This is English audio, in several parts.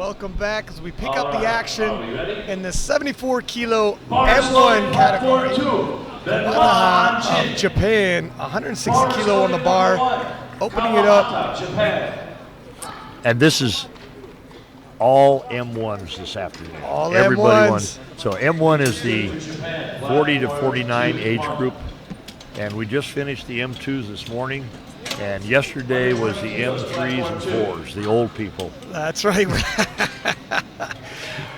Welcome back as we pick up the action in the 74 kilo M1 category. Of Japan, 160 kilo on the bar, opening it up. And this is all M1s this afternoon. All Everybody M1s. won. So M1 is the 40 to 49 age group. And we just finished the M2s this morning. And yesterday was the M3s and 4s, the old people. That's right.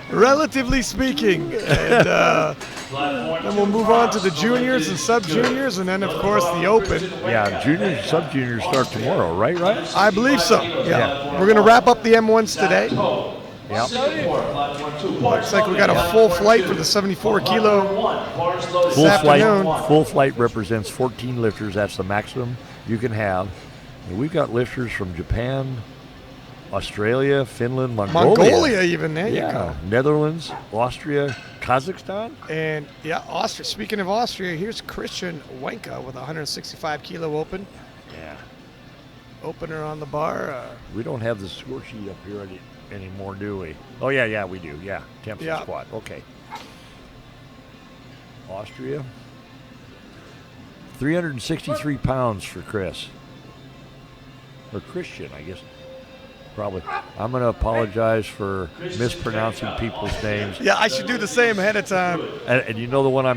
Relatively speaking. And then we'll move on to the juniors and sub-juniors, and then, of course, the open. Yeah, juniors and sub-juniors start tomorrow, right? I believe so, yeah. We're going to wrap up the M1s today. Yep. Looks like we got a full flight for the 74 kilo this afternoon. Full flight represents 14 lifters. That's the maximum you can have. And we've got lifters from Japan, Australia, Finland, Mongolia even, there you go. Netherlands, Austria, Kazakhstan. And yeah, Austria. Speaking of Austria, here's Christian Wenka with a 165 kilo open. Yeah. Opener on the bar. We don't have the score sheet up here anymore, do we? Oh, yeah, we do. Yeah, temps and squat. Okay. Austria. 363 pounds for Chris. Or Christian, I guess. Probably. I'm going to apologize for mispronouncing people's names. Yeah, I should do the same ahead of time. And you know the one I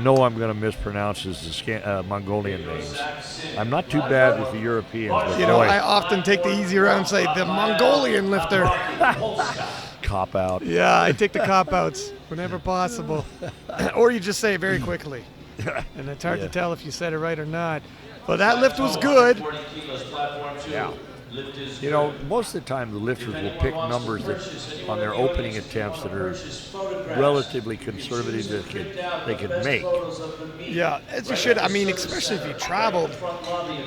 know I'm going to mispronounce is the Mongolian names. I'm not too bad with the Europeans. But I often take the easy route and say the Mongolian lifter. Cop out. Yeah, I take the cop outs whenever possible. Or you just say it very quickly. And it's hard to tell if you said it right or not. But that lift was good. Yeah. You know, most of the time the lifters will pick numbers on their opening attempts that are relatively conservative that they can make. Yeah, as you should. I mean, especially if you traveled,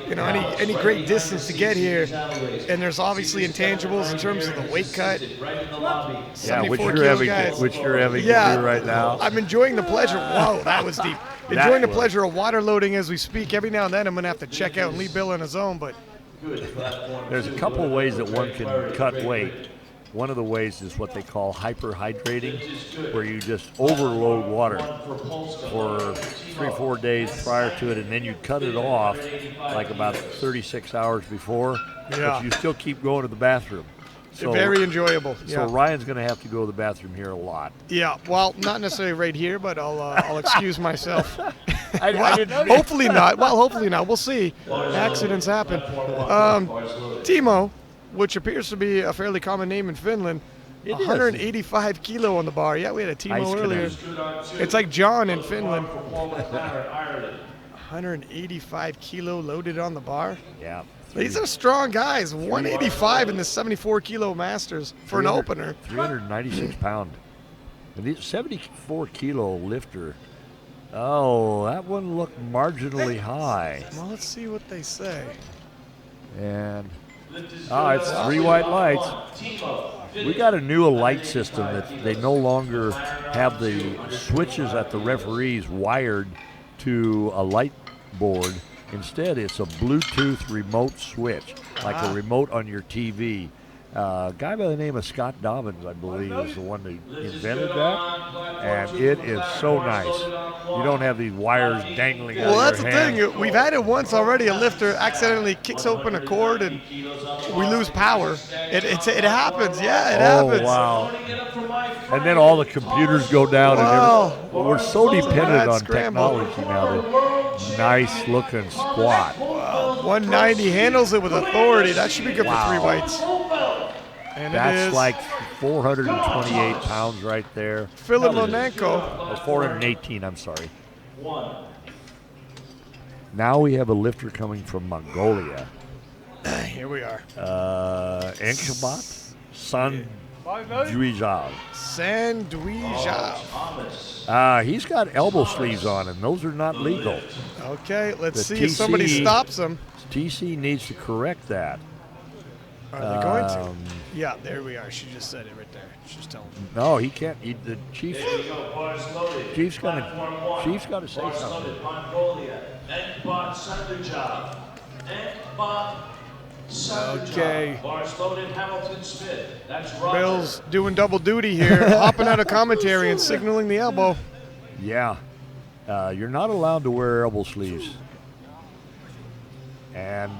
any great distance to get here. And there's obviously intangibles in terms of the weight cut. Yeah, which you're having to do right now. I'm enjoying the pleasure. Whoa, that was deep. Enjoying the pleasure of water loading as we speak. Every now and then I'm going to have to check out and leave Bill on his own, but there's a couple ways that one can cut weight. One of the ways is what they call hyperhydrating, where you just overload water for 3-4 days prior to it, and then you cut it off like about 36 hours before, but you still keep going to the bathroom. So, very enjoyable. So Ryan's going to have to go to the bathroom here a lot. Yeah, well, not necessarily right here, but I'll excuse myself. I didn't hopefully not. Well, hopefully not. We'll see. Accidents happen. Timo, which appears to be a fairly common name in Finland, 185 kilo on the bar. Yeah, we had a Timo earlier. It's like John in Finland. 185 kilo loaded on the bar. Yeah. These are strong guys. 185 in the 74 kilo masters for an opener. 396 pound. And these 74 kilo lifter. Oh, that one looked marginally high. Well, let's see what they say. And it's 3 white lights. We got a new light system that they no longer have the switches at the referees wired to a light board. Instead, it's a Bluetooth remote switch, like a remote on your TV. A guy by the name of Scott Dobbins, I believe, is the one that invented that. And it is so nice. You don't have these wires dangling out of your hand. Well, that's the thing. We've had it once already. A lifter accidentally kicks open a cord and we lose power. It happens. Yeah, it happens. Oh, wow. And then all the computers go down. And we're so dependent on technology now. Nice looking squat. Wow. 190 handles it with authority. That should be good for 3 whites. And that's like 428 pounds right there. Filimonenko. 418, I'm sorry. Now we have a lifter coming from Mongolia. Here we are. Enkabat Sandwijov. He's got elbow sleeves on, and those are not legal. Okay, let's see if somebody stops him. TC needs to correct that. Are they going to? Yeah, there we are. She just said it right there. She's telling me. No, he can't. The Chief's got to say something. Okay. Bill's doing double duty here, hopping out of commentary and signaling the elbow. Yeah. You're not allowed to wear elbow sleeves. And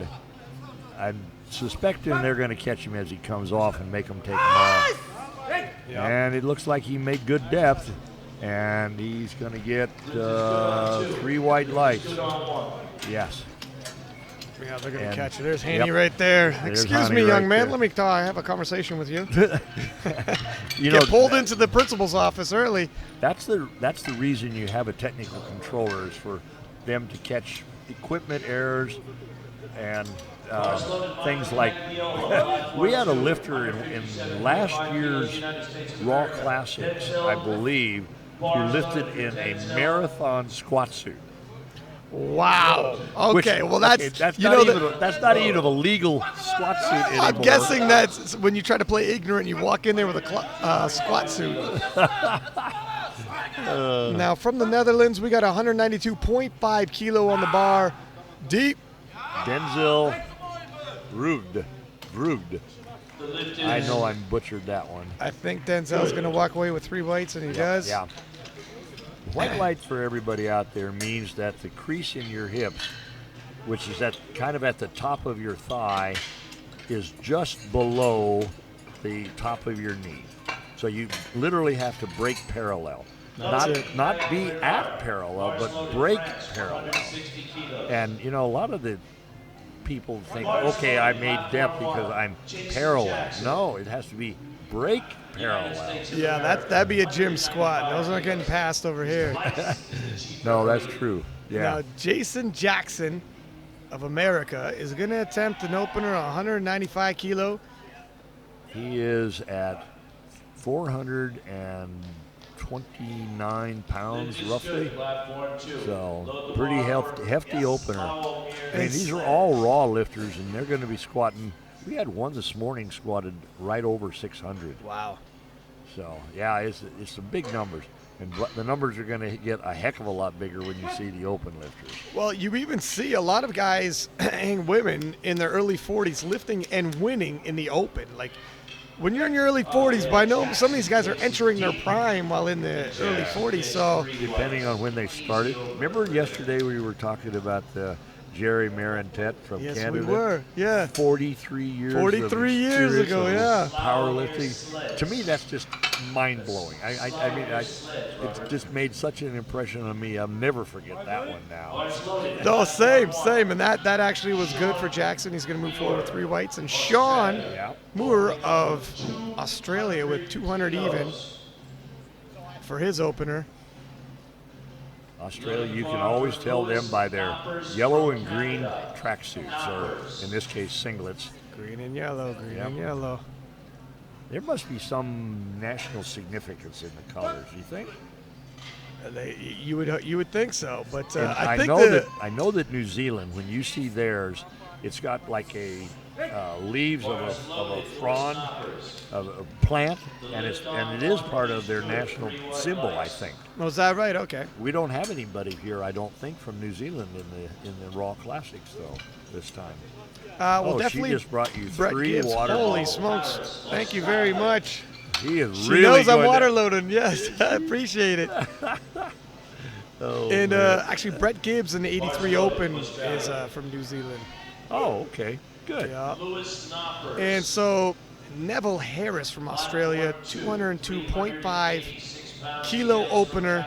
I'm suspecting they're going to catch him as he comes off and make him take him off. Yep. And it looks like he made good depth. And he's going to get 3 white lights. Yes. Yeah, they're going to catch it. There's Haney right there. Excuse me, young man. Let me have a conversation with you. Get pulled into the principal's office early. That's the reason you have a technical controller, is for them to catch equipment errors and things like we had a lifter in last year's Raw Classics, I believe, who lifted in a marathon squat suit. Wow. Okay. That's not even a legal squat suit anymore. I'm guessing that's when you try to play ignorant, you walk in there with a squat suit. Now from the Netherlands, we got 192.5 kilo on the bar. Deep. Denzel Vroegd. I know I butchered that one. I think Denzel's going to walk away with 3 whites, and he does. Yeah. White light for everybody out there means that the crease in your hips, which is kind of at the top of your thigh, is just below the top of your knee. So you literally have to break parallel. Not be at parallel, but break parallel. And, a lot of the people think, okay, I made depth because I'm parallel. No, it has to be break parallel. Yeah, that'd be a gym squat. Those aren't getting passed over here. No, that's true. Yeah. Now, Jason Jackson of America is going to attempt an opener 195 kilo. He is at 429 pounds roughly. So pretty hefty opener. I mean, these are all raw lifters, and they're going to be squatting. We had one this morning squatted right over 600. Wow. So, yeah, it's some big numbers. And the numbers are going to get a heck of a lot bigger when you see the open lifters. Well, you even see a lot of guys and women in their early 40s lifting and winning in the open. Like, when you're in your early 40s, some of these guys are entering their prime while in the early 40s. So, depending on when they started. Remember yesterday we were talking about Jerry Marantet from Canada? Yes, we were, yeah. 43 years 43 years ago, yeah. Powerlifting. To me, that's just mind-blowing. I mean, it just made such an impression on me. I'll never forget that one now. No, same. And that actually was good for Jackson. He's going to move forward with 3 whites. And Sean Moore of Australia with 200 even for his opener. Australia, you can always tell them by their yellow and green tracksuits, or in this case, singlets. Green and yellow, and yellow. There must be some national significance in the colors. You think? You would think so, but I know that New Zealand, when you see theirs, it's got like a leaves of a frond, of a plant, and it is part of their national symbol, I think. Oh, is that right? Okay. We don't have anybody here, I don't think, from New Zealand in the Raw Classics though this time. Well, definitely. She just brought you Brett 3 Gibbs. water Holy bottles. smokes! Thank you very much. He is she really. Knows I'm water loading. Yes, I appreciate it. And actually, Brett Gibbs in the '83 Open is from New Zealand. Oh, okay. Good. Yeah. And so Neville Harris from Australia, 202.5 kilo opener.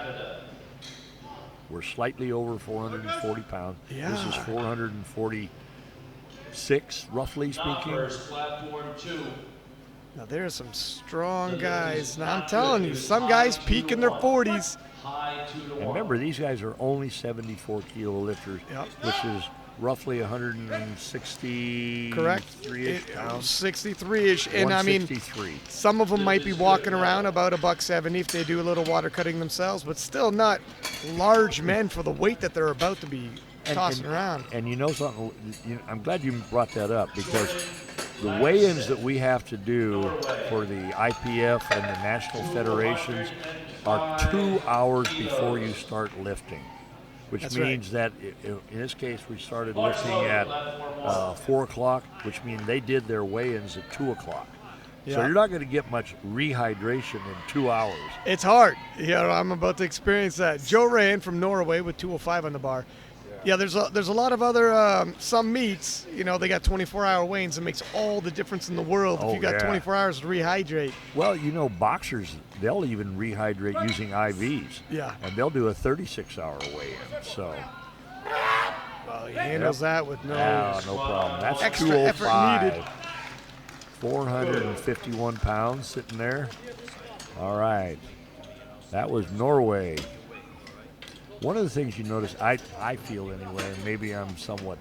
We're slightly over 440 pounds. Yeah. This is 446, roughly speaking. Now there's some strong guys. Now I'm telling you, some guys peak in their 40s. And remember, these guys are only 74 kilo lifters, which is roughly 163 pounds. 63-ish. And I mean, some of them might be walking around about $170 if they do a little water cutting themselves, but still not large men for the weight that they're about to be tossing around. And you know something, I'm glad you brought that up, because the weigh-ins that we have to do for the IPF and the national federations are 2 hours before you start lifting. Which means that in this case we started lifting at 4 o'clock, which means they did their weigh-ins at 2 o'clock. Yeah. So you're not going to get much rehydration in 2 hours. It's hard. I'm about to experience that. Joe ran from Norway with 205 on the bar. Yeah, there's a lot of other some meets. They got 24-hour weigh-ins. It makes all the difference in the world if you got 24 hours to rehydrate. Well, boxers, they'll even rehydrate using IVs. Yeah. And they'll do a 36-hour weigh-in. So. Well, he handles that with no problem. That's extra 205. effort needed. 451 pounds sitting there. All right. That was Norway. One of the things you notice, I feel anyway, and maybe I'm somewhat,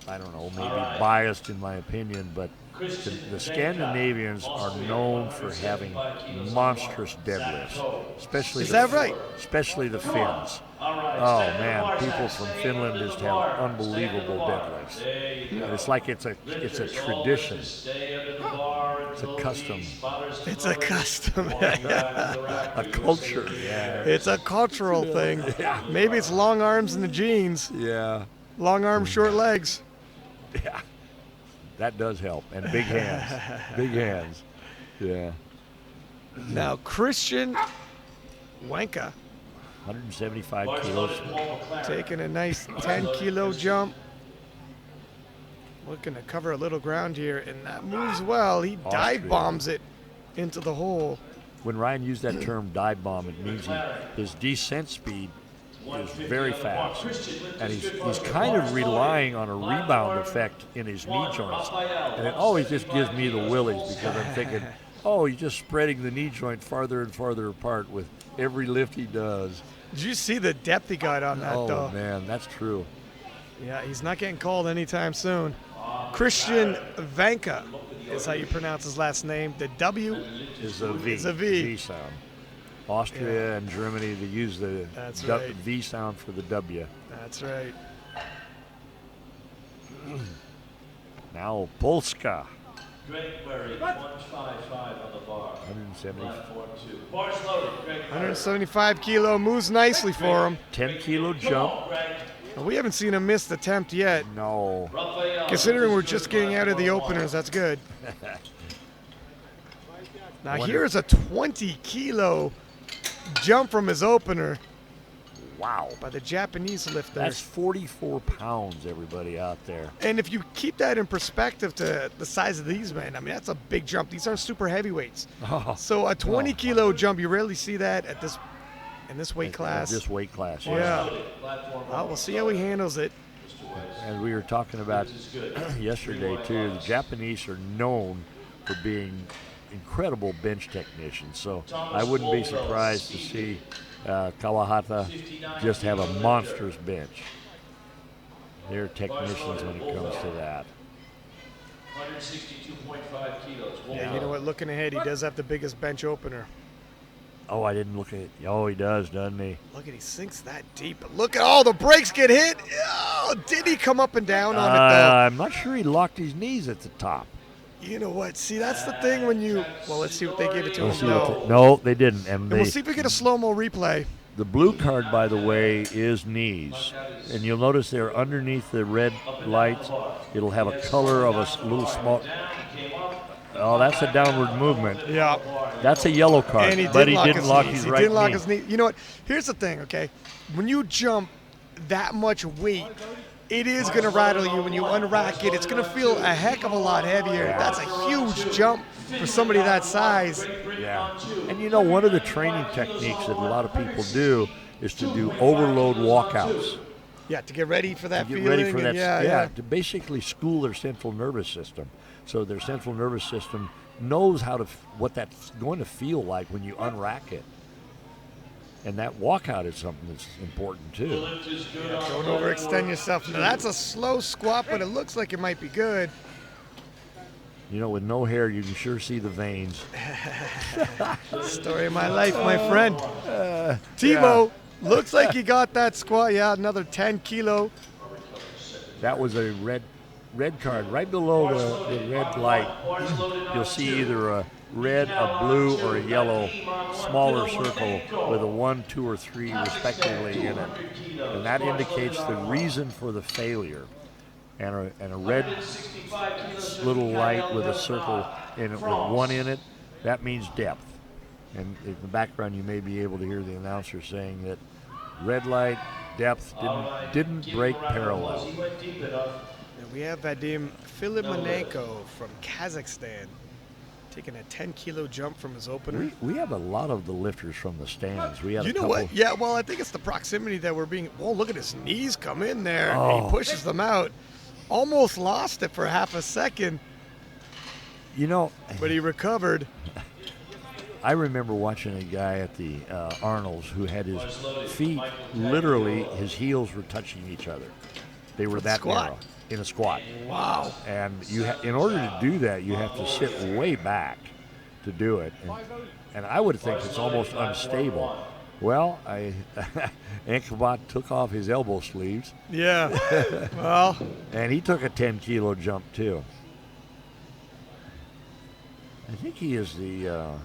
I don't know, maybe biased in my opinion, but the Scandinavians are known for having monstrous deadlifts, especially especially the Finns. Oh man, people from Finland just have unbelievable deadlifts. It's like it's a tradition. It's a custom. It's a custom. A culture. Yeah. It's a cultural thing. Yeah. Maybe it's long arms in the jeans. Yeah. Long arms, short legs. Yeah. That does help. And big hands. Big hands. Yeah. Now, Christian Wanka 175 kilos. taking a nice 10-kilo jump. Looking to cover a little ground here, and that moves well. He dive bombs it into the hole. When Ryan used that term dive bomb, it means his descent speed is very fast. And he's kind of relying on a rebound effect in his knee joints. And it always just gives me the willies because I'm thinking, he's just spreading the knee joint farther and farther apart with every lift he does. Did you see the depth he got on that, though? Oh, man, that's true. Yeah, he's not getting called anytime soon. Christian Vanka is how you pronounce his last name. The W is a V. Is a V. V sound. Austria and Germany, they use the right. V sound for the W. That's right. Now Polska. 175 kilo, moves nicely for him. 10-kilo jump. We haven't seen him miss the attempt yet. No. Considering we're just getting out of the openers, that's good. Now here's a 20-kilo jump from his opener. Wow. By the Japanese lifter. That's 44 pounds, everybody out there. And if you keep that in perspective to the size of these men, I mean, that's a big jump. These aren't super heavyweights. So a 20-kilo jump, you rarely see that in this weight class. This weight class, yeah. Well, we'll see how he handles it. And we were talking about yesterday, too, the Japanese are known for being incredible bench technicians. So I wouldn't be surprised to see Kawahata just have a monstrous bench. They're technicians when it comes to that. 162.5 kilos. Yeah, you know what? Looking ahead, he does have the biggest bench opener. Oh, I didn't look at it. Oh, he does, doesn't he? Look at, he sinks that deep. But look at all the brakes get hit. Oh, did he come up and down on it, though? I'm not sure he locked his knees at the top. You know what? See, that's the thing when you... Well, let's see what they give it to him. No, they didn't. And we'll see if we get a slow-mo replay. The blue card, by the way, is knees. And you'll notice there underneath the red lights, it'll have a color of a little small... Oh, that's a downward movement. Yeah. That's a yellow card, but he didn't lock his right knee. He didn't lock his knee. You know what? Here's the thing, okay? When you jump that much weight, it is going to rattle you. When you unrack it, it's going to feel a heck of a lot heavier. That's a huge jump for somebody that size. Yeah. And you know, one of the training techniques that a lot of people do is to do overload walkouts. Yeah, to get ready for that feeling. To get ready for that. Yeah, to basically school their central nervous system. So their central nervous system knows what that's going to feel like when you unrack it. And that walkout is something that's important too. Don't overextend yourself. Now that's a slow squat, but it looks like it might be good. You know, with no hair, you can sure see the veins. Story of my life, my friend. Timo, looks like he got that squat. Yeah, another 10 kilo. That was a red card. Right below the red light, you'll see either a red, a blue, or a yellow smaller circle with a 1, 2, or 3 respectively in it. And that indicates the reason for the failure. and a red little light with a circle in it with 1 in it, that means depth. And in the background, you may be able to hear the announcer saying that red light, depth didn't break parallel. And we have Vadim Filimonenko from Kazakhstan taking a 10-kilo jump from his opener. We have a lot of the lifters from the stands. We had you a know couple. what? Yeah, well, I think it's the proximity that we're being. Oh, look at his knees come in there. Oh. And he pushes them out. Almost lost it for half a second. You know, but he recovered. I remember watching a guy at the Arnold's who had his feet, literally, his heels were touching each other. They were that narrow in a squat. Wow. And in order to do that, you have to sit way back to do it. And I would think it's almost unstable. Well, Ankabot took off his elbow sleeves. Yeah. Well. And he took a 10-kilo jump, too. I think he is the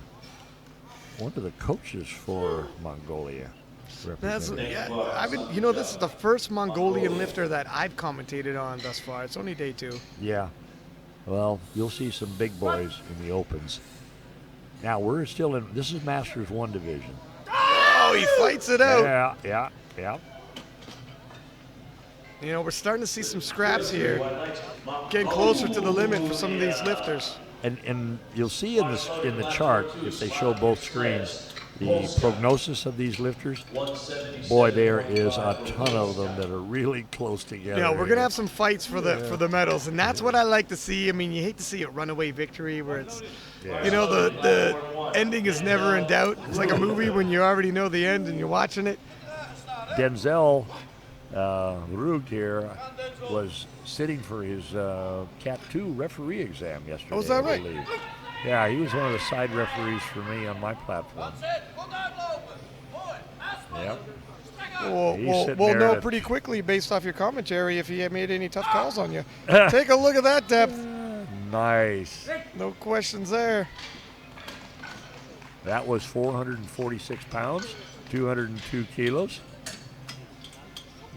one of the coaches for Mongolia. This is the first Mongolian lifter that I've commentated on thus far. It's only day 2. Yeah. Well, you'll see some big boys in the opens. Now, we're still in, this is Masters 1 division. Oh, he fights it out. Yeah. You know, we're starting to see some scraps here. Getting closer to the limit for some of these lifters. And you'll see in the chart, if they show both screens, the prognosis of these lifters. Boy, there is a ton of them that are really close together. Yeah, we're gonna have some fights for the medals, and that's what I like to see. I mean, you hate to see a runaway victory where it's, you know, the ending is never in doubt. It's like a movie when you already know the end and you're watching it. Denzel Rug here was sitting for his Cat 2 referee exam yesterday. Oh, is that right? I believe. Yeah, he was one of the side referees for me on my platform. Yep. We'll know pretty quickly based off your commentary if he had made any tough calls on you. Take a look at that depth. Nice. No questions there. That was 446 pounds, 202 kilos.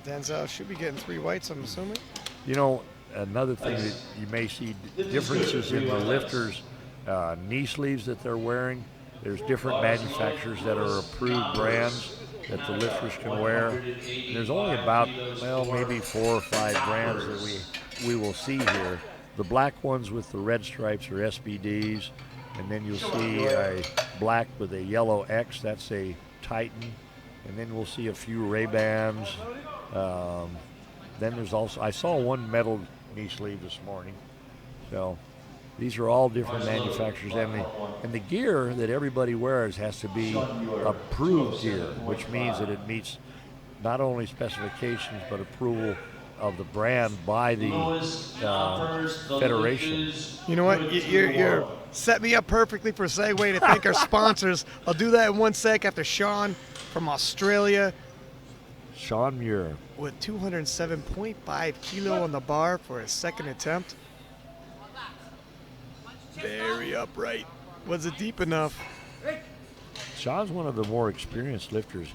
Denzel should be getting 3 whites, I'm assuming. You know, another thing that you may see differences in the lifters' knee sleeves that they're wearing. There's different manufacturers that are approved brands that the lifters can wear. And there's only about, maybe 4 or 5 brands that we will see here. The black ones with the red stripes are SBDs, and then you'll see a black with a yellow X, that's a Titan, and then we'll see a few Ray-Bans. Then there's also, I saw one metal knee sleeve this morning. So these are all different manufacturers, and the gear that everybody wears has to be approved gear, which means that it meets not only specifications but approval of the brand by the federation. You know what? You're set me up perfectly for a segue to thank our sponsors. I'll do that in 1 sec after Sean from Australia. Sean Muir. With 207.5 kilo on the bar for his second attempt. Very upright. Was it deep enough? Sean's one of the more experienced lifters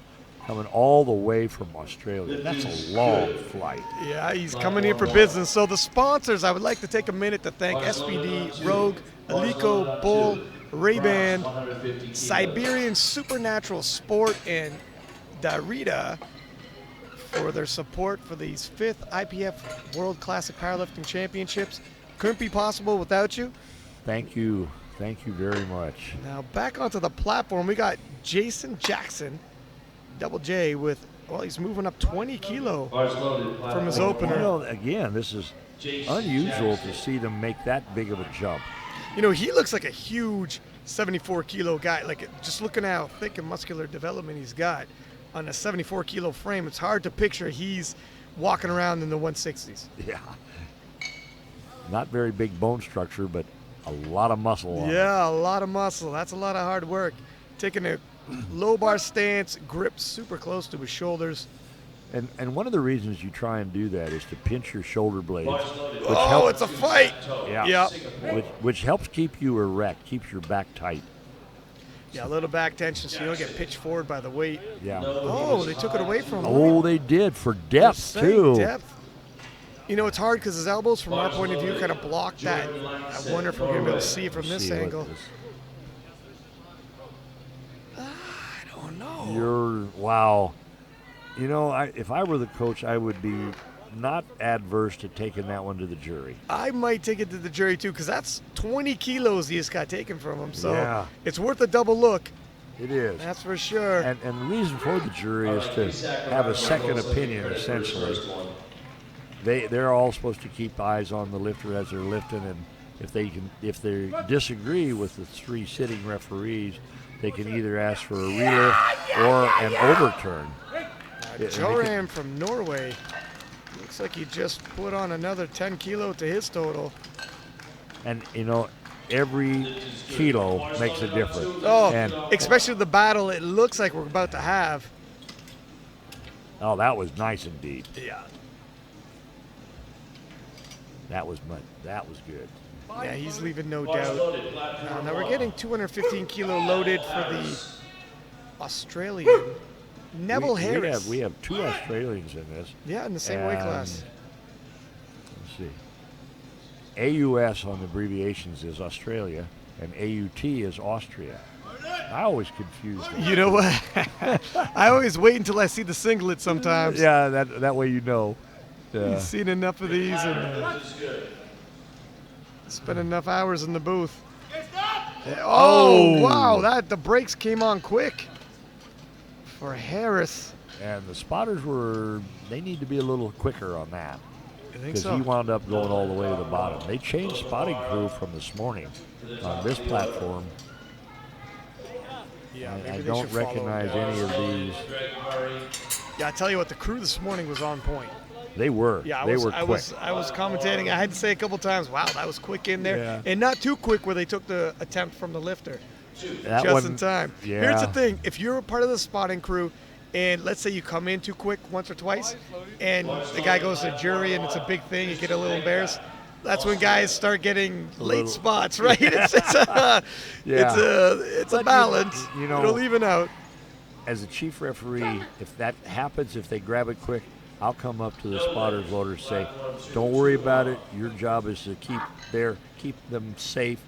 coming all the way from Australia. That's a long flight. Yeah, he's coming here for business. So the sponsors, I would like to take a minute to thank SPD, Rogue, Alico, Bull, Ray-Ban, Siberian Supernatural Sport, and Darita for their support for these 5th IPF World Classic Powerlifting Championships. Couldn't be possible without you. Thank you. Thank you very much. Now back onto the platform, we got Jason Jackson, Double J, with, he's moving up 20 kilo from his opener. You know, again, this is unusual to see them make that big of a jump. You know, he looks like a huge 74 kilo guy. Like, just looking at how thick and muscular development he's got on a 74 kilo frame, it's hard to picture he's walking around in the 160s. Yeah. Not very big bone structure, but a lot of muscle on it. Yeah, a lot of muscle. That's a lot of hard work. Taking a low bar stance, grip super close to his shoulders. And one of the reasons you try and do that is to pinch your shoulder blades. It's a fight. Yeah. Which helps keep you erect, keeps your back tight. Yeah, a little back tension so you don't get pitched forward by the weight. Yeah. Oh, they took it away from him. Oh, they did, for depth, too. Depth. You know, it's hard because his elbows, from our point of view, kind of block that. I wonder if we're going to be able to see it from this angle. I don't know. Wow. You know, if I were the coach, I would be not adverse to taking that one to the jury. I might take it to the jury, too, because that's 20 kilos he just got taken from him. So yeah. It's worth a double look. It is. That's for sure. And the reason for the jury is to have a second opinion, essentially. They're all supposed to keep eyes on the lifter as they're lifting, and if they disagree with the 3 sitting referees, they can either ask for a relift or an overturn. Joran from Norway. Looks like he just put on another 10 kilo to his total. And, you know, every kilo makes a difference. Oh, and especially the battle it looks like we're about to have. Oh, that was nice indeed. Yeah. That was good. Yeah, he's leaving no doubt. Now we're getting 215 kilo loaded for the Australian. Neville Harris. We have 2 Australians in this. Yeah, in the same weight class. Let's see. AUS on the abbreviations is Australia, and AUT is Austria. I always confuse them. You know what? I always wait until I see the singlet sometimes. Yeah, that way you know. You've seen enough of these and spent enough hours in the booth. Oh, wow, the brakes came on quick for Harris. And the spotters they need to be a little quicker on that. I think because so. he wound up going all the way to the bottom. They changed spotting crew from this morning on this platform. Yeah, I don't recognize any of these. Yeah, I tell you what, the crew this morning was on point. They were. Yeah, they were quick. I was commentating. I had to say a couple times, wow, that was quick in there. Yeah. And not too quick where they took the attempt from the lifter. That just one, in time. Yeah. Here's the thing. If you're a part of the spotting crew, and let's say you come in too quick once or twice, and the guy goes to jury and it's a big thing, you get a little embarrassed. That's when guys start getting late spots, right? It's a balance. You know, it'll even out. As a chief referee, if that happens, if they grab it quick, I'll come up to the spotters loader and say, don't worry about it. Your job is to keep them safe.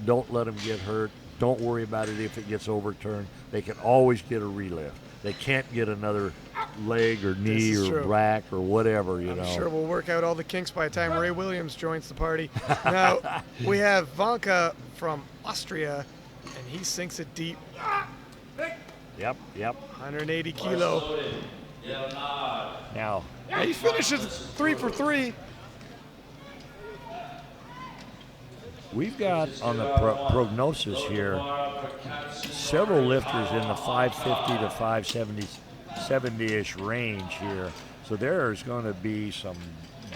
Don't let them get hurt. Don't worry about it if it gets overturned. They can always get a relift. They can't get another leg or knee or rack or whatever, you know. I'm sure we'll work out all the kinks by the time Ray Williams joins the party. Now, we have Vanka from Austria, and he sinks it deep. Yep. 180 kilo. Now, he finishes 3 for 3. We've got on the prognosis here several lifters in the 550 to 570-ish range here. So there's going to be some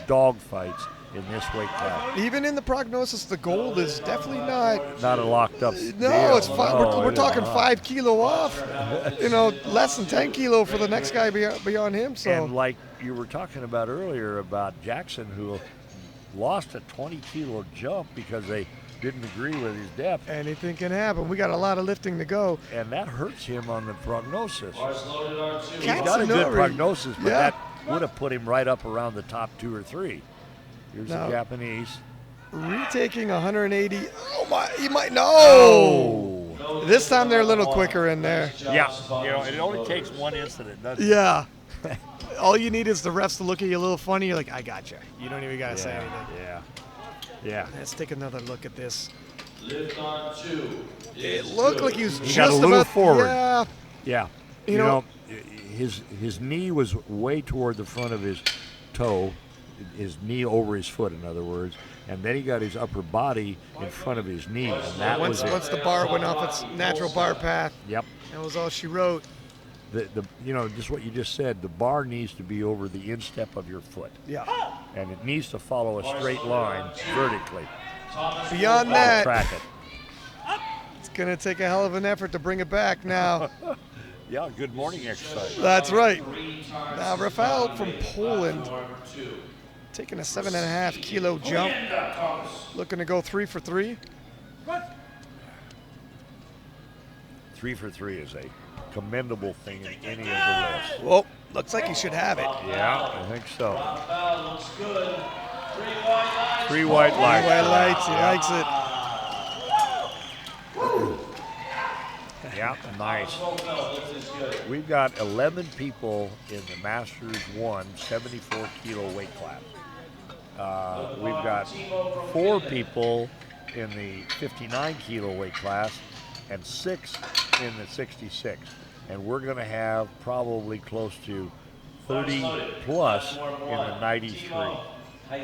dog fights in this weight class. Even in the prognosis, the gold is definitely not a locked up No, it's fine. We're talking 5 kilo off. Less than 10 kilo for the next guy beyond him. So. And like you were talking about earlier about Jackson, who lost a 20 kilo jump because they didn't agree with his depth. Anything can happen. We got a lot of lifting to go. And that hurts him on the prognosis. He's Katsunori. got a good prognosis, but that would have put him right up around the top 2 or 3. Here's the Japanese. Retaking 180. Oh, my. He might. No. This time they're a little quicker in there. Yeah. It only takes one incident, doesn't it? Yeah. All you need is the refs to look at you a little funny. You're like, I got you. You don't even got to say anything. Yeah. Let's take another look at this. Lift on 2. It looked like he was got just a little about forward. Yeah. You know, his knee was way toward the front of his toe, his knee over his foot, in other words, and then he got his upper body in front of his knee, and that once the bar went off its natural bar path. Yep. That was all she wrote. Just what you just said, the bar needs to be over the instep of your foot. Yeah. And it needs to follow a straight line vertically. Beyond that, track it. It's going to take a hell of an effort to bring it back now. Yeah, good morning exercise. That's right. Now, Rafael from Poland, taking a 7.5 kilo jump, looking to go 3 for 3. 3 for 3 is a commendable thing in any of the lists. Well, Looks like he should have it. Yeah, I think so. Drop out, looks good. 3 white lights. 3 white lights. White lights, he likes it. Yeah, nice. This is good. We've got 11 people in the Masters 1 74 kilo weight class. We've got 4 people in the 59 kilo weight class and 6 in the 66. And we're going to have probably close to 30 plus in the 93.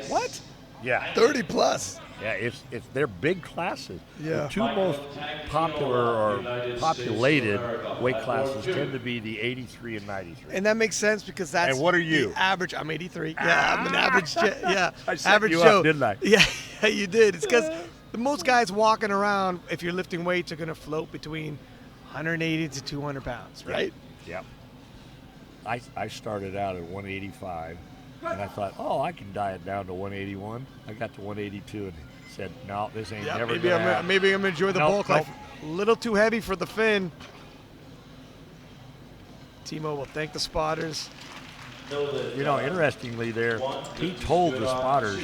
What? Yeah. 30 plus. Yeah, it's they're big classes. Yeah. The 2 most popular or populated weight classes tend to be the 83 and 93. And that makes sense because that's And what are you? the average. I'm 83. Yeah, I'm an average. Yeah, I set average you Joe. up, didn't I? Yeah, you did. It's because the most guys walking around, if you're lifting weights, are going to float between 180 to 200 pounds, right? Yep. I started out at 185, and I thought, oh, I can diet down to 181. I got to 182 and said, no, this ain't Yeah, never maybe gonna I'm happen. maybe I'm gonna enjoy the Nope, bulk life. A little too heavy for the fin. Timo will thank the spotters. You know, interestingly there, he told the spotters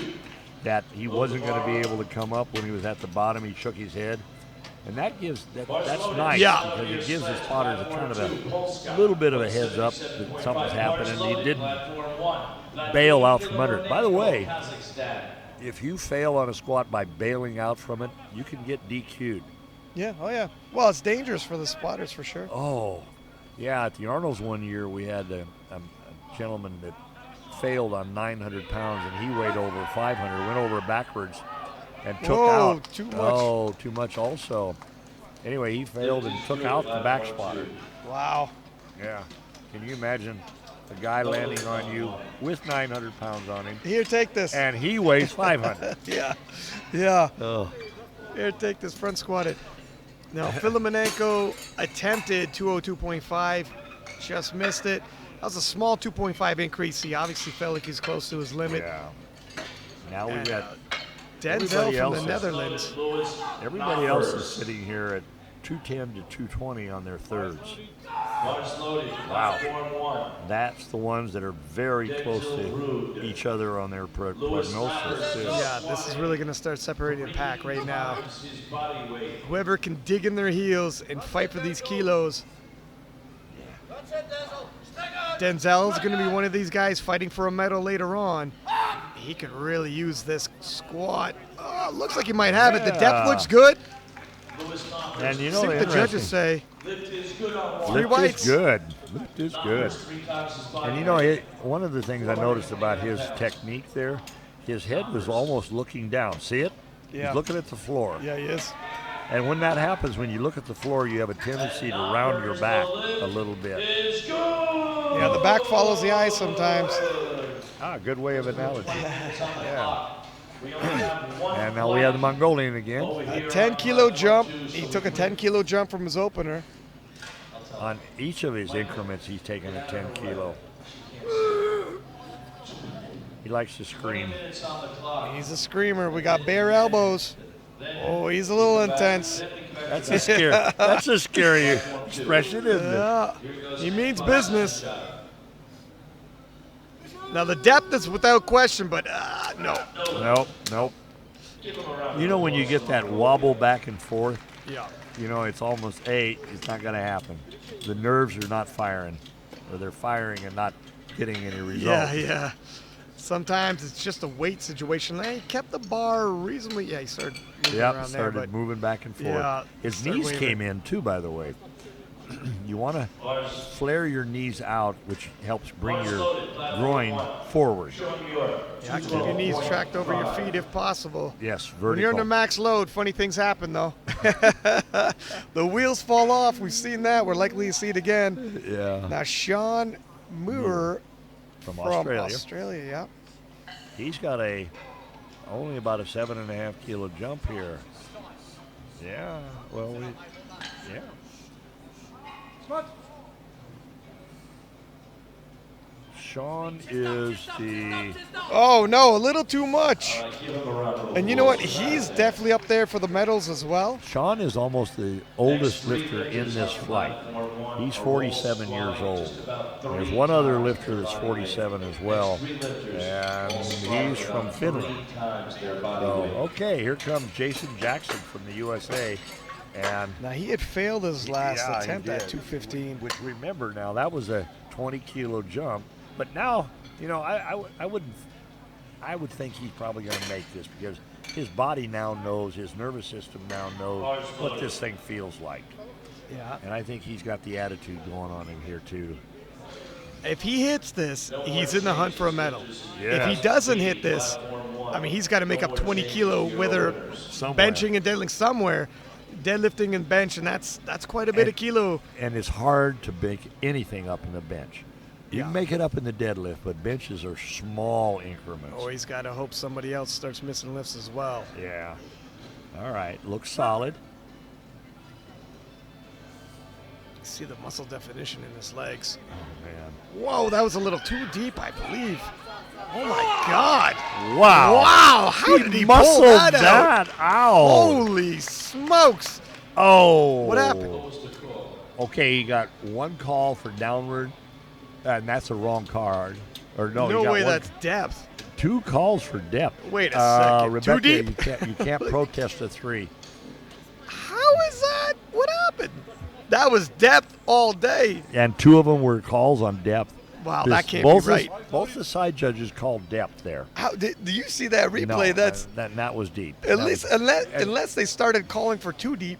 that he wasn't going to be able to come up when he was at the bottom. He shook his head. And that gives that's nice Yeah. because it gives the spotters a kind of a little bit of a heads up that something's happening. And he didn't bail out from under it. By the way, if you fail on a squat by bailing out from it, you can get DQ'd. Yeah, oh yeah. Well, it's dangerous for the spotters for sure. Oh, yeah. At the Arnold's one year, we had a gentleman that failed on 900 pounds, and he weighed over 500, went over backwards, and took Whoa, out. too much. Oh, too much also. Anyway, he failed and took out the back spotter. Wow. Yeah. Can you imagine a guy landing on you with 900 pounds on him, Here, take this. and he weighs 500? Yeah, yeah. Oh. Here, take this front squatted. Now, Filimonenko attempted 202.5, just missed it. That was a small 2.5 increase. He obviously felt like he's close to his limit. Yeah. Now we And, got Denzel everybody from else the is- Netherlands. everybody else is sitting here at 210 to 220 on their thirds. Wow. That's the ones that are very close to each other on their prognosis, too. Yeah, this is really going to start separating the pack right now. Whoever can dig in their heels and fight for these kilos. Denzel's going to be one of these guys fighting for a medal later on. He could really use this squat. Oh, looks like he might have it. The depth Yeah. looks good. And you know, See what the judges say. Three Lift whites. is good. Lift is good. And you know, one of the things I noticed about his technique there, his head was almost looking down. See it? Yeah. He's looking at the floor. Yeah, he is. And when that happens, when you look at the floor, you have a tendency to round your back a little bit. Yeah, the back follows the eye sometimes. Ah, good way of analogy. Yeah. And now we have the Mongolian again. A 10-kilo jump. He took a 10-kilo jump from his opener. On each of his increments, he's taken a 10 kilo. He likes to scream. He's a screamer. We got bare elbows. Oh, he's a little intense. That's a scary expression, isn't it? Yeah, he means business. Now the depth is without question, but no. Nope. You know when you get that wobble back and forth, Yeah. you know it's almost it's not going to happen. The nerves are not firing, or they're firing and not getting any results. Yeah. Sometimes it's just a weight situation. He kept the bar reasonably. Yeah, he started moving around Started there, but moving back and forth. Yeah, His started knees wavering. came in too, by the way. You want to flare your knees out, which helps bring your groin forward. Yeah, keep your knees tracked over your feet if possible. Yes, When you're vertical. under max load, funny things happen though. The wheels fall off. We've seen that. We're likely to see it again. Yeah. Now Sean Moore From from Australia. Australia, yeah. He's got only about a 7.5 kilo jump here. Yeah. Well, Sean is the Oh, no, a little too much. And you know what? He's definitely up there for the medals as well. Sean is almost the oldest lifter in this flight. He's 47 years old. There's one other lifter that's 47 as well, and he's from Finland. So, okay, here comes Jason Jackson from the USA. And Now, he had failed his last yeah, he attempt at did. 215. Which, remember now, that was a 20-kilo jump. But now, you know, I would think he's probably going to make this because his body now knows, his nervous system now knows what this thing feels like. Yeah. And I think he's got the attitude going on in here, too. If he hits this, he's in the hunt for a medal. Yes. If he doesn't hit this, I mean, he's got to make up 20 kilo, whether Somewhere. benching and deadlifting somewhere. Deadlifting and bench, and that's quite a bit of kilo. And it's hard to make anything up in the bench. You Yeah. can make it up in the deadlift, but benches are small increments. Oh, he's got to hope somebody else starts missing lifts as well. Yeah. All right. Looks solid. See the muscle definition in his legs. Oh, man. Whoa, that was a little too deep, I believe. Oh my God! Wow. Wow! How did he pull muscled that out? out. Holy smokes! Oh. What happened? Okay, he got one call for downward, and that's a wrong card. Or no, he No got way, one, that's depth. 2 calls for depth. Wait a second. Rebecca, Too deep? You can't protest a 3. How is that? What happened? That was depth all day. And 2 of them were calls on depth. Wow, This- that can't both be right. Both the side judges called depth there. How do you see that replay? No, That's that was deep. at That least was- unless they started calling for too deep.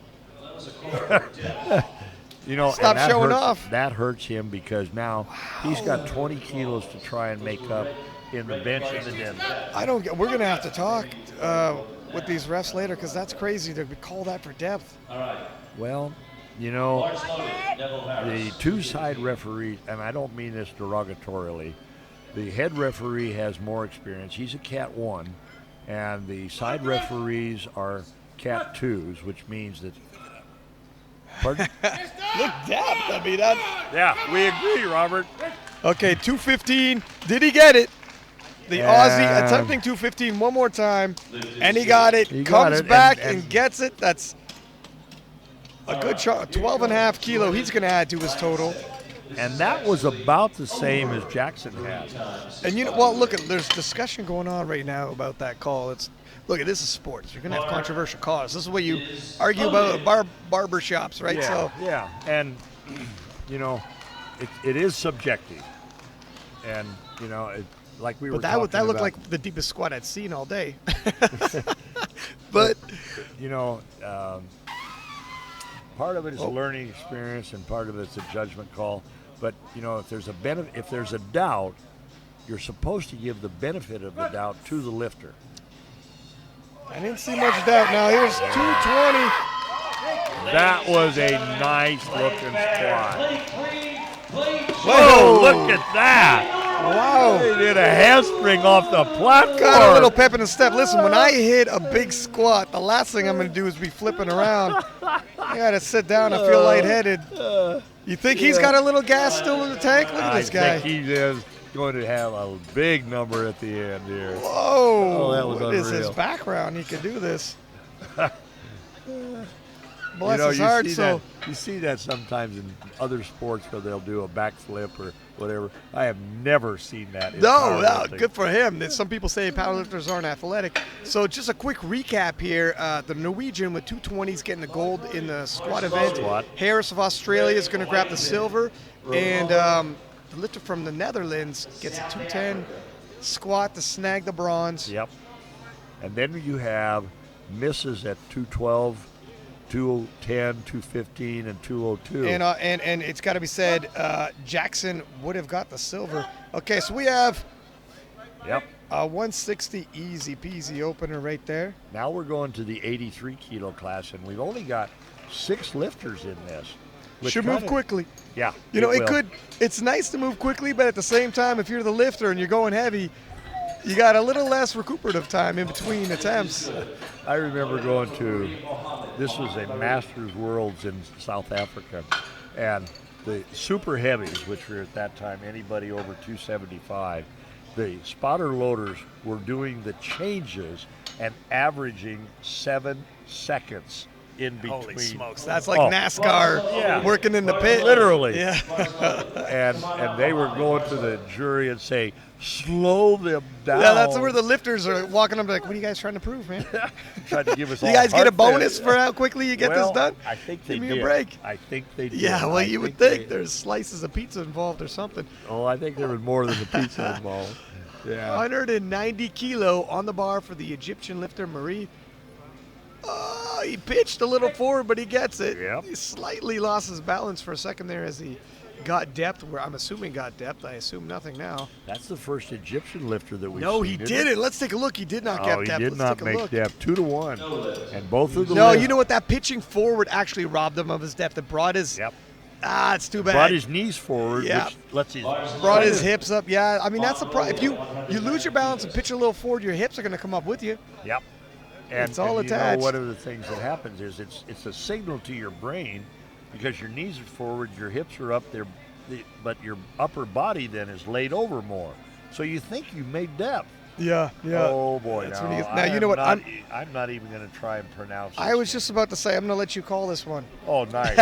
You know, Stop and that showing hurts, off. That hurts him because now he's got 20 kilos to try and make up in the bench and the deadlift. I don't get. We're gonna have to talk with these refs later because that's crazy to call that for depth. Well, you know, the 2 side referees, and I don't mean this derogatorily, the head referee has more experience. He's a Cat 1, and the side referees are Cat 2s, which means that. Pardon? Look, depth. I mean, that's Yeah, we agree, Robert. okay. 215. Did he get it? The And- Aussie attempting 215 one more time, and he got it. He got Comes it, back and- and gets it. That's a good shot. 12 and a half kilo. He's gonna add to his total. And that was about the same as Jackson had. And you know, well, look, there's discussion going on right now about that call. Look, this is sports. You're gonna have controversial calls. This is what you argue about at barber shops, right? Yeah, So yeah, and you know, it is subjective, and you know, like we were. but talking that looked about, like the deepest squat I'd seen all day. But you know, part of it is a learning experience, and part of it's a judgment call. But you know, if there's a doubt, you're supposed to give the benefit of the doubt to the lifter. I didn't see much doubt. Now here's 220. That was a nice looking squat. Whoa, Whoa, look at that! Wow. They did a handspring off the platform. Got a little pep in the step. Listen, when I hit a big squat, the last thing I'm going to do is be flipping around. I got to sit down. I feel lightheaded. You think he's got a little gas still in the tank? Look at this guy. I think he is going to have a big number at the end here. Whoa. Oh, that was what is his unreal. background? He could do this. You Bless know, his heart. you see that sometimes in other sports where they'll do a backflip or whatever. I have never seen that. In No, powerlifting. good for him. Some people say powerlifters aren't athletic. So just a quick recap here. The Norwegian with 220s getting the gold in the squat event. Squat. Harris of Australia is going to grab the silver. And the lifter from the Netherlands gets a 210 squat to snag the bronze. Yep. And then you have misses at 212, 210, 215, and 202. And it's got to be said, Jackson would have got the silver. Okay, so we have Yep. a 160 easy peasy opener right there. Now we're going to the 83 kilo class, and we've only got 6 lifters in this. which Should move kinda- quickly. Yeah. You know, will. it's nice to move quickly, but at the same time, if you're the lifter and you're going heavy, you got a little less recuperative time in between attempts. I remember going to, this was a Masters Worlds in South Africa, and the super heavies, which were at that time anybody over 275, the spotter loaders were doing the changes and averaging 7 seconds in between. Holy smokes. That's like NASCAR working in the pit. Literally. Yeah. and they were going to the jury and say, slow them down. Yeah, that's where the lifters are walking up like, what are you guys trying to prove, man? Trying to give us You all guys get a heart bonus failure. for how quickly you get this done? I think they Give did. me a break. I think they did. Yeah, well, you would think there's slices of pizza involved or something. Oh, I think there was more than the pizza involved. Yeah. 190 kilo on the bar for the Egyptian lifter, Marie. Oh, he pitched a little forward, but he gets it. Yep. He slightly lost his balance for a second there as he got depth, where I'm assuming got depth. I assume nothing now. That's the first Egyptian lifter that we've No, seen. he didn't. Let's take a look. He did not get Oh, depth. he did Let's not take a make look. depth. 2-1. And both of the No, lifts you know what? That pitching forward actually robbed him of his depth. It brought his it's too bad. brought his knees forward, Yeah. which lets his Brought his hips up. Yeah, I mean that's the problem. If you lose your balance and pitch a little forward, your hips are going to come up with you. Yep. And, It's all and attached. You know, one of the things that happens is it's a signal to your brain because your knees are forward, your hips are up there, but your upper body then is laid over more. So you think you made depth. Yeah, yeah. Oh boy! That's now, when he gets- now, you know what, I'm not even going to try and pronounce. I this was one. just about to say I'm going to let you call this one. Oh, nice,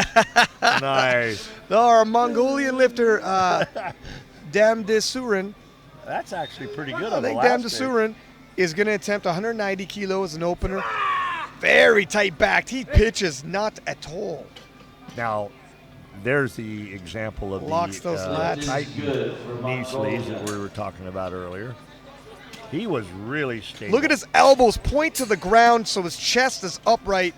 nice. Our Mongolian lifter, Damdisurin. That's actually pretty good. I on the think last day. Damdisurin is going to attempt 190 kilos as an opener. Very tight backed. He pitches not at all. Now, there's the example of Locks those lats. tightened knee sleeves that we were talking about earlier. He was really stable. Look at his elbows point to the ground so his chest is upright.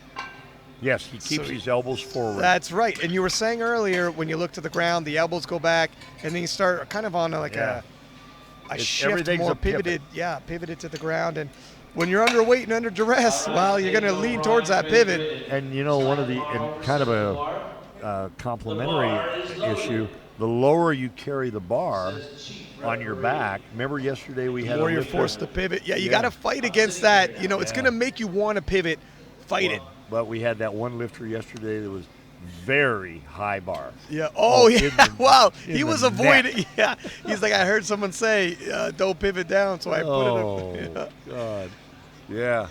Yes, he keeps So- his elbows forward. That's right. And you were saying earlier when you look to the ground, the elbows go back, and then you start kind of on a shift, everything's more a pivot. pivoted. Yeah, pivoted to the ground. And when you're underweight and under duress, well, you're going to lean towards that pivot. And you know, one of the and kind of a complementary issue, the lower you carry the bar on your back. Remember yesterday we had Or a you're lifter- forced to pivot. Yeah, you Yeah. got to fight against that. You know, it's going to make you want to pivot. Fight it. But we had that one lifter yesterday that was very high bar. Yeah. Oh, in yeah. the- Wow. in He the was neck. avoiding. Yeah. He's like, I heard someone say, don't pivot down, so I Oh, put it. Yeah. God. Yeah.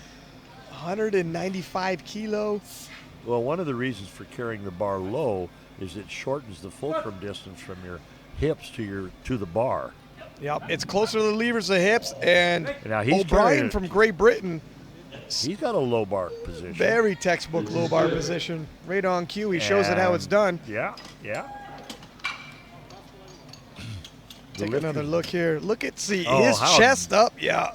195 kilo. Well, one of the reasons for carrying the bar low is it shortens the fulcrum distance from your hips to the bar. Yep. It's closer to the levers, the hips, and Now he's O'Brien carrying- from Great Britain. He's got a low bar position. Very textbook low bar position. Right on cue. He shows it how it's done. Yeah, yeah. The Take lifter's- another look here. Look at his how- chest up. Yeah.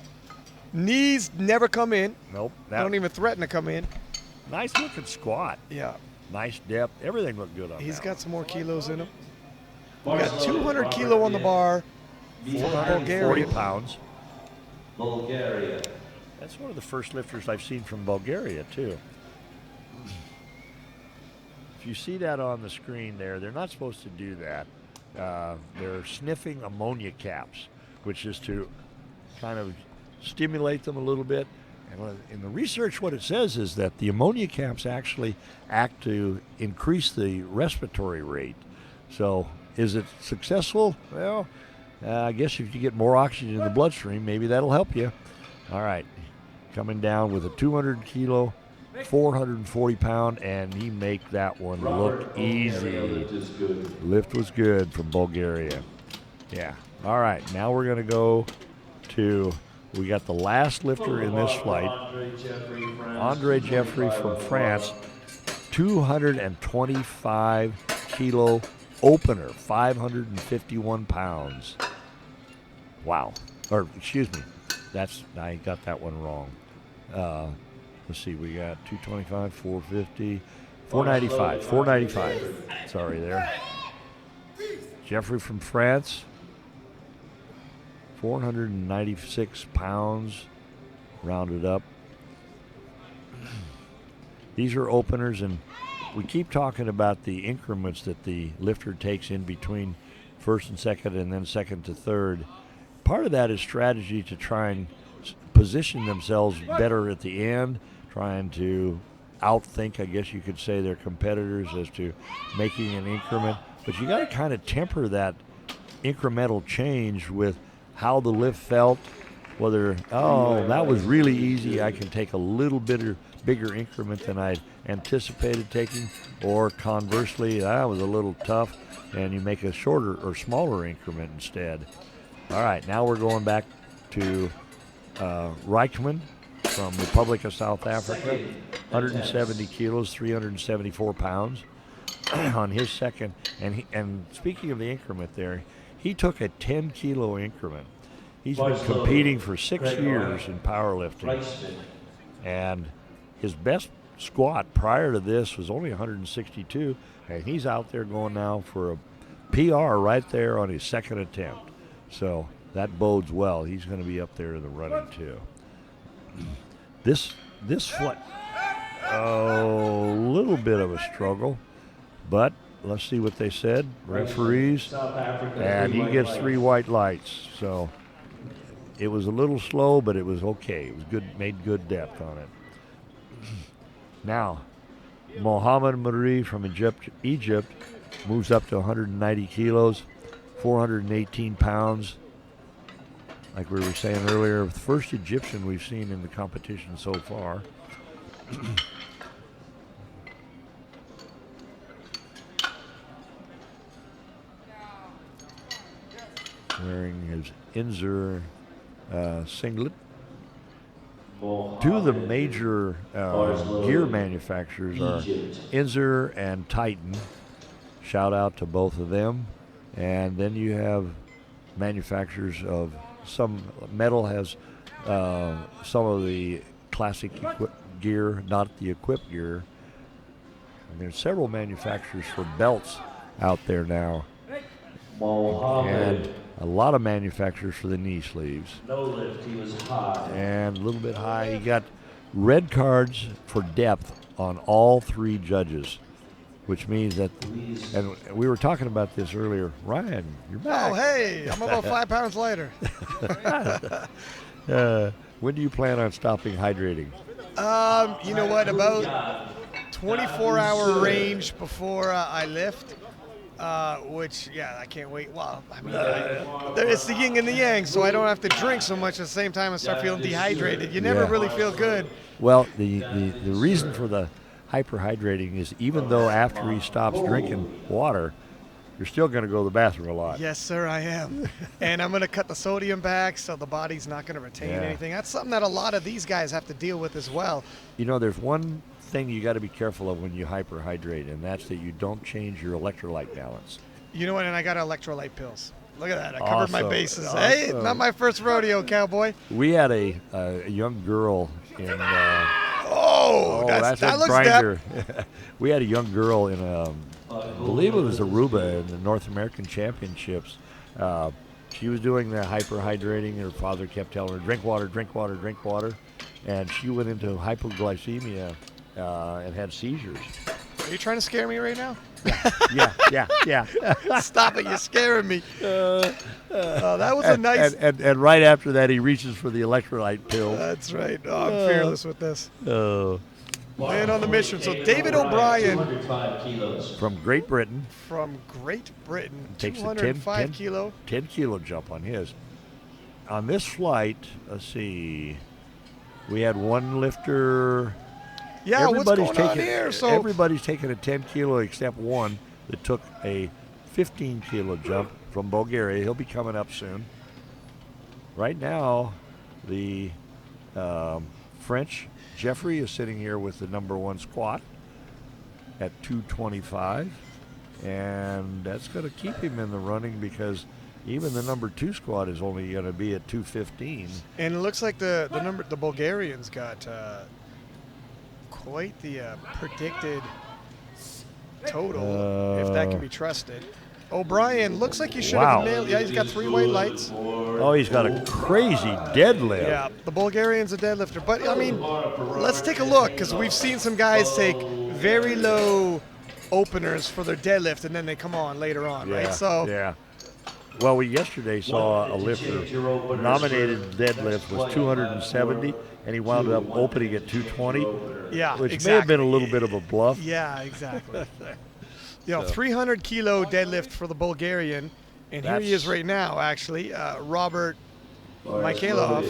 Knees never come in. Nope. Don't even threaten to come in. Nice looking squat. Yeah. Nice depth. Everything looked good on He's that got some more kilos in him. We got 200 kilo on the bar for the 40 Bulgarian. pounds. Bulgaria. That's one of the first lifters I've seen from Bulgaria, too. If you see that on the screen there, they're not supposed to do that. They're sniffing ammonia caps, which is to kind of stimulate them a little bit. And in the research, what it says is that the ammonia caps actually act to increase the respiratory rate. So is it successful? Well, I guess if you get more oxygen in the bloodstream, maybe that'll help you. All right, coming down with a 200 kilo, 440 pound, and he make that one look easy. Lift was good from Bulgaria. Yeah. All right, now we're going to go to, we got the last lifter in this flight, Andre Jeffrey from France, 225 kilo opener, 551 pounds. Wow. Or, excuse me, I got that one wrong. Let's see, we got 225, 450, 495, 495. Sorry there. Jeffrey from France, 496 pounds, rounded up. These are openers, and we keep talking about the increments that the lifter takes in between first and second and then second to third. Part of that is strategy to try and position themselves better at the end, trying to outthink, I guess you could say, their competitors as to making an increment. But you got to kind of temper that incremental change with how the lift felt. Whether, oh, that was really easy, I can take a little bigger increment than I anticipated taking, or conversely, that was a little tough, and you make a shorter or smaller increment instead. All right, now we're going back to Reichman from Republic of South Africa, 170 kilos, 374 pounds on his second. And speaking of the increment there, he took a 10-kilo increment. He's been competing for 6 years in powerlifting, and his best squat prior to this was only 162, and he's out there going now for a PR right there on his second attempt. So that bodes well. He's going to be up there in the running too. This flight, little bit of a struggle, but let's see what they said. Referees, and he gets 3 white lights. So it was a little slow, but it was okay. It was good, made good depth on it. Now, Mohammed Marie from Egypt moves up to 190 kilos, 418 pounds. Like we were saying earlier, the first Egyptian we've seen in the competition so far. Wearing his Inzer singlet. Two of the major gear manufacturers are Inzer and Titan. Shout out to both of them. And then you have manufacturers of some metal has some of the classic gear, not the equipped gear. And there's several manufacturers for belts out there now. And a lot of manufacturers for the knee sleeves. No lift, he was high. And a little bit high. You got red cards for depth on all 3 judges, which means that, and we were talking about this earlier, Ryan, you're back. Oh, hey, I'm about 5 pounds lighter. When do you plan on stopping hydrating? You know what, about 24-hour range before I lift. Which, yeah, I can't wait. Well, I mean, it's the yin and the yang, so I don't have to drink so much at the same time and start feeling dehydrated. You never really feel good. Well, the reason for the hyperhydrating is even though after he stops drinking water, you're still going to go to the bathroom a lot. Yes, sir, I am. And I'm going to cut the sodium back so the body's not going to retain anything. That's something that a lot of these guys have to deal with as well. You know, there's one thing you got to be careful of when you hyperhydrate, and that's that you don't change your electrolyte balance. You know what? And I got electrolyte pills. Look at that. I covered my bases. Awesome. Hey, not my first rodeo, cowboy. We had a young girl in that looks grinder. We had a young girl in I believe it was Aruba in the North American Championships. She was doing the hyperhydrating. Her father kept telling her, drink water, drink water, drink water. And she went into hypoglycemia and had seizures. Are you trying to scare me right now? Yeah. Stop it, you're scaring me. That was a nice... And right after that, he reaches for the electrolyte pill. That's right. Oh, I'm fearless with this. Man on the mission. So David O'Brien from Great Britain. Takes 205 kilo. 10 kilo jump on his. On this flight, let's see, we had one lifter. Yeah, what's going on here? So everybody's taking a 10 kilo except one that took a 15 kilo jump from Bulgaria. He'll be coming up soon. Right now, the French Jeffrey is sitting here with the number 1 squat at 225, and that's going to keep him in the running because even the number 2 squat is only going to be at 215. And it looks like the Bulgarians got quite the predicted total, if that can be trusted. O'Brien looks like he should have nailed. Yeah, he's got 3 white lights. Oh, he's got a crazy deadlift. Yeah, the Bulgarian's a deadlifter. But, I mean, let's take a look because we've seen some guys take very low openers for their deadlift and then they come on later on, right? So yeah. Well, we yesterday saw a lifter nominated deadlift was 270, and he wound up opening at 220. Yeah, which may have been a little bit of a bluff. Yeah, exactly. You know, So- 300 kilo deadlift for the Bulgarian, and here he is right now. Actually, Robert Mikhailov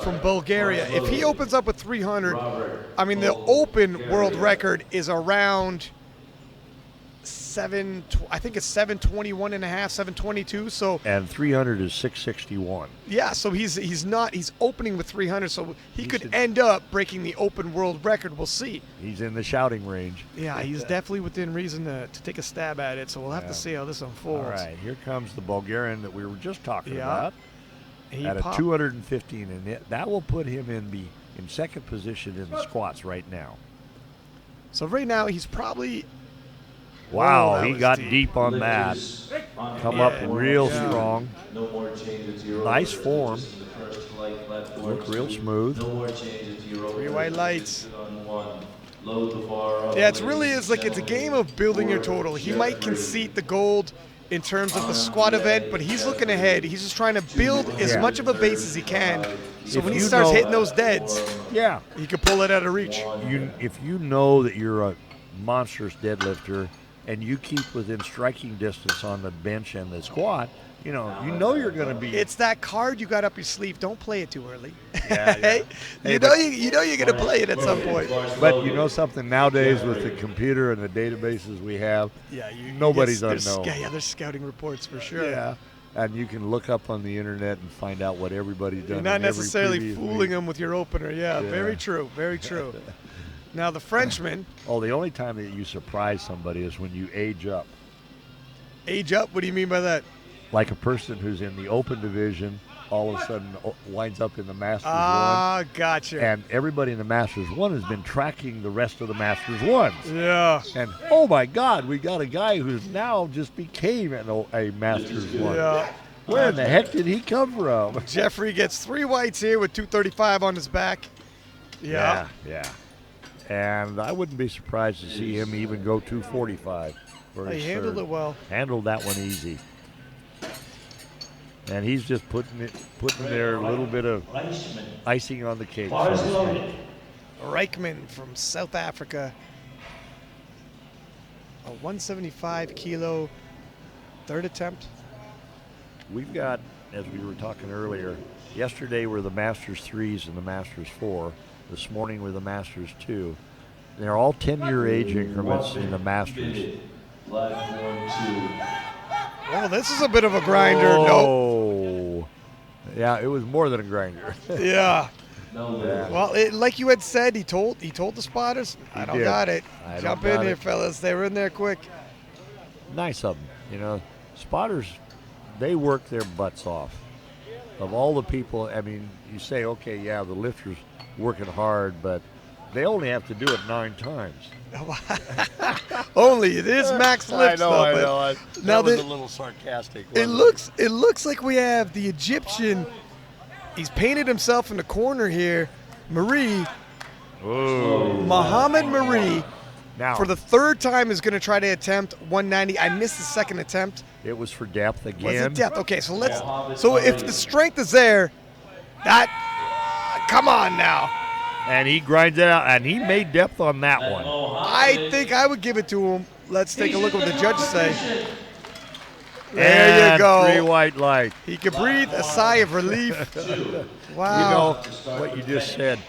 from Bulgaria. If he opens up with 300, I mean, the open world record is around I think it's 721 and a half, 722. So And 300 is 661. yeah, so he's opening with 300, so he could end up breaking the open world record. We'll see. He's in the shouting range. Yeah, he's definitely within reason to take a stab at it. So we'll have Yeah. to see how this All unfolds. right, here comes the Bulgarian that we were just talking Yeah. about He at a popped- 215, and that will put him in second position in the squats right now. So right now he's probably. Wow, Whoa, that he was got deep. deep on that. Come up real strong. No more changes to your Nice over. form. This is the first light platform. Look real smooth. No more changes to your over. 3 white lights. On one. Load the bar up. Yeah, it's really is like it's a game of building your total. He might concede the gold in terms of the squat event, but he's looking ahead. He's just trying to build as Yeah. much of a base as he can. So If when he you starts know- hitting those deads, Yeah. he can pull it out of reach. If you know that you're a monstrous deadlifter and you keep within striking distance on the bench and the squat, you know you're going to be. It's that card you got up your sleeve. Don't play it too early. Yeah, yeah. you know you're gonna play it at some point. But you know something, nowadays with the computer and the databases we have, Yeah, nobody's there's, unknown. Yeah, there's scouting reports for sure. Yeah. And you can look up on the internet and find out what everybody's done. You're not in every necessarily previous fooling week. them with your opener. Yeah, Yeah. very true. Very true. Now the Frenchman, Oh, the only time that you surprise somebody is when you age up. age up. What do you mean by that? Like a person who's in the open division all of a sudden winds up in the Masters Ah, gotcha. 1. And everybody in the Masters 1 has been tracking the rest of the Masters 1s. Yeah. And, oh, my God, we got a guy who's now just became a Masters 1. Yeah. Where in the heck did he come from? Jeffrey gets 3 whites here with 235 on his back. Yeah. Yeah. And I wouldn't be surprised to see him even go 245. For He his handled third. it well. Handled that one easy. And he's just putting there a little bit of icing on the cake. So to speak. Reichman from South Africa. A 175 kilo third attempt. We've got, as we were talking earlier, yesterday were the Masters 3s and the Masters 4. This morning were the Masters 2. They're all 10-year age increments in the Masters. Platform 2. Oh, this is a bit of a grinder. Nope. Oh. Yeah, it was more than a grinder. Yeah. No Yeah. Well, like you had said, he told the spotters, I don't did. got it. I Jump don't in got here, it. fellas. They were in there quick. Nice of them. You know, spotters, they work their butts off. Of all the people, I mean, you say, okay, yeah, the lifter's working hard, but they only have to do it 9 times. Only it is max lift stuff. but Now that was a little sarcastic. It looks like we have the Egyptian. He's painted himself in the corner here. Marie, Mohammed Marie, Now, for the third time is going to try to attempt 190. I missed the second attempt. it was for depth again. Was it depth? Okay, so let's. So if the strength is there, that. Come on now. And he grinds it out, and he made depth on that one. I think I would give it to him. Let's take a look at what the judges say. There And you go. 3 white lights. He could breathe a sigh of relief. Wow. You know what you just said.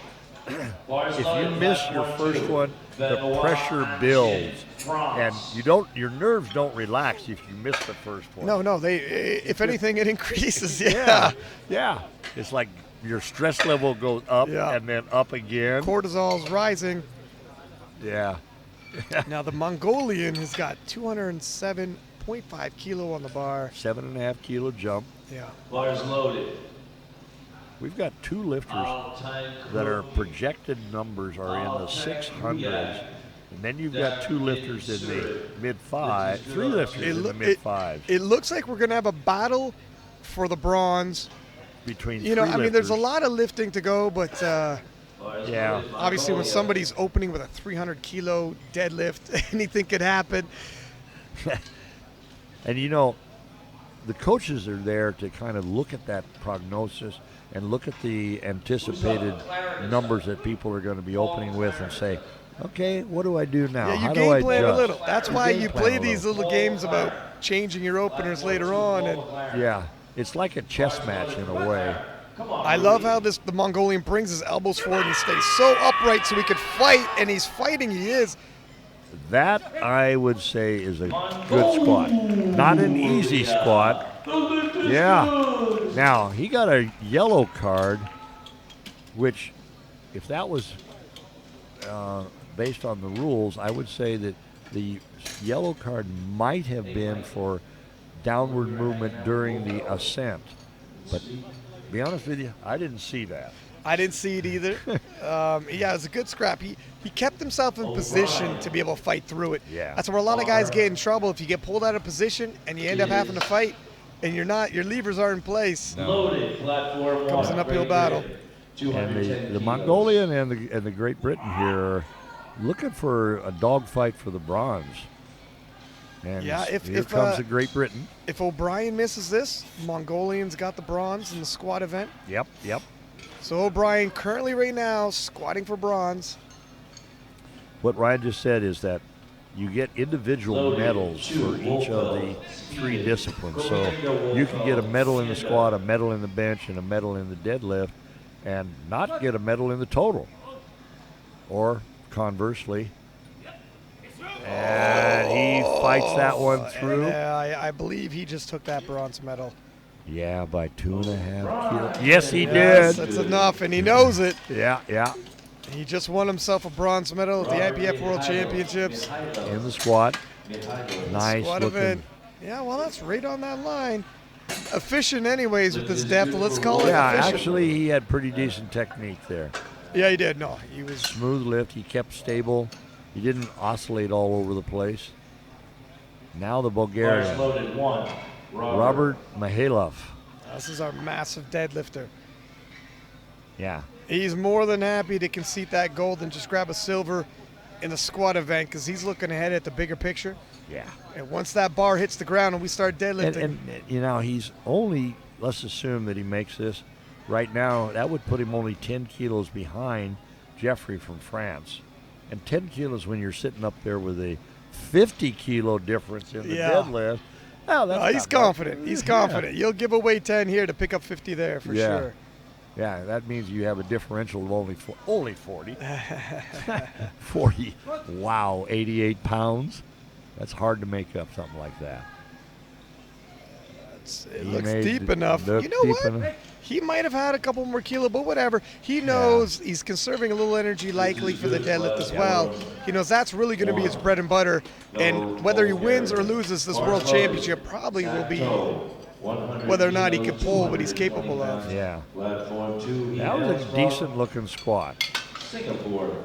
If you miss your first one, the pressure builds, and your nerves don't relax if you miss the first one. No, if anything, it increases. Yeah. Yeah. It's like your stress level goes up Yeah. and then up again. Cortisol's rising. Yeah. Now the Mongolian has got 207.5 kilo on the bar. 7.5 kilo jump. Yeah. Bars loaded. We've got 2 lifters that are projected numbers are in the 600s. And then you've got 2 lifters in the mid-5, 3 lifters in the mid-5s. It looks like we're going to have a battle for the bronze. Between You know, 3 I mean, there's a lifters. lot of lifting to go, but Yeah. obviously when somebody's opening with a 300 kilo deadlift, anything could happen. And you know, the coaches are there to kind of look at that prognosis and look at the anticipated numbers that people are going to be opening with and say, okay, what do I do now? Yeah, you How do I game plan a adjust? little. That's why game you plan play a these little. little games about changing your openers later on. And Yeah, it's like a chess match in a way. I love how the Mongolian brings his elbows forward and stays so upright so he can fight, and he's fighting. He is. That, I would say, is a good squat. Not an easy squat. Yeah. Now, he got a yellow card, which, if that was based on the rules, I would say that the yellow card might have been for downward movement during the ascent. But to be honest with you, I didn't see that. I didn't see it either. Yeah, it was a good scrap. He kept himself in position to be able to fight through it. Yeah. That's where a lot of guys get in trouble. If you get pulled out of position and you end up having to fight and you're not, your levers are in place. Loaded platform Comes an uphill battle. And the Mongolian and the Great Britain here are looking for a dogfight for the bronze. And Yeah, here comes the Great Britain. If O'Brien misses this, Mongolian's got the bronze in the squat event. Yep. So O'Brien currently right now squatting for bronze. What Ryan just said is that you get individual medals for each of the 3 disciplines. So you can get a medal in the squat, a medal in the bench, and a medal in the deadlift, and not get a medal in the total. Or conversely. And he fights that one through. Yeah, I believe he just took that bronze medal. Yeah, by 2.5 kilos. Yes, he Yes, did. that's enough, and he knows it. Yeah. He just won himself a bronze medal at the IPF World Championships. In the squat. Nice Squat looking. event. Yeah, well, that's right on that line. Efficient anyways with this depth. Let's call it Yeah, efficient. actually, he had pretty decent technique there. Yeah, he did. No, he was. Smooth lift. He kept stable. He didn't oscillate all over the place. Now the Bulgarian, Loaded 1. Robert Mihailov. This is our massive deadlifter. Yeah. He's more than happy to concede that gold and just grab a silver in the squat event because he's looking ahead at the bigger picture. Yeah. And once that bar hits the ground and we start deadlifting. And you know, he's only, let's assume that he makes this. Right now, that would put him only 10 kilos behind Jeffrey from France. And 10 kilos when you're sitting up there with a 50-kilo difference in the deadlift. Oh, that's he's confident. He's confident. You'll give away 10 here to pick up 50 there for sure. Yeah, that means you have a differential of only 40. 40. Wow, 88 pounds. That's hard to make up something like that. It looks deep enough. You know what? He might have had a couple more kilos, but whatever. He knows he's conserving a little energy likely for the deadlift as well. He knows that's really going to be his bread and butter. And whether he wins or loses this world championship probably will be whether or not he can pull what he's capable of. Yeah. That was a decent-looking squat. Singapore.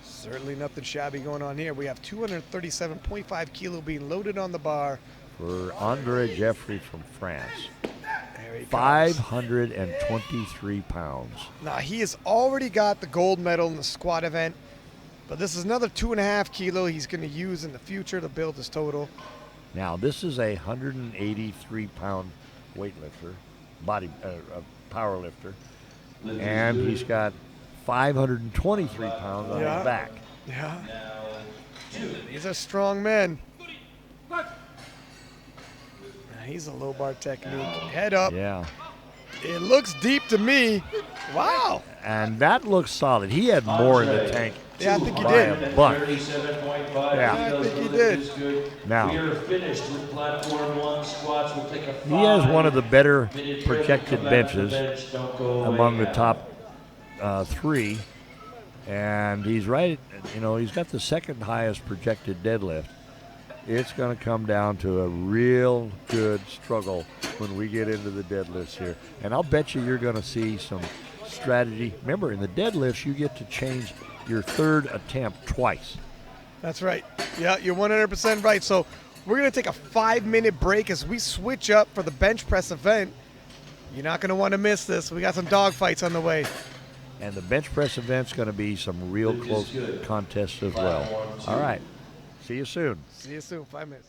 Certainly nothing shabby going on here. We have 237.5 kilo being loaded on the bar. For Andre Jeffrey from France. There he comes. 523 pounds. Now, he has already got the gold medal in the squat event, but this is another 2.5 kilo he's going to use in the future to build his total. Now, this is a 183-pound weightlifter, power lifter, and he's got 523 pounds on his back. Yeah. These are strong men. He's a low bar technique. Head up. Yeah. It looks deep to me. Wow. And that looks solid. He had more in the tank. Yeah, I think he by did. a bunch. 37.5. Yeah. I think he did. Now, We are finished with platform 1 squats. We'll take a 5. he has one of the better Minute break. projected Come back to the benches bench. Don't go away among the now. top 3. And he's right, he's got the second highest projected deadlift. It's going to come down to a real good struggle when we get into the deadlifts here. And I'll bet you're going to see some strategy. Remember, in the deadlifts, you get to change your third attempt twice. That's right. Yeah, you're 100% right. So we're going to take a 5-minute break as we switch up for the bench press event. You're not going to want to miss this. We got some dog fights on the way. And the bench press event's going to be some real close contests as well. All right. See you soon. See you soon. 5 minutes.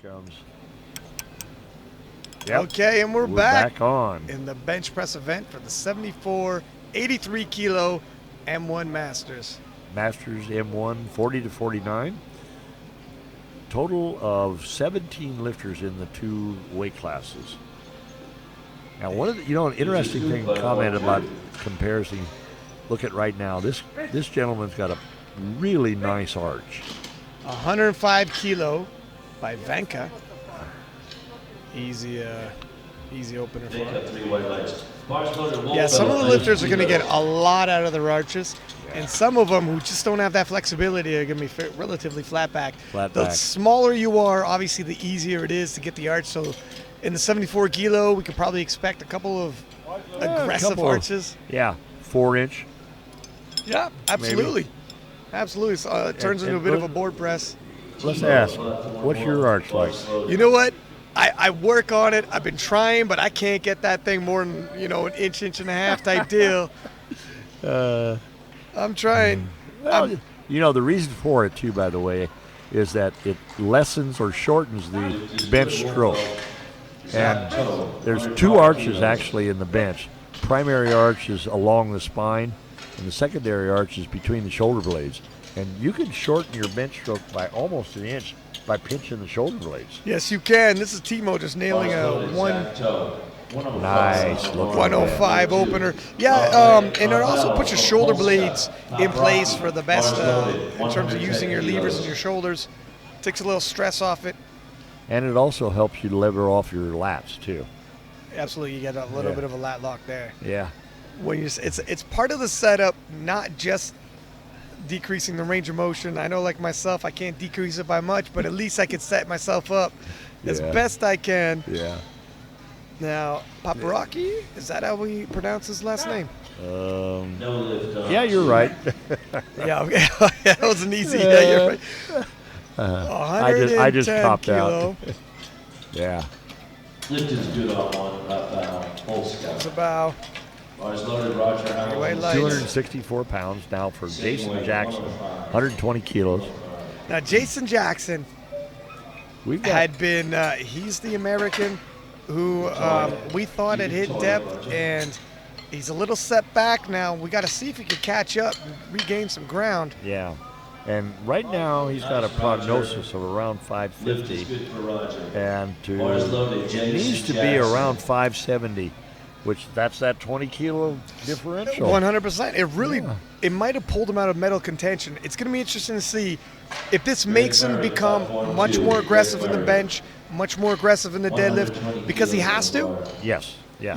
comes. Yep. Okay, and we're back on. in the bench press event for the 74, 83 kilo M1 Masters. Masters M1, 40 to 49. Total of 17 lifters in the 2 weight classes. Now, one of the, an interesting thing, comment about comparison. Look at right now. This gentleman's got a really nice arch. 105 kilo by Venka. Easy opener for him. Yeah, some of the lifters are going to get a lot out of their arches, and some of them who just don't have that flexibility are going to be relatively flat back. The smaller you are, obviously, the easier it is to get the arch. So in the 74 kilo, we could probably expect a couple of aggressive arches. 4-inch. Yeah, absolutely. Maybe. Absolutely. So, it turns into a bit of a board press. Let's ask, what's your arch like? You know what? I work on it. I've been trying, but I can't get that thing more than, an inch and a half type deal. I'm trying. Well, the reason for it, too, by the way, is that it lessens or shortens the bench stroke. And there's 2 arches, actually, in the bench. Primary arch is along the spine, and the secondary arch is between the shoulder blades. And you can shorten your bench stroke by almost an inch by pinching the shoulder blades. Yes, you can. This is Timo just nailing a 105 opener. Yeah, and it also puts your shoulder blades in place for the best in terms of using your levers and your shoulders. Takes a little stress off it. And it also helps you lever off your lats, too. Absolutely. You get a little bit of a lat lock there. Yeah. When it's part of the setup, not just decreasing the range of motion. I know, like myself, I can't decrease it by much, but at least I can set myself up as best I can. Yeah. Now, Paparaki, is that how we pronounce his last name? Yeah, you're right. Yeah, okay. That was an easy. Yeah, you're right. I just popped kilo. out. Yeah. Lift is good on one, bow, full scout. It's a bow. Bars loaded, Roger. 264 pounds now for Jason Jackson, 120 kilos. Now, Jason Jackson had been, he's the American who we thought had hit depth, and he's a little set back now. We got to see if he can catch up and regain some ground. Yeah. And right now he's got a prognosis of around 550, and it needs to be around 570, which that's that 20 kilo differential. 100%. It really, it might have pulled him out of medal contention. It's going to be interesting to see if this makes him become much more aggressive in the bench, much more aggressive in the deadlift, because he has to. Yes. Yeah.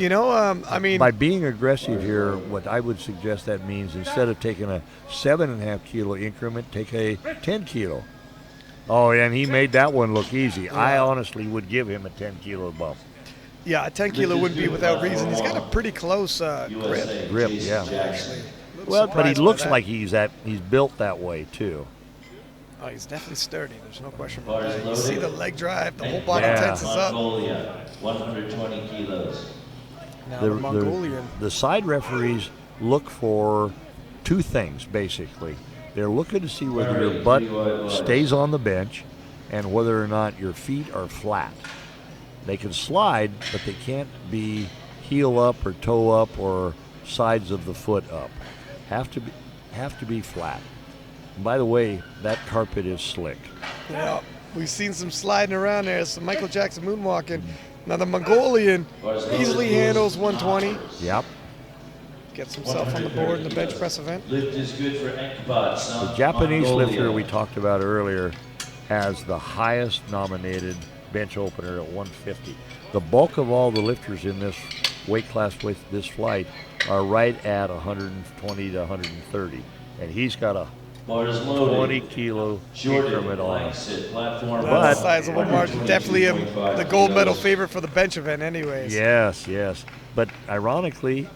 I mean, by being aggressive here, what I would suggest that means, instead of taking a 7.5 kilo increment, take a 10 kilo. Oh, and he made that one look easy. Yeah. I honestly would give him a 10 kilo bump. Yeah, a 10 kilo wouldn't be without reason. He's got a pretty close grip. Grip, yeah. Actually, well, but he looks like he's built that way too. Oh, he's definitely sturdy. There's no question about that. You see the leg drive, the whole body tenses up. 120 kilos. Now the Mongolian. The side referees look for 2 things, basically. They're looking to see whether your butt stays on the bench and whether or not your feet are flat. They can slide, but they can't be heel up or toe up or sides of the foot up. Have to be flat. And by the way, that carpet is slick. Yeah, we've seen some sliding around there, some Michael Jackson moonwalking. Now the Mongolian easily handles 120. Yep. Gets himself on the board in the bench press event. Lift is good for Enkbot. The Japanese lifter we talked about earlier has the highest nominated bench opener at 150. The bulk of all the lifters in this weight class with this flight are right at 120 to 130. And he's got a 20 kilo increment on. But sizable margin. Definitely the gold medal favorite for the bench event anyways. Yes. But ironically,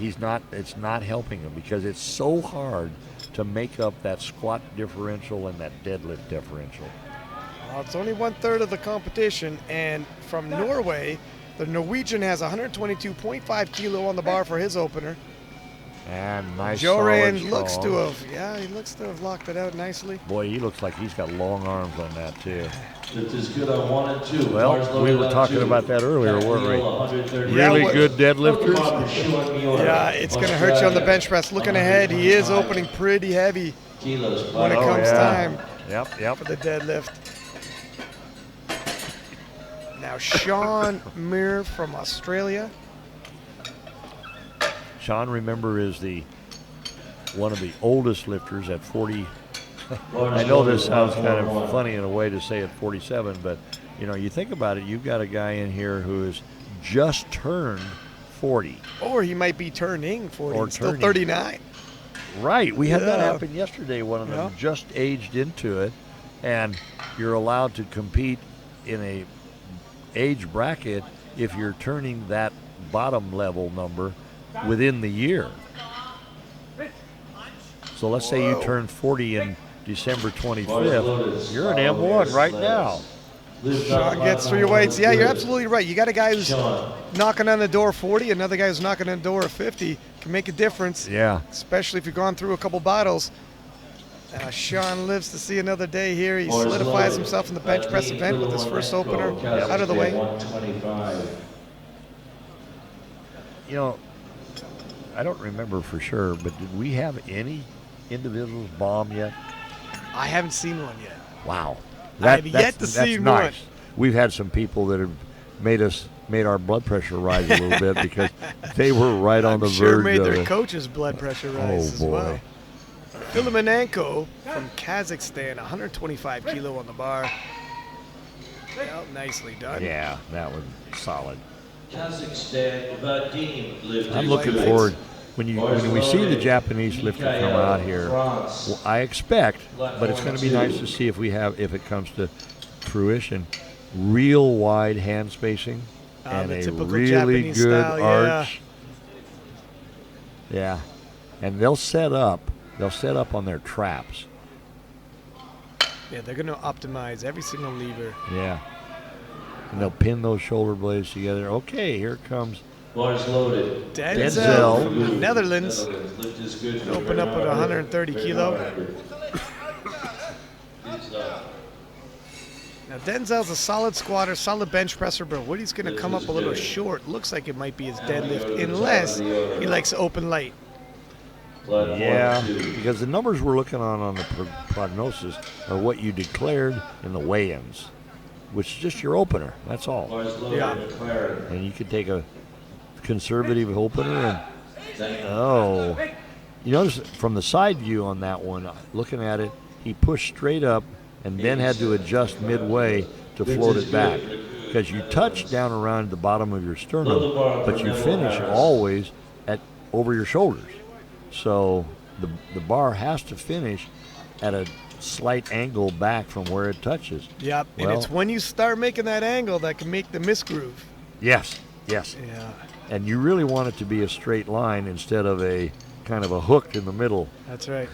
it's not helping him because it's so hard to make up that squat differential and that deadlift differential. It's only 1/3 of the competition, and from Norway, the Norwegian has 122.5 kilo on the bar for his opener. And nice Joran solid looks strong. to have, yeah, he looks to have locked it out nicely. Boy, he looks like he's got long arms on that, too. Lift is good on 1 and 2. Well, Bars we loaded were on talking 2. about that earlier, Back weren't we? wheel, 130. Yeah, Really what- good deadlifters. Yeah, it's going to hurt you on the bench press. Looking ahead, he is opening pretty heavy Kilos when it Oh, comes yeah. time Yep. for the deadlift. Now, Sean Muir from Australia. Sean, remember, is one of the oldest lifters at 40. I know this sounds kind of funny in a way to say at 47, but you think about it. You've got a guy in here who has just turned 40. Or he might be turning 40, Or still turning. 39. Right. We had that Yeah. happen yesterday. One of them Yeah. just aged into it, and you're allowed to compete in a age bracket if you're turning that bottom level number within the year. So let's say you turn 40 in December 25th. You're an M1 right now. Sean gets 3 weights. Yeah, you're absolutely right. You got a guy who's knocking on the door 40, another guy who's knocking on the door 50. Can make a difference, Yeah. especially if you've gone through a couple bottles. Sean lives to see another day here. He solidifies himself in the bench press event with his first opener out of the way. 125. I don't remember for sure, but did we have any individuals bomb yet? I haven't seen one yet. Wow. I have yet to see nice. one. We've had some people that have made our blood pressure rise a little bit because they were right on the Sure verge made of their it. coach's blood pressure rise as boy. well. Filimenko from Kazakhstan, 125 kilo on the bar. Well, nicely done. Yeah, that was solid. Kazakhstan, Vadim lifted. I'm looking forward when we see the Japanese lifter come out here. Well, I expect, but it's going to be nice to see if it comes to fruition, real wide hand spacing and the a typical really Japanese good style, arch. Yeah, and they'll set up on their traps. Yeah, they're going to optimize every single lever. Yeah, and they'll pin those shoulder blades together. Okay, here comes Bars loaded. Denzel from the Netherlands. Lift is good. Gonna open up with 130 kilo. Now Denzel's a solid squatter, solid bench presser, but Woody's going to come up a little short. Looks like it might be his deadlift, unless he likes to open light. Yeah, because the numbers we're looking on the prognosis are what you declared in the weigh-ins, which is just your opener. That's all. Yeah. And you could take a conservative opener and you notice from the side view on that one, looking at it, he pushed straight up and then had to adjust midway to float it back, because you touch down around the bottom of your sternum, but you finish always at over your shoulders. So the bar has to finish at a slight angle back from where it touches. Yep, and Well- it's when you start making that angle that can make the misgroove. Yes. Yeah. And you really want it to be a straight line instead of a kind of a hook in the middle. That's right.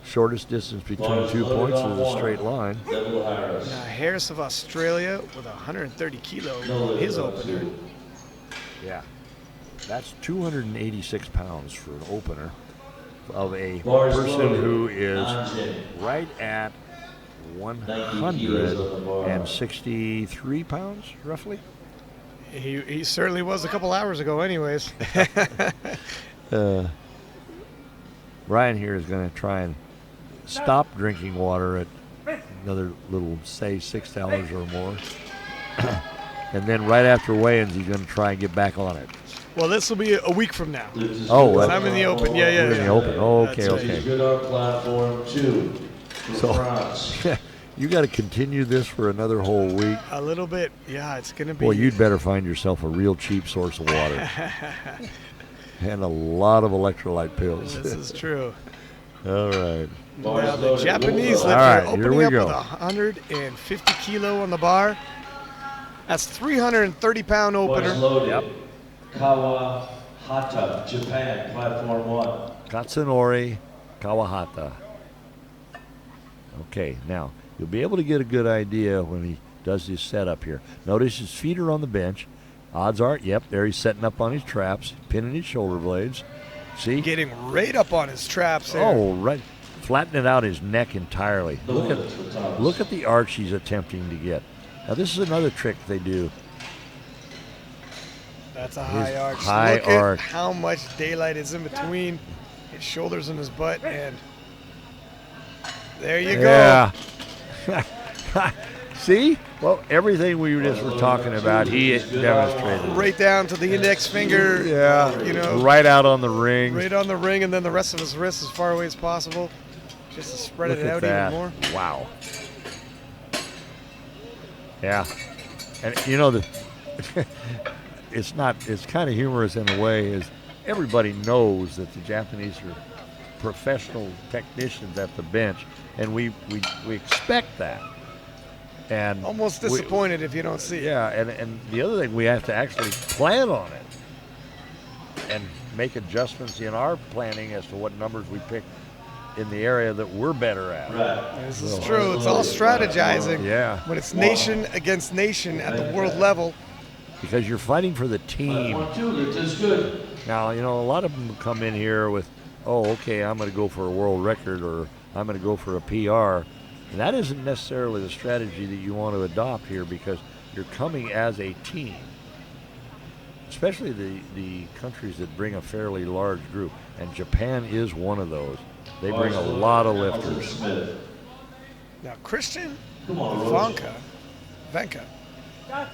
Shortest distance between 2 points is a straight line. Now Harris of Australia with 130 kilo on his opener. Yeah. That's 286 pounds for an opener of a Bars person loaded. who is Anjin. right at 163 pounds, roughly. He certainly was a couple hours ago anyways. Brian here is going to try and stop drinking water at another little, say, $6 or more. And then right after weigh-ins, he's going to try and get back on it. Well, this will be a week from now. Oh, 'Cause I'm in the open. Yeah. You're in the open. Oh, okay, That's right. okay. Good on platform 2. So- France. You got to continue this for another whole week. A little bit. Yeah, it's going to be. Boy, you'd better find yourself a real cheap source of water. And a lot of electrolyte pills. This is true. All right. Now the Japanese lifter All right, here opening we up go. with 150 kilo on the bar. That's 330-pound Bars opener. loaded. Yep. Kawahata, Japan, platform 1. Katsunori Kawahata. Okay, now you'll be able to get a good idea when he does his setup here. Notice his feet are on the bench. Odds are, yep, there he's setting up on his traps, pinning his shoulder blades. See? Getting right up on his traps there. Oh, right. Flattening out his neck entirely. Look at the arch he's attempting to get. Now, this is another trick they do. That's a high arch. High Look arch. at how much daylight is in between his shoulders and his butt, and there you go. Yeah. See? Well, everything we just were talking about, he demonstrated. Right down to the index finger. Yeah. You know, Right out on the ring. right on the ring, and then the rest of his wrist as far away as possible, just to spread Look it at out that. even more. Wow. Yeah. And you know, it's kind of humorous in a way, is everybody knows that the Japanese are professional technicians at the bench, and we expect that. And Almost disappointed if you don't see it. yeah, and the other thing, we have to actually plan on it and make adjustments in our planning as to what numbers we pick in the area that we're better at. This is true. It's all strategizing. Yeah. When it's nation against nation at the world level. Because you're fighting for the team. Now, you know, a lot of them come in here with, oh, okay, I'm going to go for a world record, or I'm going to go for a PR. And that isn't necessarily the strategy that you want to adopt here, because you're coming as a team. Especially the countries that bring a fairly large group. And Japan is one of those. They bring a lot of lifters. Now, Christian Vanka,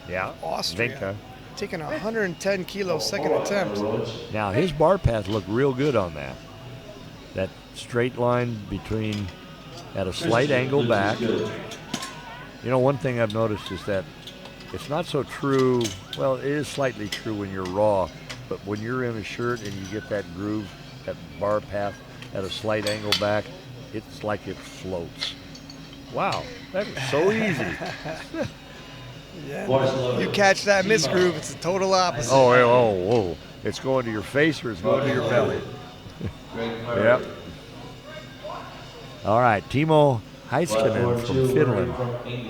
Yeah, Austria, Vinka. taking a 110 kilo second attempt. Now, his bar path looked real good on that. That straight line between, at a slight angle back. You know, one thing I've noticed is that it's not so true. Well, it is slightly true when you're raw, but when you're in a shirt and you get that groove, that bar path at a slight angle back, it's like it floats. Wow, that is so easy. Yeah. You catch that misgroove, it's the total opposite. Whoa. It's going to your face or it's going to your belly. Yep. All right, Timo Heiskanen from Finland,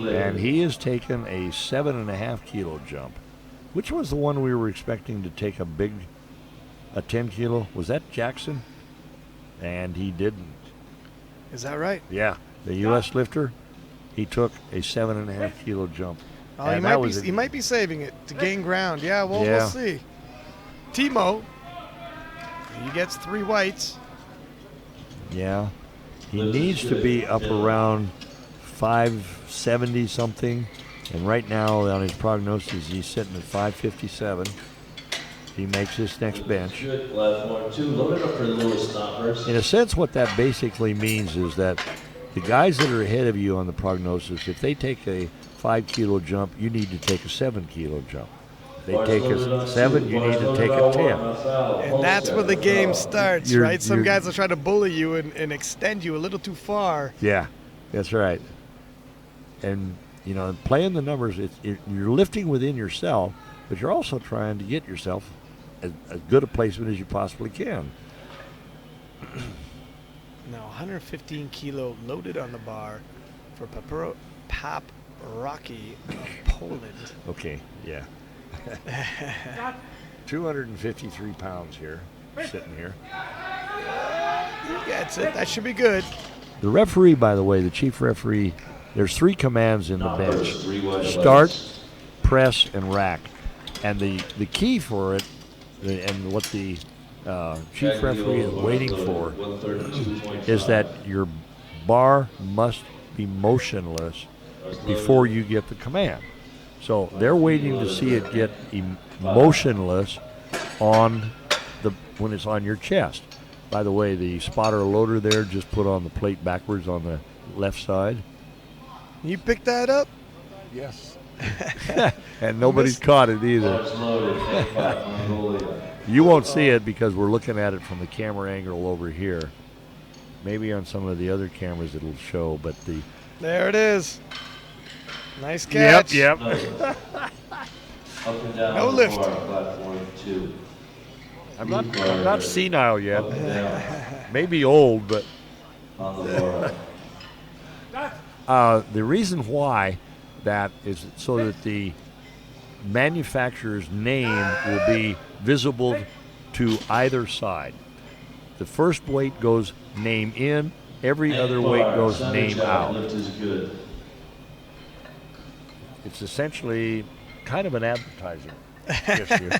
and he has taken a 7.5 kilo jump. Which was the one we were expecting to take a 10 kilo? Was that Jackson? And he didn't. Is that right? Yeah, the U.S. lifter, he took a 7.5 kilo jump. Oh, And he might be saving it to gain ground. Yeah, well, Yeah. we'll see. Timo, he gets 3 whites. Yeah, he needs to be up around 570 something, and right now on his prognosis he's sitting at 557. He makes his next bench. In a sense, what that basically means is that the guys that are ahead of you on the prognosis, if they take a 5 kilo jump, you need to take a 7 kilo jump. If they take a 7, you need to take a 10. And that's where the game starts, right? Some guys will try to bully you and extend you a little too far. Yeah, that's right. And, you know, playing the numbers, you're lifting within yourself, but you're also trying to get yourself as good a placement as you possibly can. Now, 115 kilo loaded on the bar for Paprocki of Poland. Okay, yeah. 253 pounds here, sitting here. He gets it. That should be good. The referee, by the way, the chief referee, there's 3 commands in the bench. Start, press, and rack. And the key for it, and what the chief referee is waiting for, is that your bar must be motionless before you get the command. So they're waiting to see it get motionless when it's on your chest. By the way, the spotter loader there just put on the plate backwards on the left side. You picked that up? Yes. And nobody's caught it either. You won't see it because we're looking at it from the camera angle over here. Maybe on some of the other cameras it'll show, but There it is. Nice catch. Yep. No lift. I'm not senile yet. Maybe old, but the reason why that is so that the manufacturer's name will be visible to either side. The first weight goes name in, every other weight goes name out. Lift is good. It's essentially kind of an advertising issue.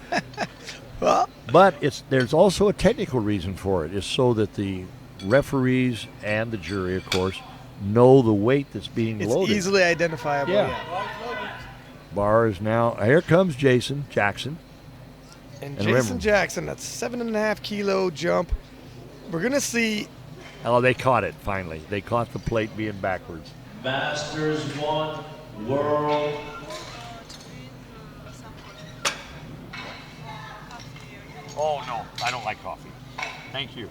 Well, But there's also a technical reason for it. It's so that the referees and the jury, of course, know the weight that's being it's loaded. easily identifiable. Yeah. Bar is now, here comes Jason Jackson. And And Jason remember- Jackson, that's 7.5 kilo jump. We're going to see. Oh, they caught it finally. They caught the plate being backwards. Masters 1, World. Oh, no, I don't like coffee. Thank you.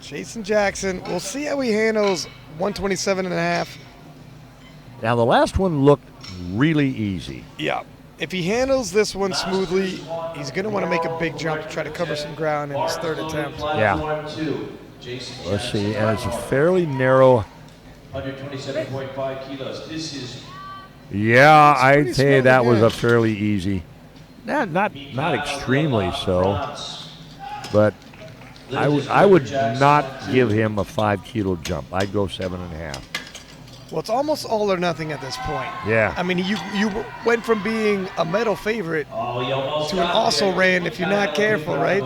Jason Jackson, we'll see how he handles 127.5. Now, the last one looked really easy. Yeah. If he handles this one smoothly, he's going to want to make a big jump to try to cover some ground in his third attempt. Yeah. 2. Jason Let's see, Jackson, and it's a fairly narrow. 127.5 kilos. This is Yeah, pretty I'd say smooth that was again. a fairly easy. Not extremely so, bronze. but I would not give him a 5 kilo jump. I'd go 7.5. Well, it's almost all or nothing at this point. Yeah. I mean, you went from being a medal favorite Oh, you almost to an got also it. ran if you're not careful, right?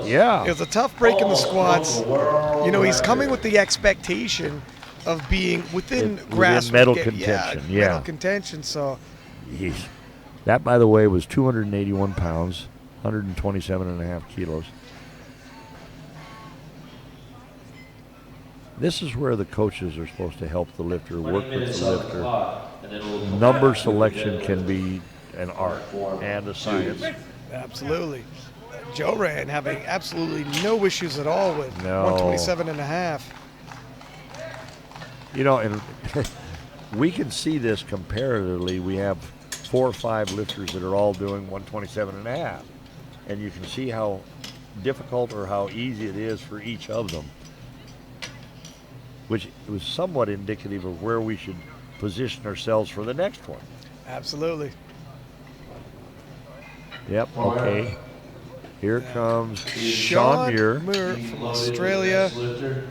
Yeah. It was a tough break in the squats. You know, he's coming with the expectation of being within grasp. medal contention, yeah. Medal contention, so Yeesh. That, by the way, was 281 pounds, 127.5 kilos. This is where the coaches are supposed to help the lifter, 20 work with minutes the on the lifter. clock, and then we'll come Number back to selection the- can be an art and a science. absolutely. Joe ran having absolutely no issues at all with No. 127.5. You know, and we can see this comparatively. We have 4 or 5 lifters that are all doing 127.5. And you can see how difficult or how easy it is for each of them, which was somewhat indicative of where we should position ourselves for the next one. Absolutely. Yep, okay. Here comes Sean Muir. from Australia. Lifter,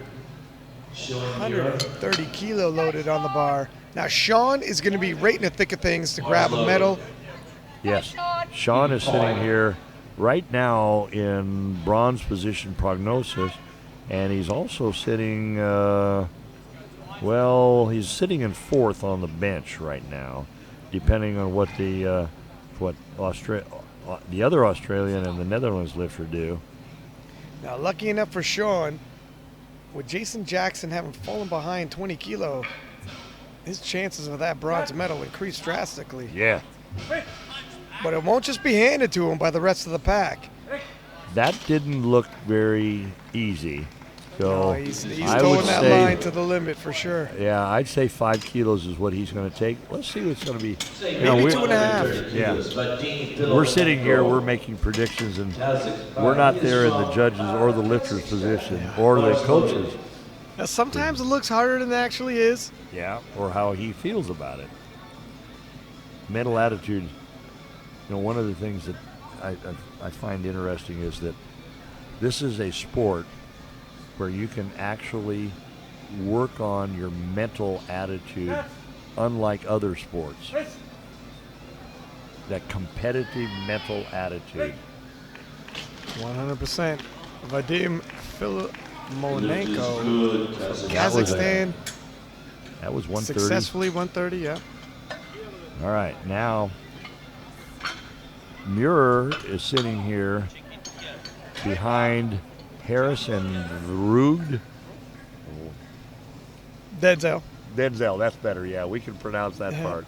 showing Muir. 130 kilo loaded on the bar. Now, Sean is going to be right in the thick of things to grab a medal. Yes, Sean is sitting here right now in bronze position prognosis, and he's also sitting, he's sitting in 4th on the bench right now, depending on what the other Australian and the Netherlands lifter do. Now, lucky enough for Sean, with Jason Jackson having fallen behind 20 kilo, his chances of that bronze medal increased drastically. Yeah, But it won't just be handed to him by the rest of the pack. that didn't look very easy. So No, he's I towing would that say, line to the limit for sure. yeah, I'd say 5 kilos is what he's going to take. Let's see what it's going to be. Maybe 2.5. Yeah. We're sitting here, we're making predictions, and we're not there in the judges or the lifter's position or the coaches. Now, sometimes it looks harder than it actually is. Yeah, or how he feels about it. Mental attitude. You know, one of the things that I find interesting is that this is a sport where you can actually work on your mental attitude, unlike other sports. That competitive mental attitude. 100%. Vadim Filimonenko, Good. Kazakhstan, That was 130. successfully 130, yeah. All right, now Muir is sitting here behind Harris and Rugd. Denzel. Denzel, that's better. Yeah, we can pronounce that Yeah. part.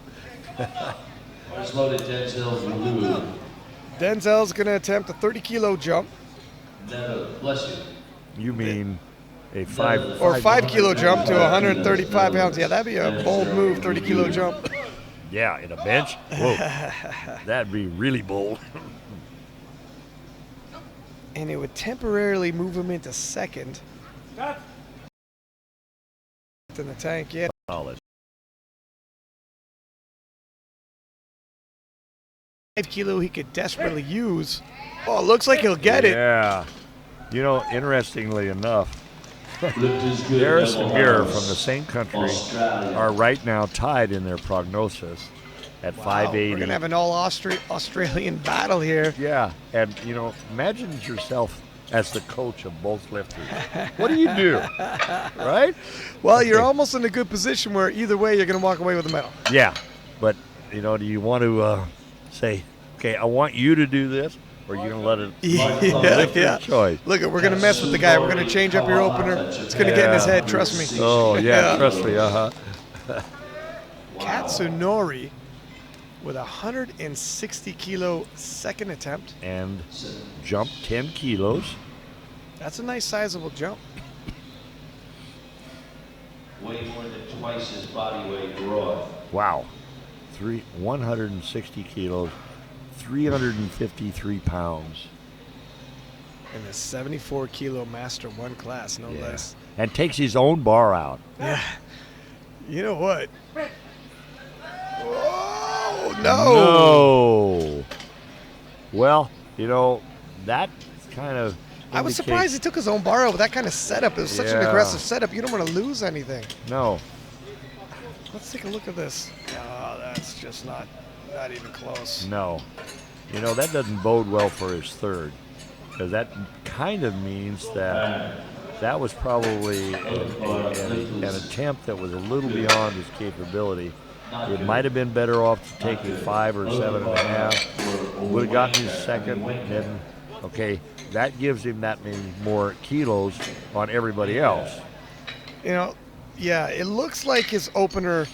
First loaded Denzel Blue. Denzel's going to attempt a 30 kilo jump Bless you. You mean a 5 or 5 kilo jump to 135 pounds. Yeah, that'd be a bold move, 30 kilo jump. Yeah, in a bench. Whoa, that'd be really bold. And it would temporarily move him into second. In the tank, yeah. Solid. 5 kilo he could desperately use Oh, it looks like he'll get it. Yeah. You know, interestingly enough, Lift is good. Harris and Muir Harris. from the same country Australia. are right now tied in their prognosis at Wow, 580. we're gonna have an all Australian battle here. Yeah, and you know, imagine yourself as the coach of both lifters. What do you do? Right? Well, you're almost in a good position where either way you're gonna walk away with a medal. Yeah, but you know, do you want to say, okay, I want you to do this, or are you gonna let it lift your choice? Look, we're gonna mess with the guy. We're gonna change up your opener. It's gonna get in his head. Trust me. Oh yeah, trust me. Katsunori with a 160 kilo second attempt. And jump 10 kilos. That's a nice sizable jump. Way more than twice his body weight broad. Wow. 160 kilos, 353 pounds. In the 74 kilo master one class, no less. And takes his own bar out. Yeah. You know what? Oh, no. No. Well, you know, that kind of I was surprised he took his own bar out with that kind of setup. It was such an aggressive setup. You don't want to lose anything. No. Let's take a look at this. Oh, that's just not even close. No. You know, that doesn't bode well for his third, because that kind of means that that was probably an attempt that was a little beyond his capability. It might have been better off to take a 5 or 7.5. Would have gotten his second, then, okay, that gives him that many more kilos on everybody else. You know, yeah, it looks like his opener,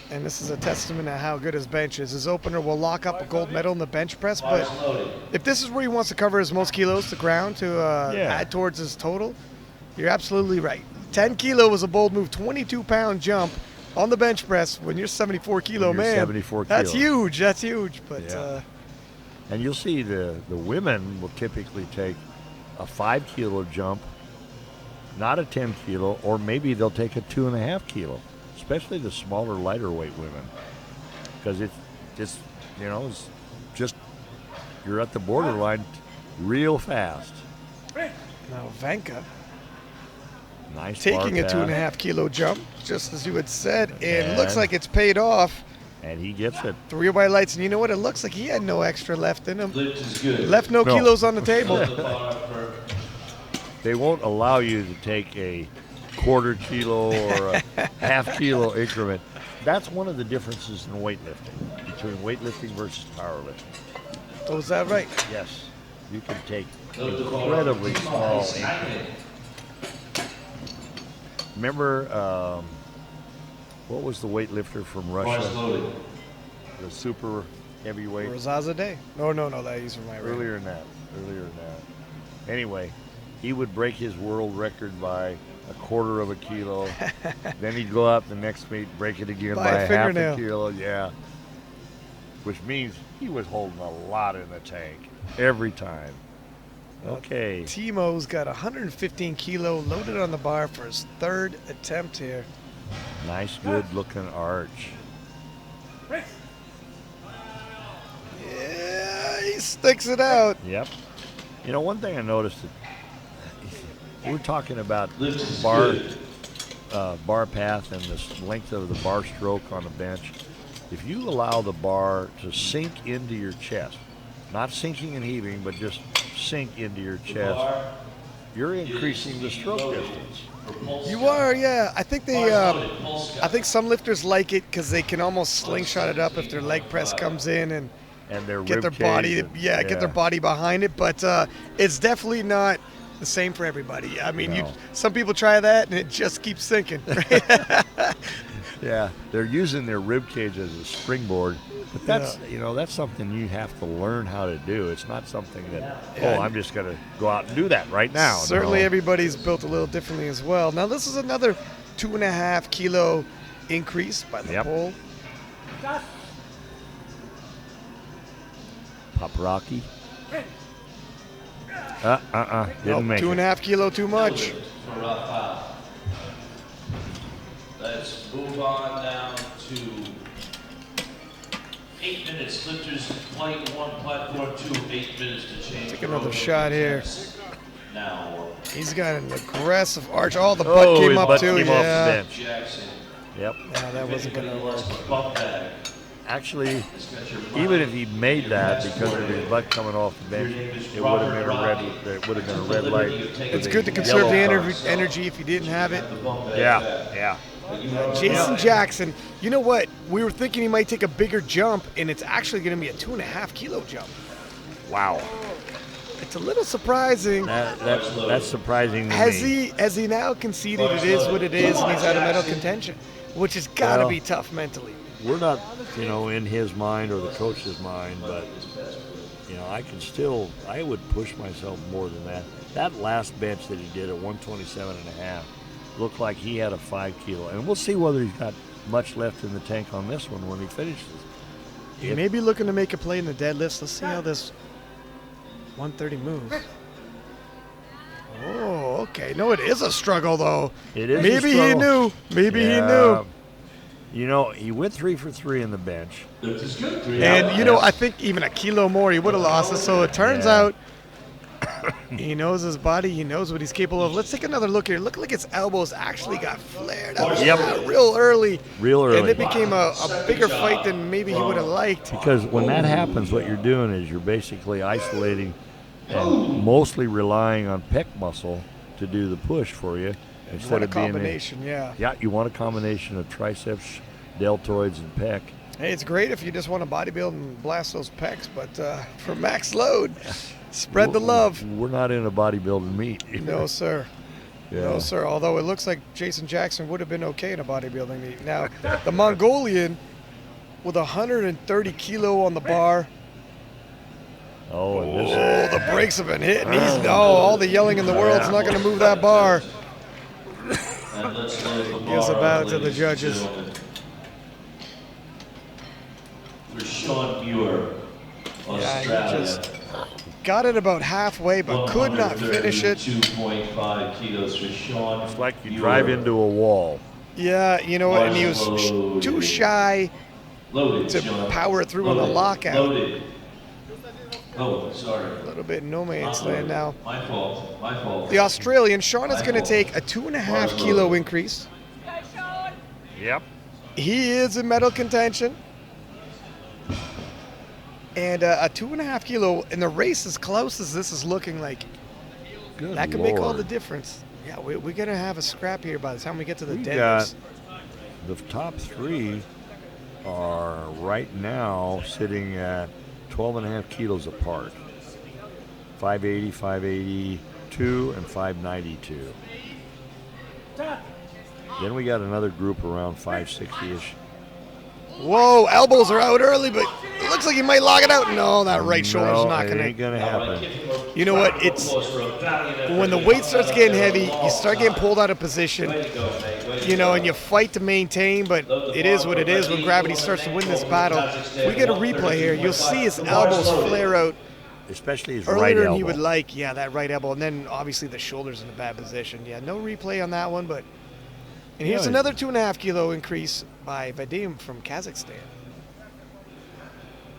and this is a testament to how good his bench is, his opener will lock up a gold medal in the bench press, but if this is where he wants to cover his most kilos to ground to add towards his total, you're absolutely right. 10 kilo was a bold move, 22-pound jump on the bench press when you're 74 kilo, man. 74 that's kilos. That's huge. But and you'll see the women will typically take a 5 kilo jump, not a 10 kilo, or maybe they'll take a 2.5 kilo, especially the smaller, lighter weight women, because it's just, you know, it's just, you're at the borderline real fast. now Vanka Nice taking a bar path. 2.5 kilo jump, just as you had said, and it looks like it's paid off. And he gets it. 3 white lights, and you know what? It looks like he had no extra left in him. Lift is good. Left no No. kilos on the table. They won't allow you to take a quarter kilo or a half kilo increment. That's one of the differences in weightlifting, between weightlifting versus powerlifting. Oh, is that right? Yes, you can take incredibly small increments. Remember, what was the weightlifter from Russia? The super heavyweight? Rozaza Day. No, that he's from my range. Earlier than that. Anyway, he would break his world record by a quarter of a kilo. Then he'd go out the next meet, break it again by a half a kilo. Yeah. Which means he was holding a lot in the tank every time. Okay. Timo's got 115 kilo loaded on the bar for his third attempt here. Nice, good looking arch. Yeah, he sticks it out. Yep. You know, one thing I noticed, that we're talking about bar path and the length of the bar stroke on the bench. If you allow the bar to sink into your chest, not sinking and heaving, but just sink into your chest, you're increasing the stroke distance. You are, yeah. I think I think some lifters like it because they can almost slingshot it up if their leg press comes in and their get their body, get their body behind it. But it's definitely not the same for everybody. I mean, some people try that and it just keeps sinking. Yeah, they're using their rib cage as a springboard, but that's that's something you have to learn how to do. It's not something that I'm just going to go out and do that right now. Certainly, everybody's built a little differently as well. Now, this is another 2.5 kilo increase by the pole. Paparaki. Didn't make 2.5 kilo too much. Let's move on down to 8 minutes. Lifters, plank 1, platform 2, 8 minutes to change. Take another shot here. Now. He's got an aggressive arch. All the butt came up too. Came Yeah. off the bench. Jackson. Yep. Yeah, that wasn't gonna work. Bump bag. Actually, even if he made that because of his butt coming off the bench, it would have been a red light. It's good to conserve the energy if you didn't have it. Yeah. Jason Jackson, you know what? We were thinking he might take a bigger jump, and it's actually going to be a 2.5 kilo jump. Wow. It's a little surprising. That's surprising to me. Has he now conceded it is what it is, and he's out of medal contention, which has got to be tough mentally. We're not, in his mind or the coach's mind, but I would push myself more than that. That last bench that he did at 127.5 looked like he had a 5 kilo, and we'll see whether he's got much left in the tank on this one when he finishes. He may be looking to make a play in the deadlifts. Let's see how this 130 moves. Oh, okay. No, it is a struggle though. It is. Maybe he knew. Maybe he knew. He went 3 for 3 in the bench. And, I think even a kilo more, he would have lost it. So it turns out he knows his body. He knows what he's capable of. Let's take another look here. Look like his elbows actually got flared up real early. And it became a bigger fight than maybe he would have liked. Because when that happens, what you're doing is you're basically isolating and mostly relying on pec muscle to do the push for you. Instead of being combination, Yeah, you want a combination of triceps, deltoids, and pec. Hey, it's great if you just want to bodybuild and blast those pecs, but for max load, spread the love. We're not in a bodybuilding meet. No, sir. Yeah. No, sir. Although it looks like Jason Jackson would have been okay in a bodybuilding meet. Now, the Mongolian with 130 kilo on the bar. The brakes have been hitting. All the yelling in the world's not going to move that bar. Gives a bow to the judges. Sean Muir, Australia. He just got it about halfway, but could not finish it. 2.5 kilos for Sean. It's like you drive into a wall. Yeah, and he was too shy to power it through on the lockout. Oh, sorry. A little bit no man's land now. My fault. The Australian, Sean, is going to take a 2.5 kilo increase. Yep. He is in medal contention. And a 2.5 kilo, and the race as close as this is looking like, that could make all the difference. Yeah, we're going to have a scrap here by the time we get to the deadlifts. The top 3 are right now sitting at 12.5 kilos apart. 580, 582, and 592. Then we got another group around 560-ish. Whoa, elbows are out early, but it looks like he might lock it out. No, that right shoulder's not going to. It ain't going to happen. You know what? It's when the weight starts getting heavy, you start getting pulled out of position, and you fight to maintain, but it is what it is when gravity starts to win this battle. If we get a replay here, you'll see his elbows flare out. Especially his earlier right elbow. Than he would like. Yeah, that right elbow. And then obviously the shoulder's in a bad position. Yeah, no replay on that one, but. And here's another 2.5 kilo increase by Vadim from Kazakhstan.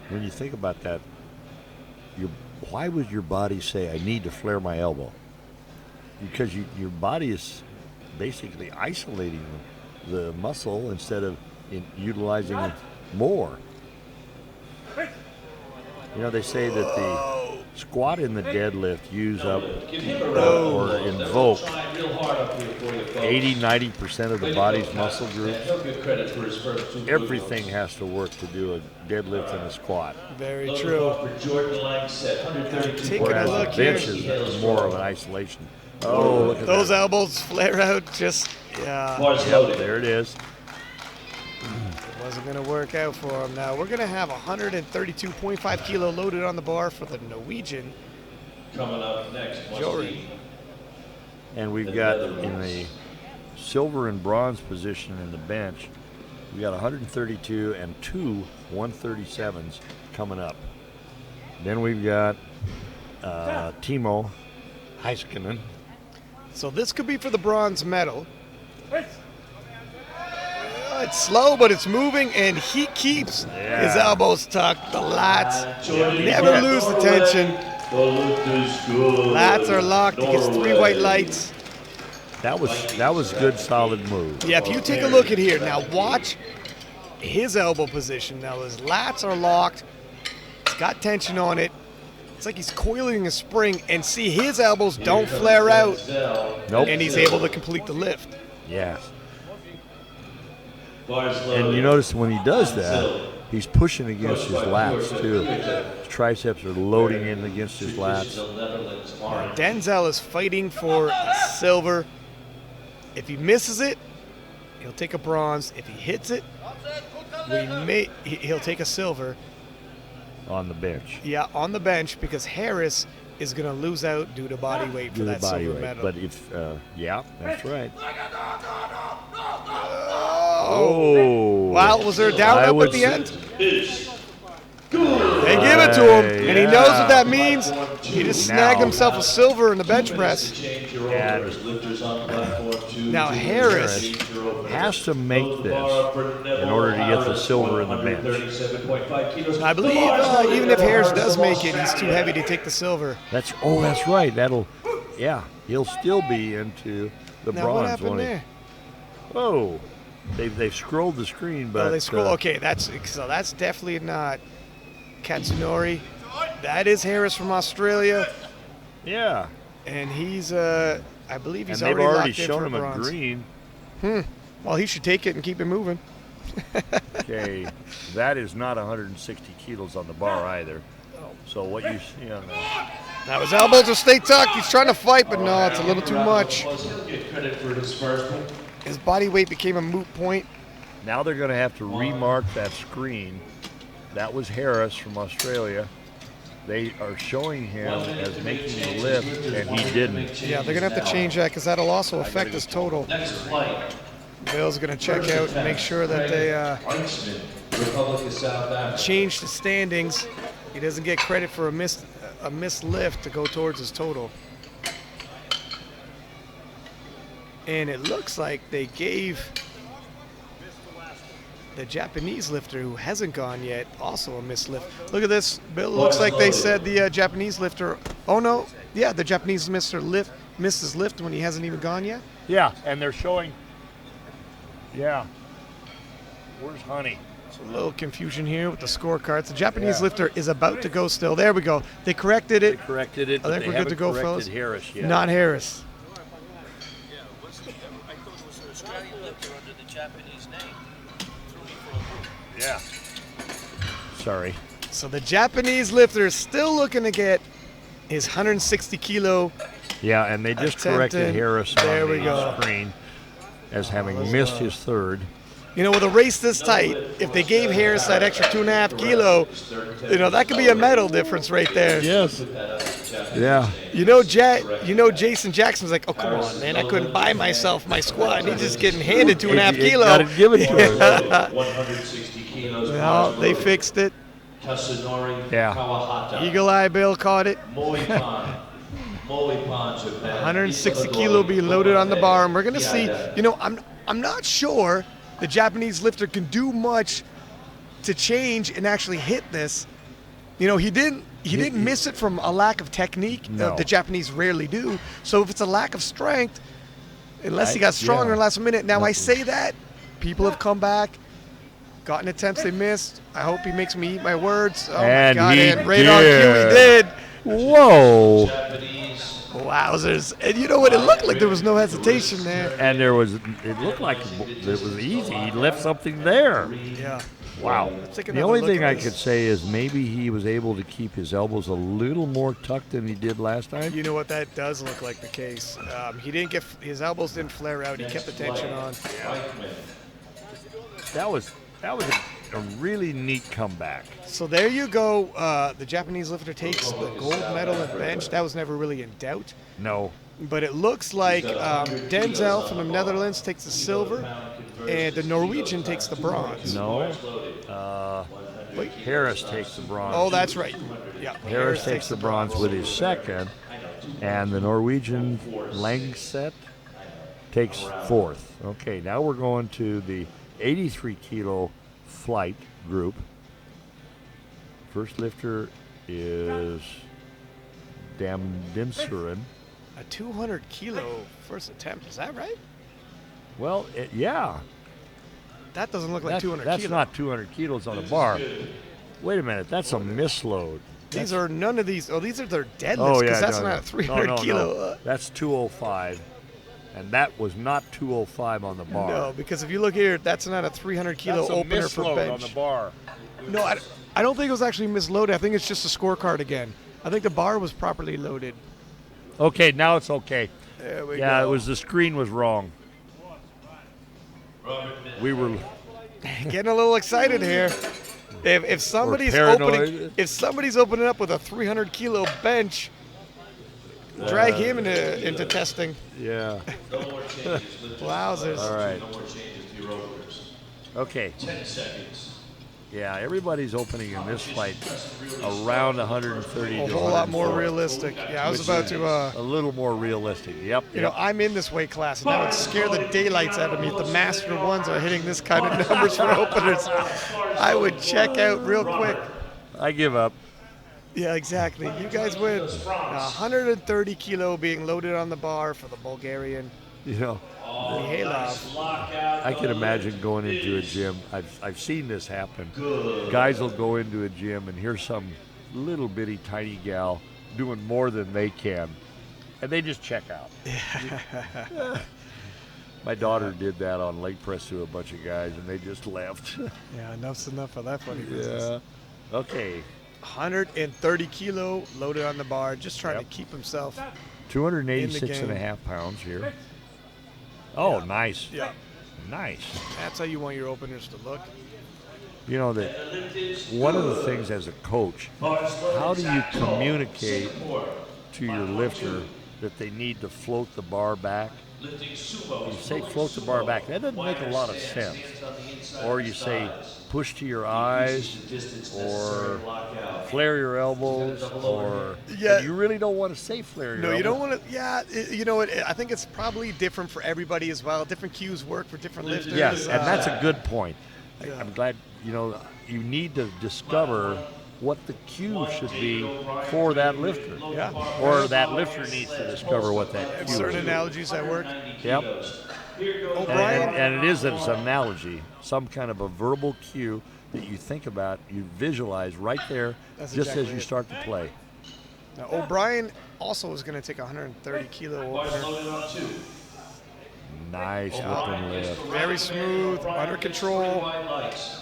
When you think about that, why would your body say, I need to flare my elbow? Because your body is basically isolating the muscle instead of utilizing it more. They say that the squat and the deadlift use up or invoke 80-90% of the body's muscle groups. Everything has to work to do a deadlift and a squat. Very true. Taking a look the here. bench is more of an isolation. Oh, look at those that. elbows flare out just, yeah. Yep, there it is. Wasn't going to work out for him. Now we're going to have 132.5 kilo loaded on the bar for the Norwegian. Coming up next, Jory. And we've got in the silver and bronze position in the bench, we got 132 and 2 137s coming up. Then we've got Timo Heiskanen. So this could be for the bronze medal. It's slow, but it's moving, and he keeps his elbows tucked. The lats never lose the tension. Lats are locked. He gets 3 white lights. That was good, solid move. Yeah, if you take a look at here, now watch his elbow position. Now his lats are locked. He's got tension on it. It's like he's coiling a spring, and see his elbows don't flare out. Nope. And he's able to complete the lift. Yeah. And you notice when he does that, he's pushing against his lats too. His triceps are loading in against his lats. Denzel is fighting for a silver. If he misses it, he'll take a bronze. If he hits it, he'll take a silver. On the bench. Yeah, on the bench, because Harris is going to lose out due to body weight for that silver medal. But if, yeah, that's right. Oh. Wow, was there a down up at the end? They give it to him, and he knows what that means. He just snagged himself a silver in the bench press. Now Harris has to make this in order to get the silver in the bench. I believe even if Harris does make it, he's too heavy to take the silver. That's right. He'll still be into the bronze. Now what happened there? Oh, they've scrolled the screen, but they scroll. Okay, that's definitely not Katsunori. That is Harris from Australia. Yeah. And he's, I believe he's already already shown him bronze. a green. Well, he should take it and keep it moving. Okay, that is not 160 kilos on the bar either. So what you see on that? Now his elbows will stay tucked. He's trying to fight, but no, it's a little too much. His body weight became a moot point. Now they're going to have to remark that screen. That was Harris from Australia. They are showing him as making the lift, and he didn't. Yeah, they're going to have to change that because that'll also affect his total. Bill's going to check out and make sure that they change the standings. He doesn't get credit for a missed lift to go towards his total. And it looks like they gave the Japanese lifter, who hasn't gone yet, also a missed lift. Look at this, Bill. It looks like they said the Japanese lifter. Oh no, yeah, the Japanese missed his lift when he hasn't even gone yet. Yeah, and they're showing. Yeah. Where's Honey? It's a little confusion here with the scorecards. The Japanese lifter is about to go still. There we go. They corrected it. They corrected it. I think we're good to go, fellas. Harris yet. Not Harris. Yeah. Sorry. So the Japanese lifter is still looking to get his 160 kilo. Yeah, and they just corrected Harris on the screen as having missed his third. You know, with a race this tight, if they gave Harris that extra 2.5 kilo, that could be a medal difference right there. Yes. Yeah. Jason Jackson's like, oh, come on, man, I couldn't buy myself my squat. And he's just getting handed 2.5 kilo. Got it given to him. Well, they fixed it. Yeah. Eagle Eye Bill caught it. 160 kilo be loaded on the bar, and we're going to see, I'm not sure the Japanese lifter can do much to change and actually hit this. He didn't miss it from a lack of technique. No. The Japanese rarely do. So if it's a lack of strength, unless he got stronger in the last minute. Now I say that, people have come back, gotten attempts they missed. I hope he makes me eat my words. Oh and my God, he and right on cue he did. Whoa. Wowzers. And you know what? It looked like there was no hesitation there. And it looked like it was easy. He left something there. Yeah. Wow. The only thing I could say is maybe he was able to keep his elbows a little more tucked than he did last time. You know what? That does look like the case. His elbows didn't flare out. He kept the tension on. That was a really neat comeback. So there you go. The Japanese lifter takes the gold medal at bench. That was never really in doubt. No. But it looks like Denzel from the Netherlands takes the silver, and the Norwegian takes the bronze. No. Harris takes the bronze. Oh, that's right. Yeah. Harris takes the bronze with his second, and the Norwegian Langset takes fourth. Okay, now we're going to the 83 kilo flight group. First lifter is Damdinsurin. A 200 kilo first attempt. Is that right? Well, yeah. That doesn't look like 200 That's kilos. not 200 kilos on a bar. Wait a minute, that's a misload. These are none of these. Oh, these are their deadlifts. Oh, yeah, Because that's no, not a 300 kilo. No. That's 205. And that was not 205 on the bar. No, because if you look here, that's not a 300 kilo That's a opener for misload bench. on the bar. No, I don't think it was actually misloaded. I think it's just a scorecard again. I think the bar was properly loaded. Okay, now it's okay. There we Yeah, go. it was the screen was wrong. We were Getting a little excited here. If somebody's paranoid. if somebody's opening up with a 300 kilo bench, drag him into testing. yeah. No more changes. Wowzers. All right. No more changes to your openers. Okay. 10 seconds. Yeah, everybody's opening in this fight around 130 A to whole lot more 140. realistic. Yeah, I was Which about is to. a little more realistic. Yep. You know, I'm in this weight class, and that would scare the daylights out of me if the master ones are hitting this kind of numbers for openers. I would check out real quick. I give up. Yeah, exactly. You guys win. 130 kilo being loaded on the bar for the Bulgarian You know, Mihailov. I can imagine going into a gym. I've seen this happen. Guys will go into a gym and here's some little bitty tiny gal doing more than they can, and they just check out. My daughter did that on leg press to a bunch of guys, and they just left. Yeah, enough's enough for that funny business. Yeah. Okay. 130 kilo loaded on the bar, just trying Yep. to keep himself. 286 and a game. half pounds here. Oh, nice. Yeah, Nice. that's how you want your openers to look. You know that one of the things as a coach, how do you communicate to your lifter that they need to float the bar back? You say float the bar back. That doesn't make a lot of sense. Or you say push to your eyes, or flare your elbows, or Yeah. you really don't want to say flare your No, elbows. you don't want to. Yeah, you know what? I think it's probably different for everybody as well. Different cues work for different lifters. Yes, and that's a good point. Yeah. I'm glad, you need to discover what the cue should be for that lifter. Yeah. Or that lifter needs to discover what that cue certain is. analogies that work. Yep. O'Brien. And it is an analogy, some kind of a verbal cue that you think about, you visualize right there, That's just exactly as you it. start to play. Now, O'Brien also is going to take a 130 kilo opener. Loaded on 2. Nice open lift. Very smooth, under control. White lights.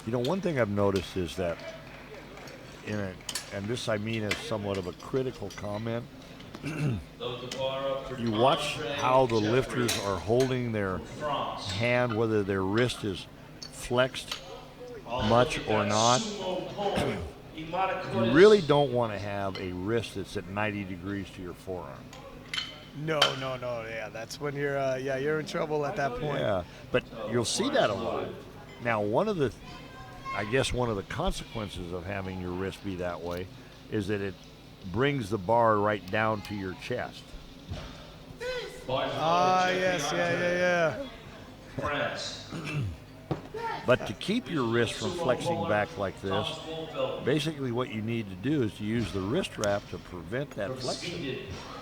One thing I've noticed is that, and this I mean as somewhat of a critical comment, Load the bar up for you watch how the lifters are holding their hand, whether their wrist is flexed much or not. You really don't want to have a wrist that's at 90 degrees to your forearm. No. Yeah, that's when you're in trouble at that point. Yeah, but you'll see that a lot. Now, one of the consequences of having your wrist be that way is that it brings the bar right down to your chest. Ah, yes, yeah. France. But to keep your wrist from flexing back like this, basically what you need to do is to use the wrist wrap to prevent that flexion.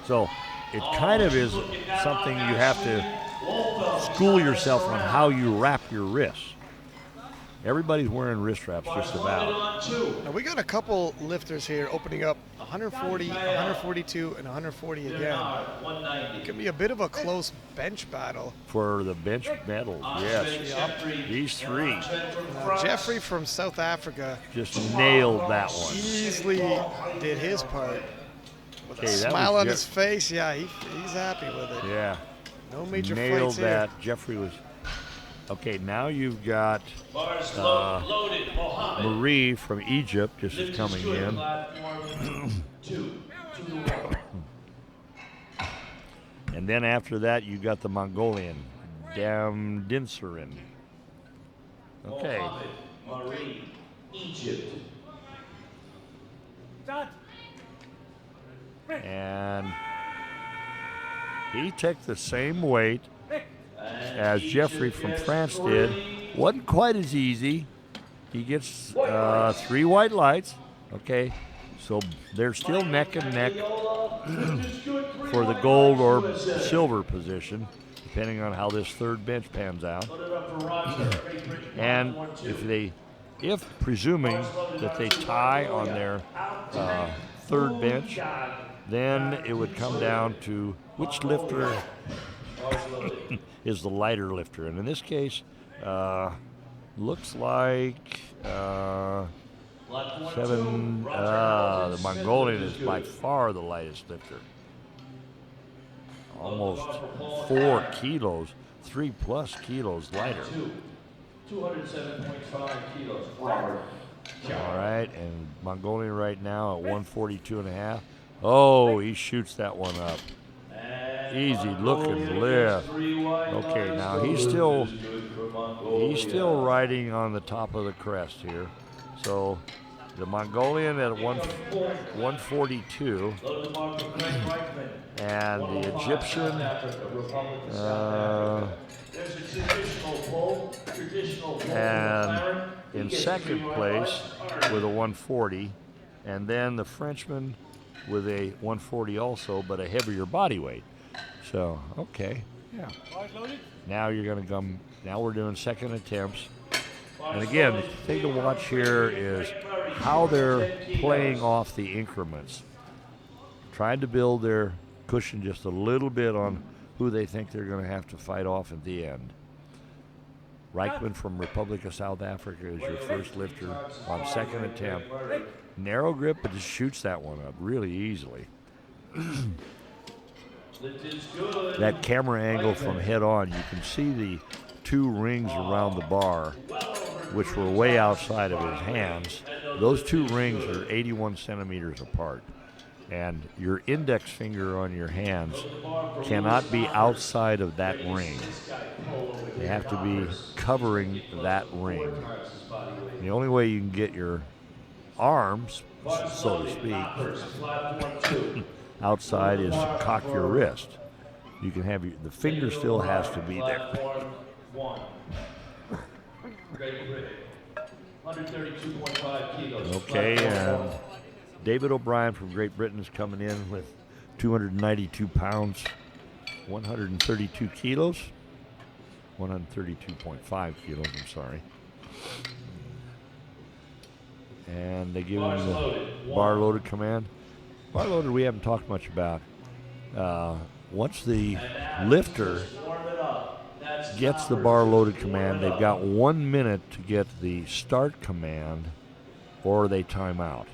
So it kind of is something you have to school yourself on how you wrap your wrists. Everybody's wearing wrist wraps just about. Now we got a couple lifters here opening up 140, 142, and 140 again. It could be a bit of a close bench battle. For the bench medals, yes. These three Jeffrey from South Africa just nailed that one. easily did his part. With a Okay, that smile was on Jeff- his face, yeah, he's happy with it. Yeah, No major nailed fights that. here. Jeffrey was. Okay, now you've got Bars loaded. Mohammed. Marie from Egypt just is coming in. Platform 2. 2 to 1. And then after that, you got the Mongolian, Damdinsurin. Okay. Mohammed. Marie. Egypt. And he took the same weight as Jeffrey from France did. Wasn't quite as easy. He gets 3 white lights. Okay, so they're still neck and neck for the gold or silver position, depending on how this third bench pans out. And if presuming that they tie on their third bench, then it would come down to which lifter is the lighter lifter. And in this case, looks like the Mongolian is by far the lightest lifter. Almost 4 kilos, 3+ kilos lighter. 207.5 kilos. All right, and Mongolian right now at 142.5. Oh, he shoots that one up. Easy looking lift. Okay, now he's still riding on the top of the crest here. So the Mongolian at 142, and the Egyptian and in second place with a 140, and then the Frenchman with a 140 also, but a heavier body weight. So, okay, yeah. Now you're going to come, now we're doing second attempts. And again, the thing to watch here is how they're playing off the increments. Trying to build their cushion just a little bit on who they think they're going to have to fight off at the end. Reichman from Republic of South Africa is your first lifter on second attempt. Narrow grip, but just shoots that one up really easily. That camera angle from head on, you can see the 2 rings around the bar, which were way outside of his hands. Those 2 rings are 81 centimeters apart. And your index finger on your hands cannot be outside of that ring. They have to be covering that ring. The only way you can get your arms, so to speak, outside is to cock your wrist. You can have the finger still has to be there. 132.5 kilos. Okay, and David O'Brien from Great Britain is coming in with 292 pounds, 132 kilos, 132.5 kilos, I'm sorry. And they give him the bar loaded command. Bar loaded we haven't talked much about. Once the lifter gets the bar loaded command, they've got 1 minute to get the start command or they time out.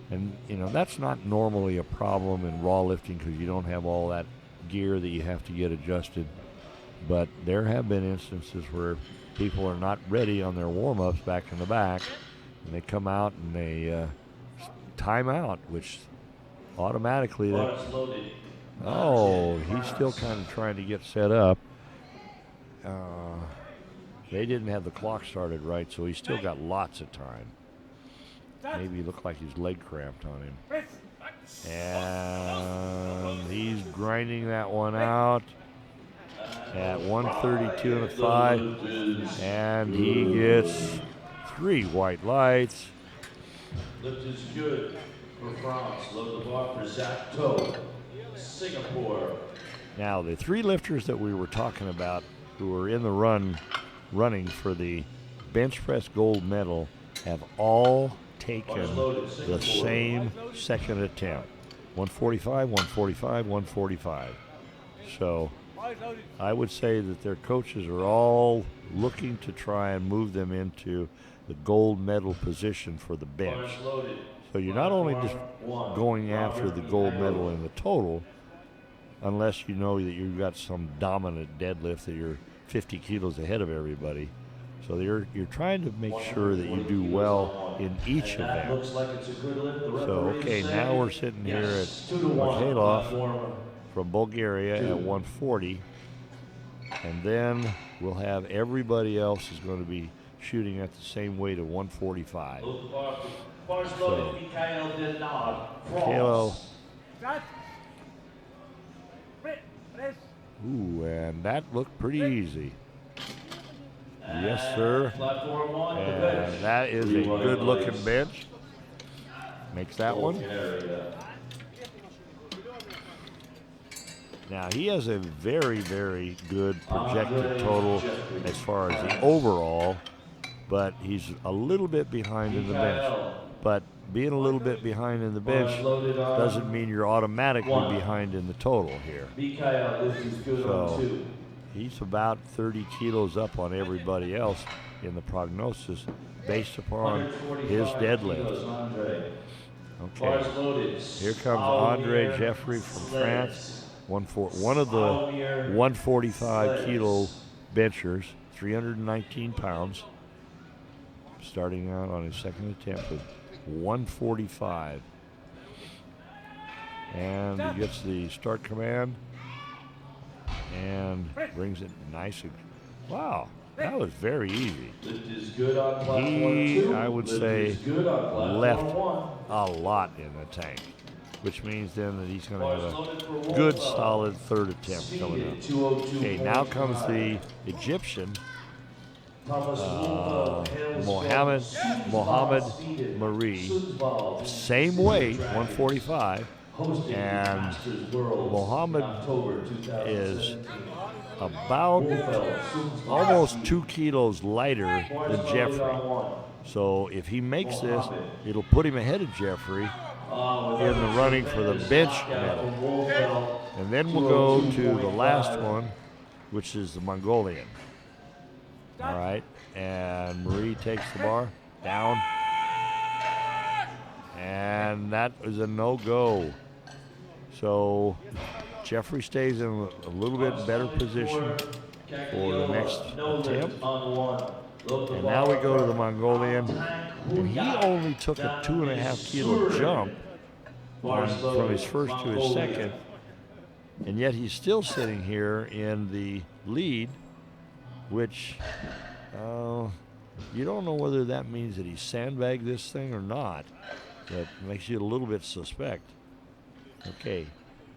And, you know, that's not normally a problem in raw lifting because you don't have all that gear that you have to get adjusted. But there have been instances where people are not ready on their warm-ups back in the back, and they come out and they time out, which automatically, he's still kind of trying to get set up. They didn't have the clock started right, so he's still got lots of time. Maybe it looked like his leg cramped on him. And he's grinding that one out at 132.5. And he gets 3 white lights. Lift is good for France. Load the bar for Zach Toe, Singapore. Now, the 3 lifters that we were talking about who were in the running for the bench press gold medal have all taken the same second attempt. 145, 145, 145. So I would say that their coaches are all looking to try and move them into the gold medal position for the bench. So you're not only just going after the gold medal in the total, unless you know that you've got some dominant deadlift that you're 50 kilos ahead of everybody. So you're trying to make sure that you do well in each event. So, okay, now we're sitting here at Mikhailov from Bulgaria at 140. And then we'll have everybody else is going to be shooting at the same weight of 145. So, Mikhailov. Ooh, and that looked pretty easy. Yes, sir. Platform one, the And bench. that is a 3 white good-looking lights. bench. Makes that one. Area. Now, he has a very, very good projected total as far as the overall, but he's a little bit behind in the bench. But being a little bit behind in the bench doesn't mean you're automatically behind in the total here. So he's about 30 kilos up on everybody else in the prognosis based upon his deadlift. Okay, here comes Andre Jeffrey from France, one of the 145 kilo benchers, 319 pounds, starting out on his second attempt with 145. And he gets the start command and brings it nice. Wow, that was very easy. He, I would say, left a lot in the tank, which means then that he's going to have a good, solid third attempt coming up. Okay, now comes the Egyptian, Mohammed Marie, same weight, 145, and Mohammed is about almost 2 kilos lighter than Jeffrey. So if he makes this, it'll put him ahead of Jeffrey in the running for the bench medal. And then we'll go to the last one, which is the Mongolian. All right, and Marie takes the bar down, and that is a no-go. So Jeffrey stays in a little bit better position for the next attempt. And now we go to the Mongolian, and he only took a 2.5 kilo jump from his first to his second, and yet he's still sitting here in the lead, which you don't know whether that means that he sandbagged this thing or not. That makes you a little bit suspect. Okay,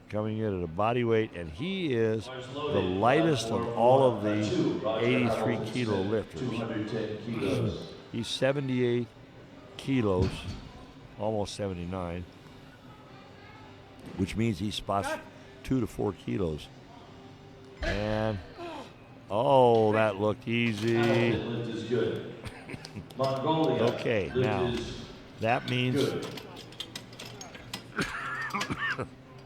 coming in at a body weight, and he is the lightest of all of the 83 kilo lifters. He's 78 kilos, almost 79, which means he spots 2 to 4 kilos. And oh, that looked easy. Okay, now that means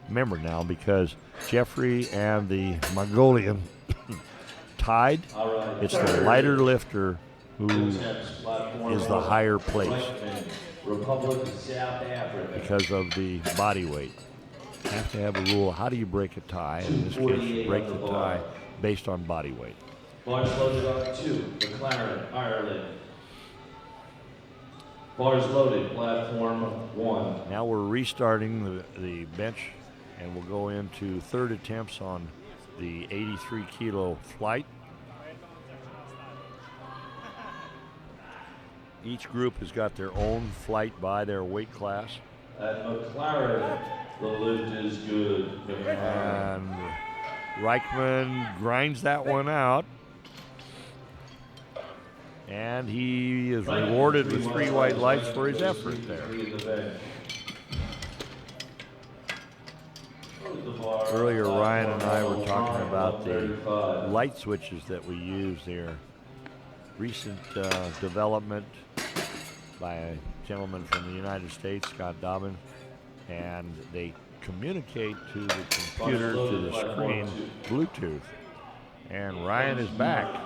remember now, because Jeffrey and the Mongolian tied, it's the lighter lifter who is the higher place because of the body weight. You have to have a rule. How do you break a tie? In this case, you break the tie based on body weight. Bars loaded on 2, McLaren, Ireland. Bars loaded, platform 1. Now we're restarting the bench, and we'll go into third attempts on the 83 kilo flight. Each group has got their own flight by their weight class. At McLaren, the lift is good. And Reichman grinds that one out. And he is rewarded with 3 white lights for his effort there. Earlier, Ryan and I were talking about the light switches that we use there. Recent development by a gentleman from the United States, Scott Dobbin, and they communicate to the computer, to the screen, Bluetooth. And Ryan is back.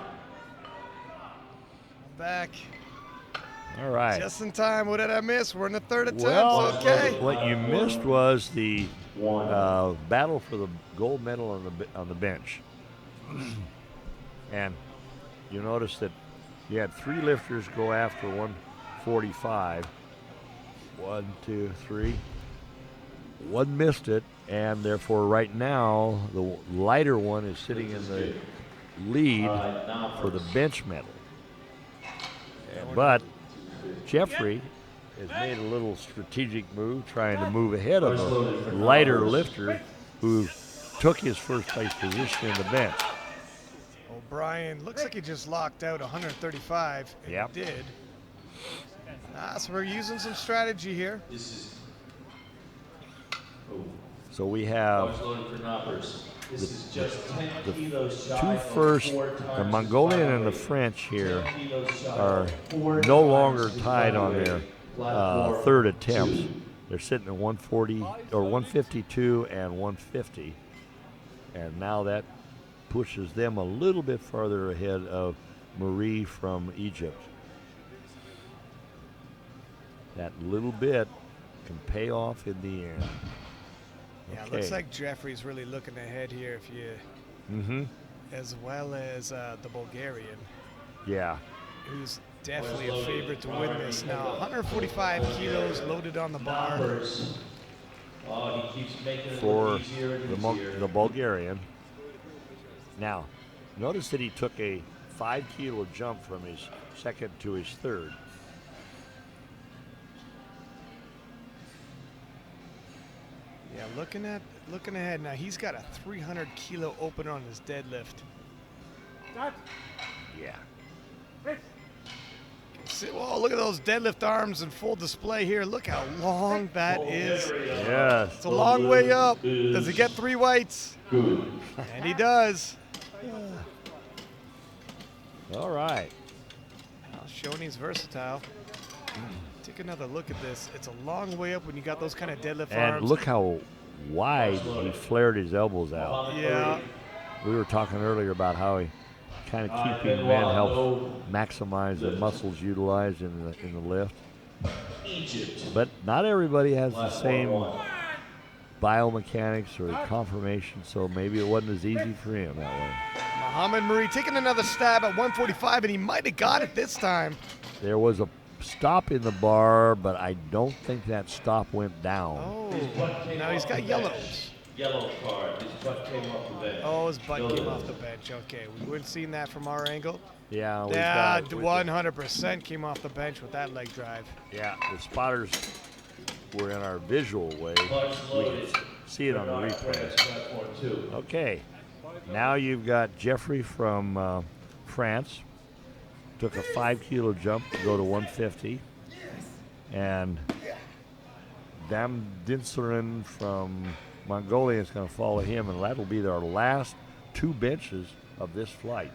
Back. All right. Just in time. What did I miss? We're in the third attempt. Well, Okay. what you missed was the battle for the gold medal on the bench. And you notice that you had 3 lifters go after 145. 1, 2, 3. One missed it, and therefore right now the lighter one is sitting in the lead for the bench medal. But Jeffrey has made a little strategic move, trying to move ahead of a lighter lifter who took his first place position in the bench. Oh Brian, looks like he just locked out 135, and Yep. he did. So we're using some strategy here. This is So we have bars loaded for knockers. This is just 10 the kilos shy two of first, 4 the times Mongolian his and the body weight. French here 10 kilos shy are of 4 no times longer his tied body on weight. their Platform third attempts. 2. They're sitting at 140 or 152 and 150, and now that pushes them a little bit farther ahead of Marie from Egypt. That little bit can pay off in the end. Yeah, Okay. looks like Jeffrey's really looking ahead here, if you, Mm-hmm. as well as the Bulgarian, Yeah. who's definitely a favorite to win this. Now, 145 kilos loaded on the bar. Knockers. Oh, he keeps making it For look easier and easier. the Bulgarian. Now, notice that he took a 5 kilo jump from his second to his third. Yeah, looking ahead now. He's got a 300 kilo opener on his deadlift. Yeah. Whoa, look at those deadlift arms in full display here. Look how long that is. Yes. It's a long way up. Does he get 3 whites? Good. And he does. All right. Well, showing he's versatile. Take another look at this. It's a long way up when you got those kind of deadlift And arms. look how wide he flared his elbows out. Yeah. We were talking earlier about how he kind of keeping men helps maximize the muscles utilized in the lift. Egypt. But not everybody has the same biomechanics or conformation, so maybe it wasn't as easy for him that way. Muhammad Marie taking another stab at 145, and he might have got it this time. There was a stop in the bar, but I don't think that stop went down. Oh, now he's got yellows. Yellow card. His butt came off the bench. Oh, his butt came off the bench. Okay, we wouldn't seen that from our angle. Yeah, we've Yeah, got it. 100% came off the bench with that leg drive. Yeah, the spotters were in our visual way. Bars We loaded. can see it on the For replay. platform 2. Okay, now you've got Jeffrey from France. Took a 5 kilo jump to go to 150. And Dam Dinserin from Mongolia is going to follow him, and that will be our last 2 benches of this flight.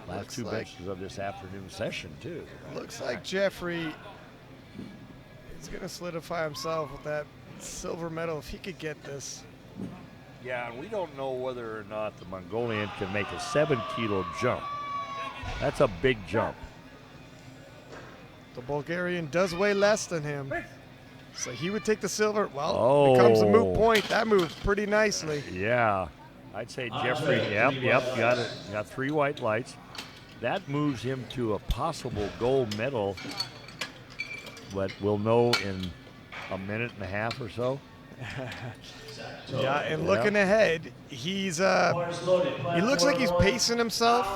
Last Looks 2 like- benches of this afternoon session, too. Looks like Jeffrey is going to solidify himself with that silver medal if he could get this. Yeah, and we don't know whether or not the Mongolian can make a 7 kilo jump. That's a big jump. The Bulgarian does weigh less than him. So he would take the silver. Well, it becomes a moot point. That moved pretty nicely. Yeah, I'd say Jeffrey, yep, got it. Got 3 white lights. That moves him to a possible gold medal, but we'll know in a minute and a half or so. Yeah, and looking ahead, he looks like he's pacing himself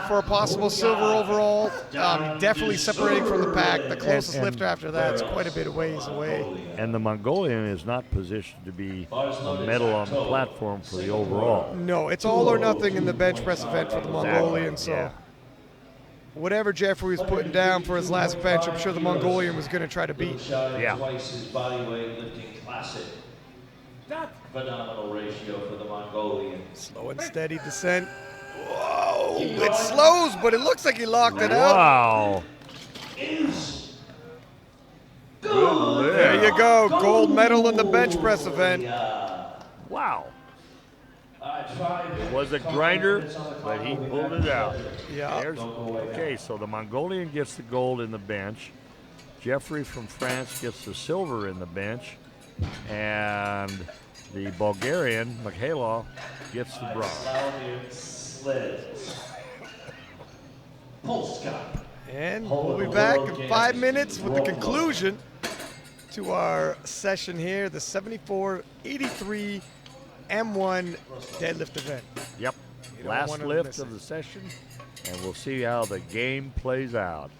for a possible silver overall. Definitely separating from the pack. The closest And- lifter after that is quite a bit of ways away. And the Mongolian is not positioned to be a medal on the platform for the overall. No, it's all or nothing in the bench press event for the Mongolian. So Yeah. whatever Jeffrey was putting down for his last bench, I'm sure the Mongolian was going to try to beat. Yeah. Twice his body weight lifting classic. Phenomenal ratio for the Mongolian. Slow and steady descent. Whoa! It slows, but it looks like he locked it out. Wow. Good lift. There you go. Gold medal in the bench press event. Wow. It was a grinder, but he pulled it out. Yeah. Okay, so the Mongolian gets the gold in the bench. Jeffrey from France gets the silver in the bench. And the Bulgarian, Mikhailov, gets the bronze. And we'll be back in 5 minutes with the conclusion to our session here, the 74-83 M1 deadlift event. Yep, You don't last wanna lift miss of it. the session, and we'll see how the game plays out.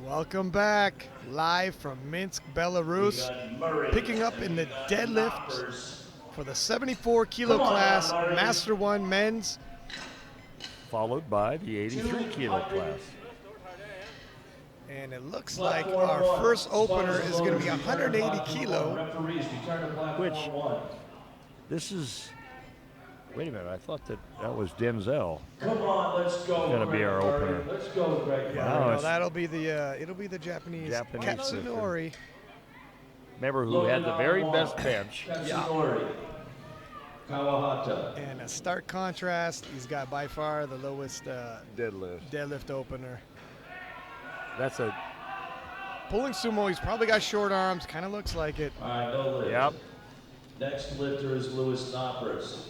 Welcome back, live from Minsk, Belarus, picking up in the deadlift for the 74-kilo class, Master 1 men's. Followed by the 83-kilo class. And it looks like our first opener is going to be 180 kilo. Which, this is, wait a minute, I thought that was Denzel. Come on, let's go. Going to be our opener. Let's go, Greg. Yeah, No, no, that'll be the it'll be the Japanese Katsunori. Remember who had the very best bench. Katsunori. Kawahata. And a stark contrast, he's got by far the lowest Deadlift. opener. That's a, Pulling sumo, he's probably got short arms, kind of looks like it. All right, no lift. yep. Next lifter is Louis Knoppers.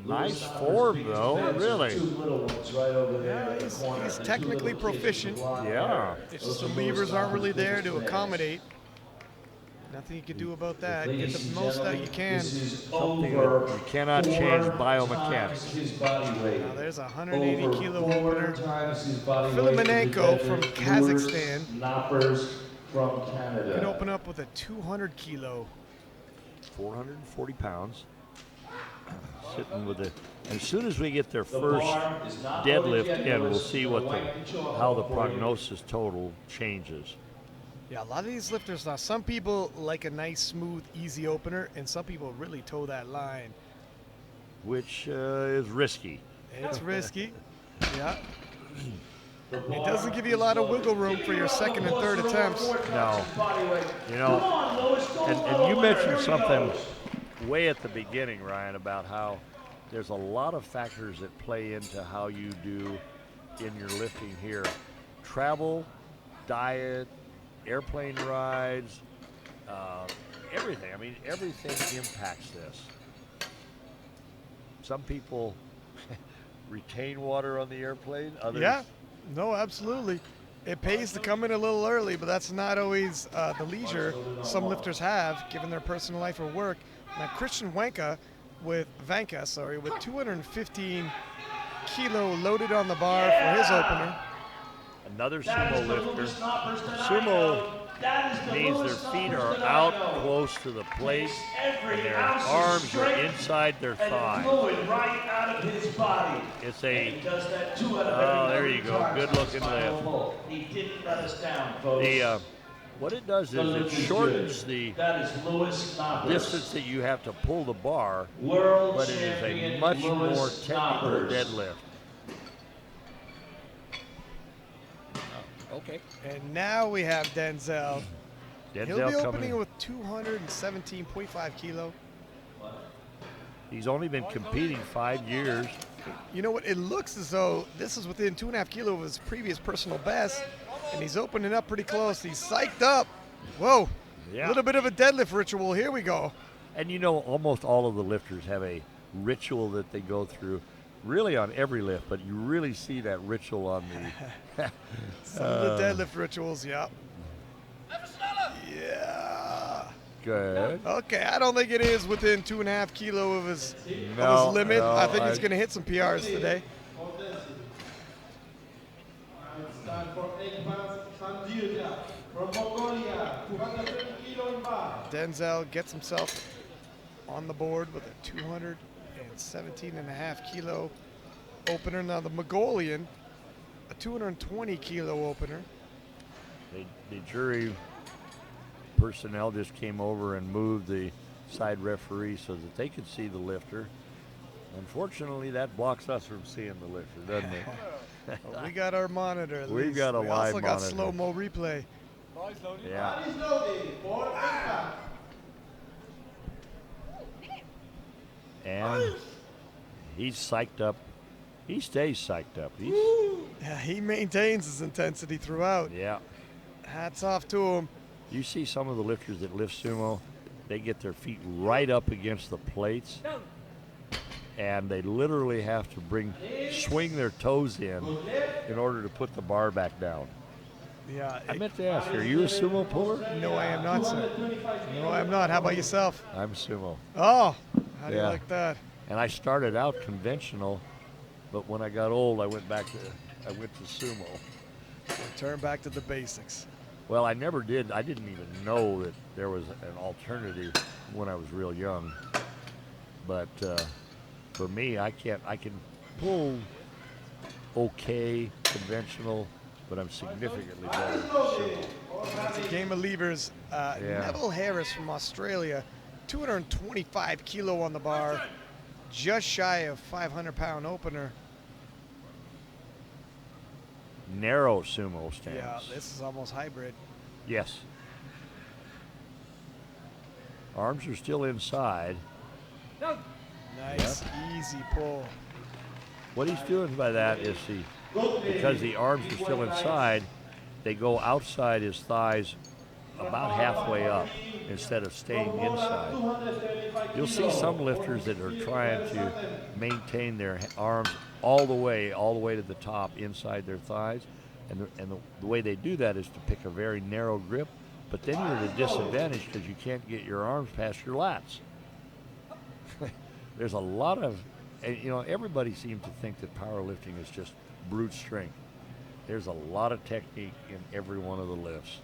Nice form, though, really. Two little ones right over there. Yeah, in the corner. he's The two technically little kids proficient. with blonde Yeah. hair. It's Those just the are Louis levers aren't really Knoppers' there to biggest accommodate. Nothing you can do about that. Get Ladies the and most out gentlemen, you can. This is Something over that you cannot change 4 biomechanics. times his body weight. Now there's a 180 Over kilo 4 opener. times his body Filimenko weight. from Louis Kazakhstan. Knoppers from Canada. Can open up with a 200 kilo. 440 pounds. Sitting with it. As soon as we get their The first bar is not deadlift loaded yet, in, we'll Louis. see We'll what wipe the jaw how the for you. prognosis total changes. Yeah, a lot of these lifters now, some people like a nice, smooth, easy opener, and some people really toe that line. Which is risky. It's risky. Yeah. The It bar doesn't give you a lot of wiggle room for your second and third attempts. No. You Come know, on, Louis, go and for you it. mentioned Here he something goes. way at the beginning, Ryan, about how there's a lot of factors that play into how you do in your lifting here. Travel, diet, airplane rides, everything. I mean, everything impacts this. Some people retain water on the airplane, others. Yeah. No, absolutely. It pays to come in a little early, but that's not always the leisure some lifters have, given their personal life or work. Now, Christian Vanka with 215 kilo loaded on the bar for his opener. Another That is sumo the lifter. Louis Knoppers tonight. Sumo That is the means Louis their feet Knoppers are tonight. out close to the plate Takes every and their ounce of arms are strength inside their and thigh. fluid right out of his body. It's And a, he does that 2 out of oh, every there you 3 go. times Good on looking his final lift. pull. He didn't let us down, folks. what it does is That it is shortens good. the That is Louis Knoppers. distance that you have to pull the bar, World but it is champion a much Louis more technical Knoppers. deadlift. Okay. And now we have Denzel. He'll be Denzel opening coming. with 217.5 kilo. He's only been competing 5 years. You know what? It looks as though this is within 2.5 kilo of his previous personal best, and he's opening up pretty close. He's psyched up. Whoa. Yeah. A little bit of a deadlift ritual. Here we go. And you know, almost all of the lifters have a ritual that they go through, really on every lift, but you really see that ritual on the. Some of the deadlift rituals, yeah. Yeah. Good. Okay, I don't think it is within 2.5 kilo of his No, limit. no, I think he's going to hit some PRs today. It's time for Ekman Sandirja from Mongolia, 230 kilo in bar. Denzel gets himself on the board with a 217.5 kilo opener. Now the Mongolian, a 220 kilo opener. The jury personnel just came over and moved the side referee so that they could see the lifter. Unfortunately, that blocks us from seeing the lifter, doesn't it? Well, we got our monitor. At We've least. got a we live also got monitor. slow-mo replay. Yeah. Body is loaded for Ekman. And he's psyched up. He stays psyched up. He's, Yeah, he maintains his intensity throughout. yeah. Hats off to him. You see some of the lifters that lift sumo, they get their feet right up against the plates, and they literally have to swing their toes in order to put the bar back down. Yeah. I meant to ask, are you a sumo puller? No, I am not, sir. No, I am not. How about yourself? I'm sumo. Oh, how do you Yeah. like that? And I started out conventional, but when I got old, I went to sumo. Return back to the basics. Well, I never did. I didn't even know that there was an alternative when I was real young. But for me, I can pull okay, conventional, but I'm significantly better. It's a game of levers. Neville Harris from Australia, 225 kilo on the bar, just shy of 500-pound opener. Narrow sumo stance. Yeah, this is almost hybrid. Yes. Arms are still inside. Nice, easy pull. What he's doing by that is because the arms are still inside, they go outside his thighs about halfway up instead of staying inside. You'll see some lifters that are trying to maintain their arms all the way to the top inside their thighs. And the way they do that is to pick a very narrow grip, but then you're at a disadvantage because you can't get your arms past your lats. There's a lot of, everybody seems to think that powerlifting is just brute strength. There's a lot of technique in every one of the lifts.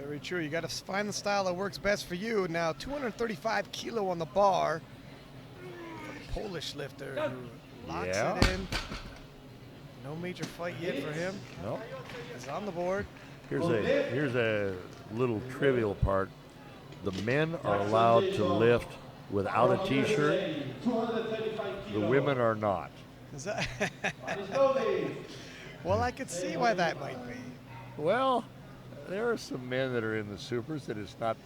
Very true. You got to find the style that works best for you. Now, 235 kilo on the bar. Polish lifter who locks it in. No major fight yet for him. Nope. He's on the board. Here's a little trivial part. The men are allowed to lift without a t-shirt. The women are not. Is that? Well, I could see why that might be. Well, there are some men that are in the supers that it's not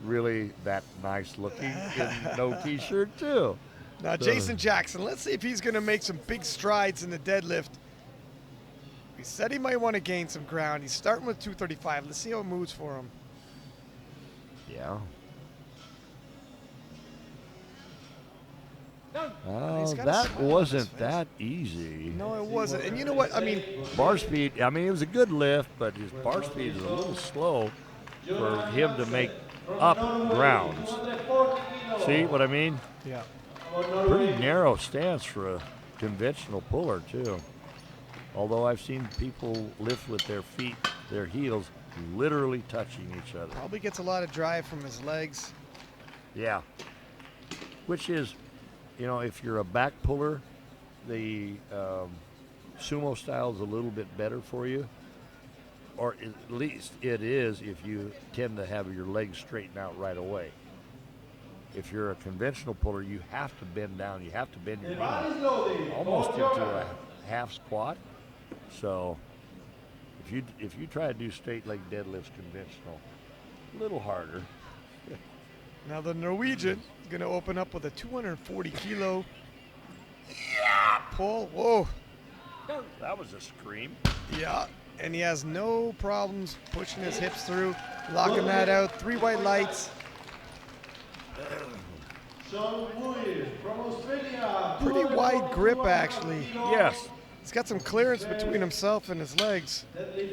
really that nice looking in no t-shirt too. Now, Jason Jackson, let's see if he's going to make some big strides in the deadlift. He said he might want to gain some ground. He's starting with 235. Let's see how it moves for him. Yeah. That wasn't that easy. No, it wasn't. And you know what? I mean, bar speed, it was a good lift, but his bar speed is a little slow for him to make up grounds. See what I mean? Yeah. Pretty narrow stance for a conventional puller, too. Although I've seen people lift with their feet, their heels, literally touching each other. Probably gets a lot of drive from his legs. Yeah. Which is, if you're a back puller, the sumo style is a little bit better for you. Or at least it is if you tend to have your legs straighten out right away. If you're a conventional puller, you have to bend down. You have to bend your knee almost into a half squat. So if you try to do straight leg deadlifts conventional, a little harder. Now the Norwegian is going to open up with a 240 kilo pull. Whoa. That was a scream. Yeah, and he has no problems pushing his hips through, locking that out. 3 white lights. Pretty wide grip, actually. Yes. He's got some clearance between himself and his legs.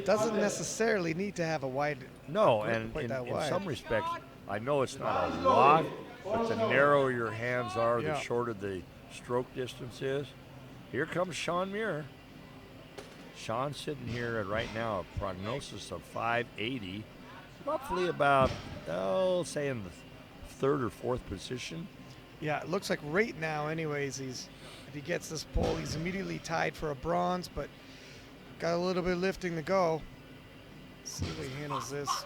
Doesn't necessarily need to have a wide. No, and in some respects, I know it's not a lot, but the narrower your hands are, the shorter the stroke distance is. Here comes Sean Muir. Sean's sitting here at right now a prognosis of 580, roughly about, say in the third or fourth position. Yeah, it looks like right now, anyways, if he gets this pull, he's immediately tied for a bronze, but got a little bit of lifting to go. Let's see how he handles this.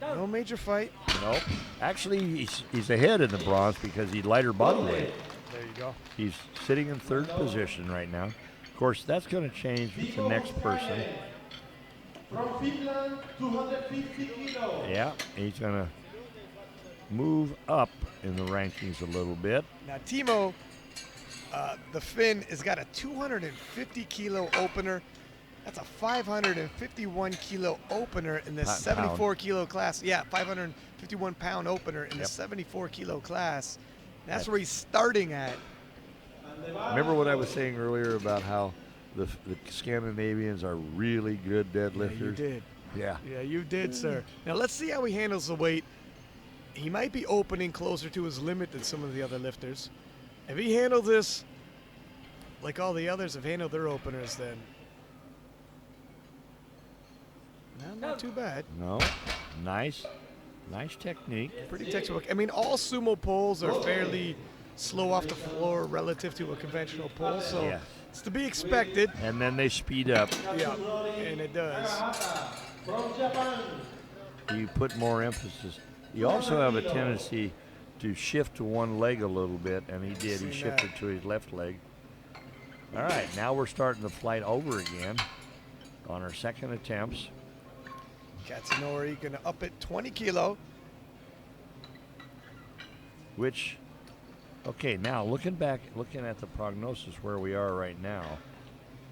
No major fight. Nope. Actually, he's ahead in the bronze because he's lighter body weight. There you go. He's sitting in third position right now. Of course, that's going to change with the next person. From Finland, 250 kilos. Yeah, he's going to move up in the rankings a little bit. Now, Timo, the Finn, has got a 250 kilo opener. That's a 551 kilo opener in the 74 kilo class. Yeah, 551 pound opener in the 74 kilo class. That's where he's starting at. Remember what I was saying earlier about how the Scandinavians are really good deadlifters? Yeah, you did. Yeah. Yeah, you did, sir. Now let's see how he handles the weight. He might be opening closer to his limit than some of the other lifters. If he handled this like all the others have handled their openers, then Not too bad. No, nice technique. Pretty textbook. I mean, all sumo pulls are fairly slow off the floor relative to a conventional pull, so Yeah. it's to be expected. And then they speed up. Yeah, and it does. From Japan. You put more emphasis. You also have a tendency to shift to one leg a little bit, and he did. He shifted to his left leg. All right, now we're starting the flight over again on our second attempts. Katsunori gonna up it 20 kilo. Which, okay, now looking at the prognosis where we are right now,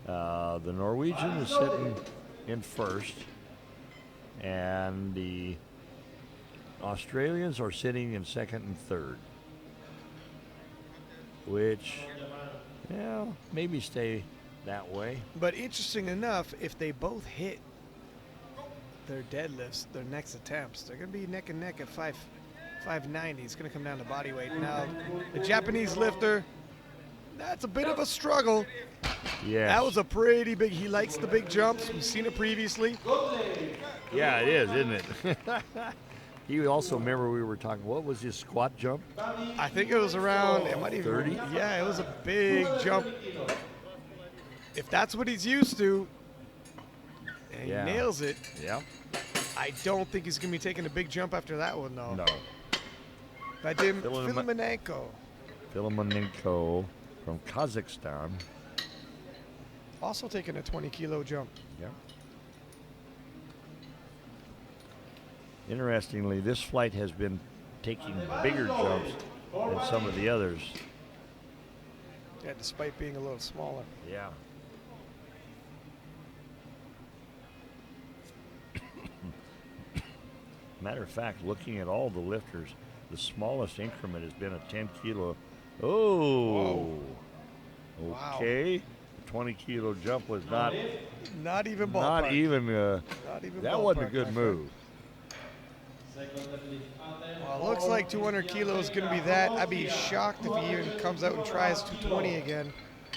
the Norwegian is sitting in first, and the Australians are sitting in second and third, which, yeah, maybe stay that way. But interesting enough, if they both hit their deadlifts, their next attempts, they're gonna be neck and neck at 590. It's gonna come down to body weight. Now, the Japanese lifter, that's a bit of a struggle. Yeah, That was a pretty big, he likes the big jumps. We've seen it previously. yeah, it is, isn't it? He also, remember we were talking, what was his squat jump? I think it was around, it might even 30? Yeah, it was a big jump. If that's what he's used to, and Yeah. he nails it, Yeah. I don't think he's gonna be taking a big jump after that one, though. No. Vadim Filimonenko. Filimonenko From Kazakhstan. also taking a 20 kilo jump. Yeah. Interestingly, this flight has been taking bigger jumps than some of the others. Yeah, despite being a little smaller. Yeah. Matter of fact, looking at all the lifters, the smallest increment has been a 10 kilo. Oh. Whoa. Okay. The 20 kilo jump was not even ballpark. not even that wasn't a ballpark, good my move. Well, it looks like 200 kilos is going to be that. I'd be shocked if he even comes out and tries 220 again.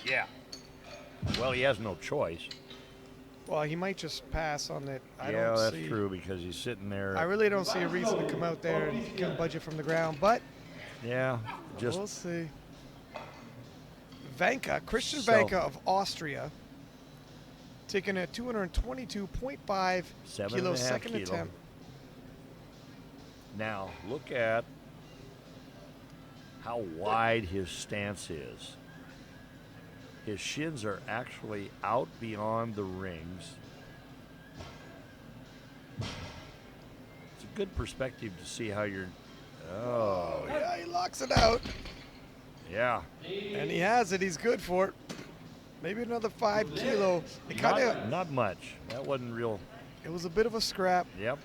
Yeah. Well, he has no choice. Well, he might just pass on it. I Yeah, don't that's see. true because he's sitting there. I really don't see a reason to come out there and kill budget from the ground, but Yeah, just we'll see. Christian So- Vanka of Austria, taking a 222.5 kilo 7.5 second kilo. attempt. Now, look at how wide his stance is. His shins are actually out beyond the rings. It's a good perspective to see how you're. Oh, Yeah, he locks it out, yeah. and he has it. He's good for it. Maybe another 5 kilo. It kind of, Not much. That wasn't real. it was a bit of a scrap. Yep.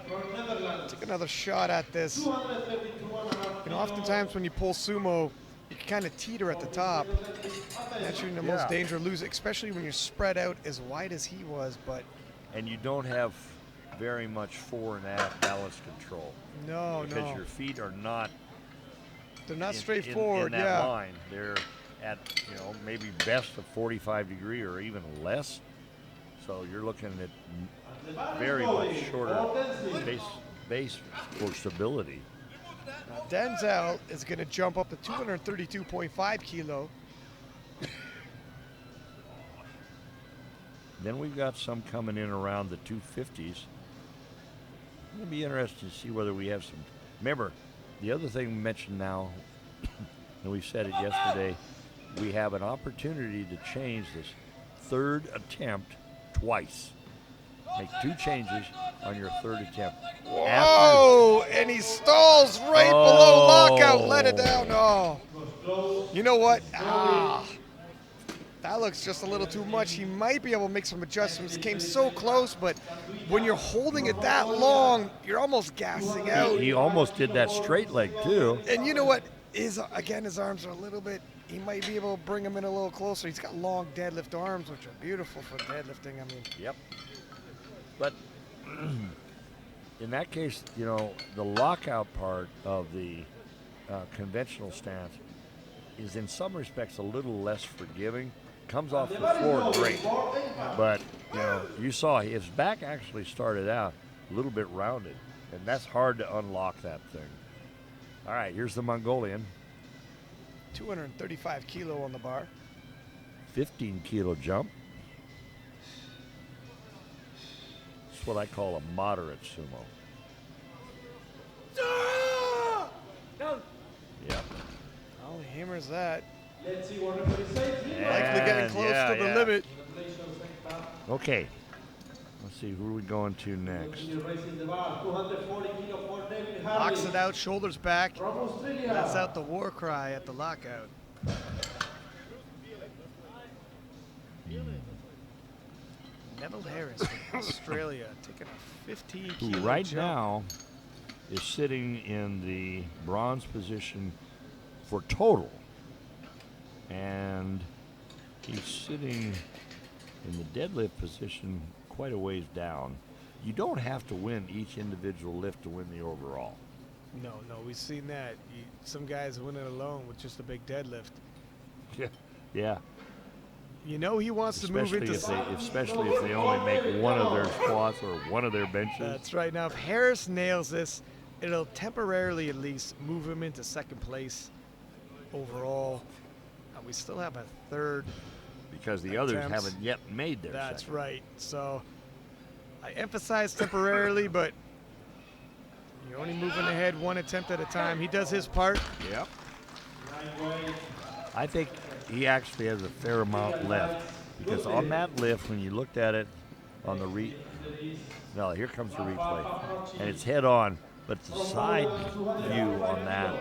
From Netherlands. Take another shot at this. 232.5. You know, oftentimes when you pull sumo, you can kind of teeter at the top. That's usually the most Yeah. danger lose, especially when you're spread out as wide as he was. But And you don't have very much fore and aft balance control no, because your feet are not they're not in straightforward. that Yeah, line. They're at, maybe best of 45 degree or even less. So you're looking at very much shorter base for stability. now Denzel is going to jump up to 232.5 kilo. Then we've got some coming in around the 250s. It'll be interesting to see whether we have some. Remember, the other thing we mentioned now, and we said it yesterday, we have an opportunity to change this third attempt twice. Make 2 changes on your third attempt. Oh, and he stalls right below lockout. Let it down. Oh, you know what? That looks just a little too much. He might be able to make some adjustments. Came so close, but when you're holding it that long, you're almost gassing out. He almost did that straight leg too. And you know what? His arms are a little bit, he might be able to bring him in a little closer. He's got long deadlift arms, which are beautiful for deadlifting. I mean, Yep. But in that case, the lockout part of the conventional stance is in some respects a little less forgiving comes off the floor great. But, you know, you saw his back actually started out a little bit rounded, and that's hard to unlock that thing. All right, here's the Mongolian. 235 kilo on the bar. 15-kilo jump. It's what I call a moderate sumo. Yep. Oh, he hammers that. Let's see what everybody says. Likely getting close to the limit. Okay. Let's see, who are we going to next? Raising the bar, 240 kilo for David Locks Harley it out, shoulders back. from Australia. Lets out the war cry at the lockout. Neville Harris from Australia taking a 15 Who kilo right jump. now is sitting in the bronze position for total. And he's sitting in the deadlift position quite a ways down. You don't have to win each individual lift to win the overall. No, we've seen that. Some guys win it alone with just a big deadlift. Yeah. You know he wants to move into. Especially if they only make one of their squats or one of their benches. That's right. Now, if Harris nails this, it'll temporarily at least move him into second place overall. We still have a third. Because the others attempts. haven't yet made their That's second. right. So I emphasize temporarily, but you're only moving ahead one attempt at a time. He does his part. Yep. I think he actually has a fair amount left, because on that lift, when you looked at it on the no, here comes the replay, and it's head on, but the side view on that,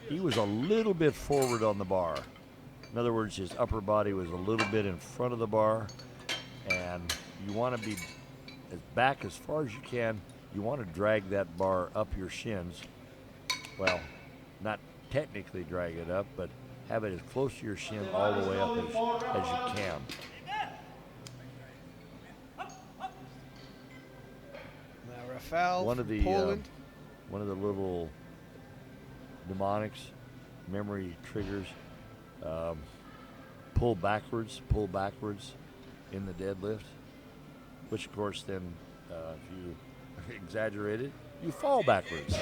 he was a little bit forward on the bar. In other words, his upper body was a little bit in front of the bar, and you want to be as back as far as you can. You want to drag that bar up your shins. Well, not technically drag it up, but have it as close to your shin all the way up as you can. Now Rafael One from of the Poland. one of the little mnemonics, memory triggers, pull backwards in the deadlift, which of course then, if you exaggerate it, you fall backwards.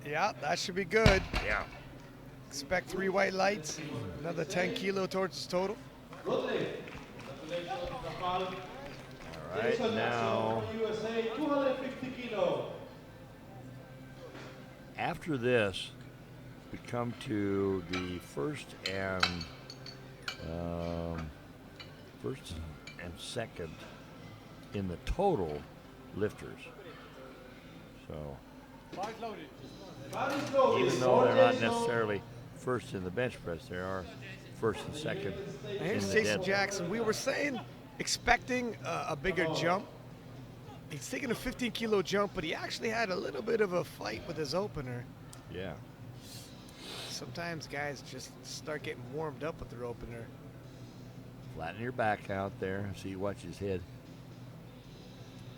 Yeah, that should be good. Yeah. Expect 3 white lights, another 10 kilo towards his total. All right, now USA, 250 kilo. after this, we come to the first and second in the total lifters. So even though they're not necessarily first in the bench press, they are first and second And in here's the Jason deadlift. Jackson. We were saying, expecting a bigger jump. He's taking a 15 kilo jump, but he actually had a little bit of a fight with his opener. Yeah. Sometimes guys just start getting warmed up with their opener. Flatten your back out there so you watch his head.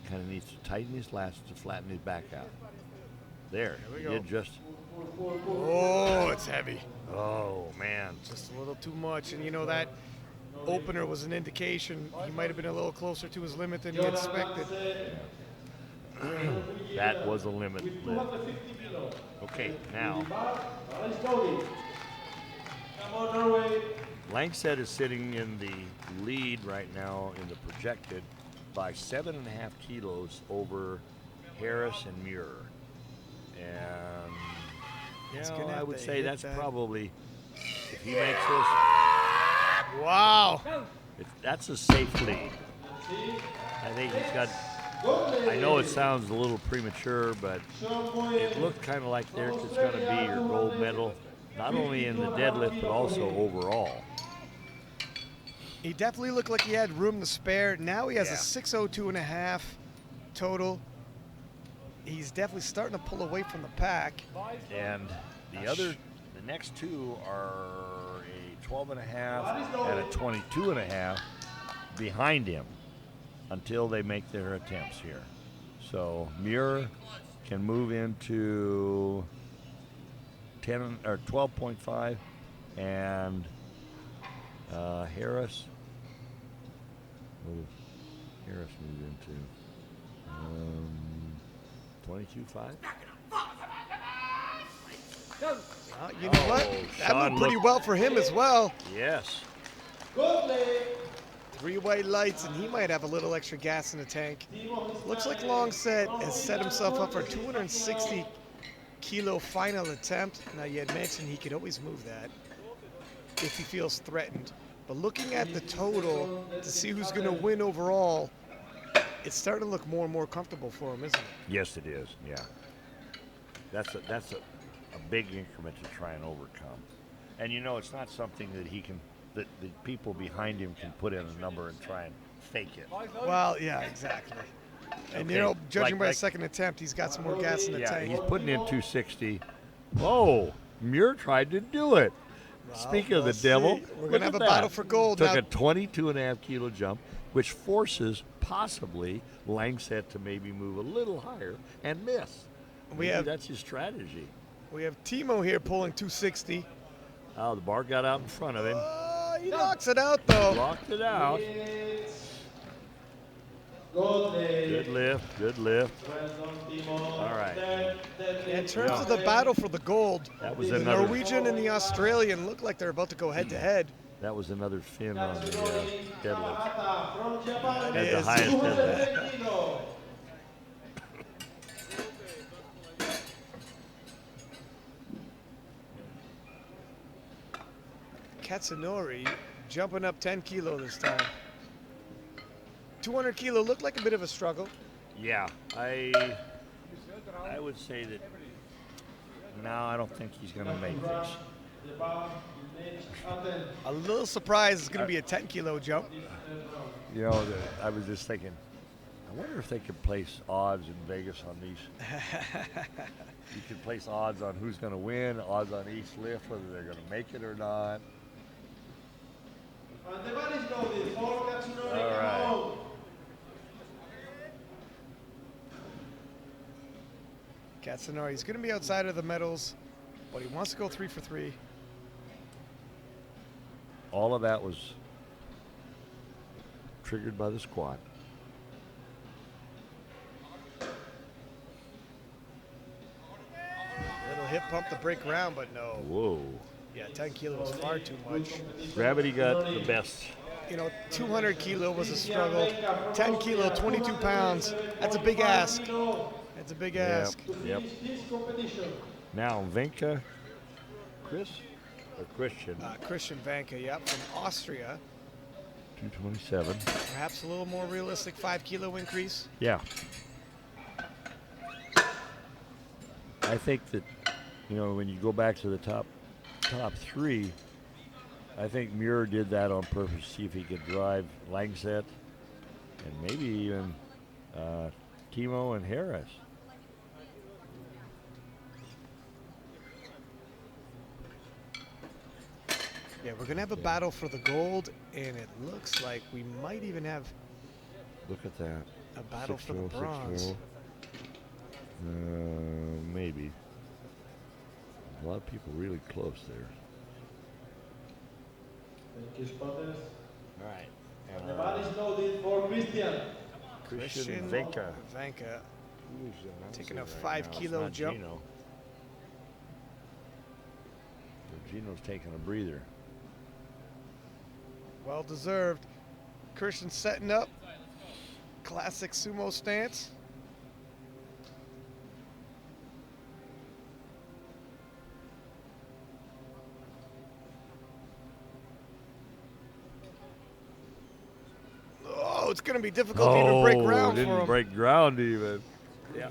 Kind of needs to tighten his lats to flatten his back out. There, we he go. did just, Oh, it's heavy. oh man. Just a little too much. And you know, that opener was an indication he might have been a little closer to his limit than he expected. That was a limit lift. Okay, now, Come on, Norway. Langseth is sitting in the lead right now in the projected by 7.5 kilos over Harris and Muir. And He's you gonna know, I have would to say hit that's that. probably, if he makes this, Wow. that's a safe lead. I think he's got, I know it sounds a little premature, but it looked kind of like there's going to be your gold medal, not only in the deadlift, but also overall. He definitely looked like he had room to spare. Now he has Yeah. a 602.5 total. He's definitely starting to pull away from the pack. And the next two are a 12.5 and a 22.5 behind him until they make their attempts here. So Muir can move into 10 or 12.5, and Harris. What did Harris move into? 22.5. You know what? That Sean moved pretty looked- well for him as well. Yes. Good play. 3 white lights, and he might have a little extra gas in the tank. Looks like Longset has set himself up for 260 kilo final attempt. Now, you had mentioned he could always move that if he feels threatened. But looking at the total to see who's going to win overall, it's starting to look more and more comfortable for him, isn't it? Yes, it is. Yeah. That's a big increment to try and overcome. And you know, it's not something that he can, that the people behind him can put in a number and try and fake it. Well, yeah, exactly. And Okay, you know, judging by like- his second attempt, he's got some more gas in the Yeah, tank. he's putting in 260. Oh, Muir tried to do it. Speaking of the we'll devil, see. We're look gonna have at a that. battle for gold. Took Now- a 22.5 kilo jump, which forces possibly Langset to maybe move a little higher and miss. Maybe that's his strategy. We have Timo here pulling 260. Oh, the bar got out in front of him. He knocks it out though. Locked it out. Good play. Good lift, good lift. Well done, Timo. All right. In terms of the battle for the gold, That was the another. Norwegian and the Australian look like they're about to go head to head. That was another fin on the deadlift. Kawahata from Japan. Had the is. highest deadlift. 210 kilo. Katsunori jumping up 10 kilo this time. 200 kilo looked like a bit of a struggle. Yeah, I would say that. No, I don't think he's going to make this. The bar makes attend. A little surprised it's going to be a 10 kilo jump. You know, I was just thinking, I wonder if they could place odds in Vegas on these. You could place odds on who's going to win, odds on each lift, whether they're going to make it or not. And the bar is loaded for Katsunori. All right. Come on. Katsunori, he's going to be outside of the medals, but he wants to go 3 for 3. All of that was triggered by the squat. Little hip pump to break ground, but no. Whoa. Yeah, 10 kilo is far too much. Gravity got the best. You know, 200 kilo was a struggle. 10 kilo, 22 pounds. That's a big ask. That's a big ask. Yep. This competition. Now, Vinka, Chris, or Christian, Christian Vanka, yep, from Austria. 227. Perhaps a little more realistic 5 kilo increase. Yeah. I think that, you know, when you go back to the top three, I think Muir did that on purpose to see if he could drive Langset and maybe even Timo and Harris. Yeah, we're going to have a battle for the gold, and it looks like we might even have Look at that. a battle for the 6-0, 6-0. bronze. Maybe. A lot of people really close there. Thank you, spotters. All right. And the bar is loaded for Christian. Christian Vinka. Vanka. Who's the announcer Taking a right 5 now? It's kilo not jump. Gino. Gino's taking a breather. Well deserved. Christian setting up. Classic sumo stance. Oh, it's going to be difficult to even break ground for didn't him. break ground even.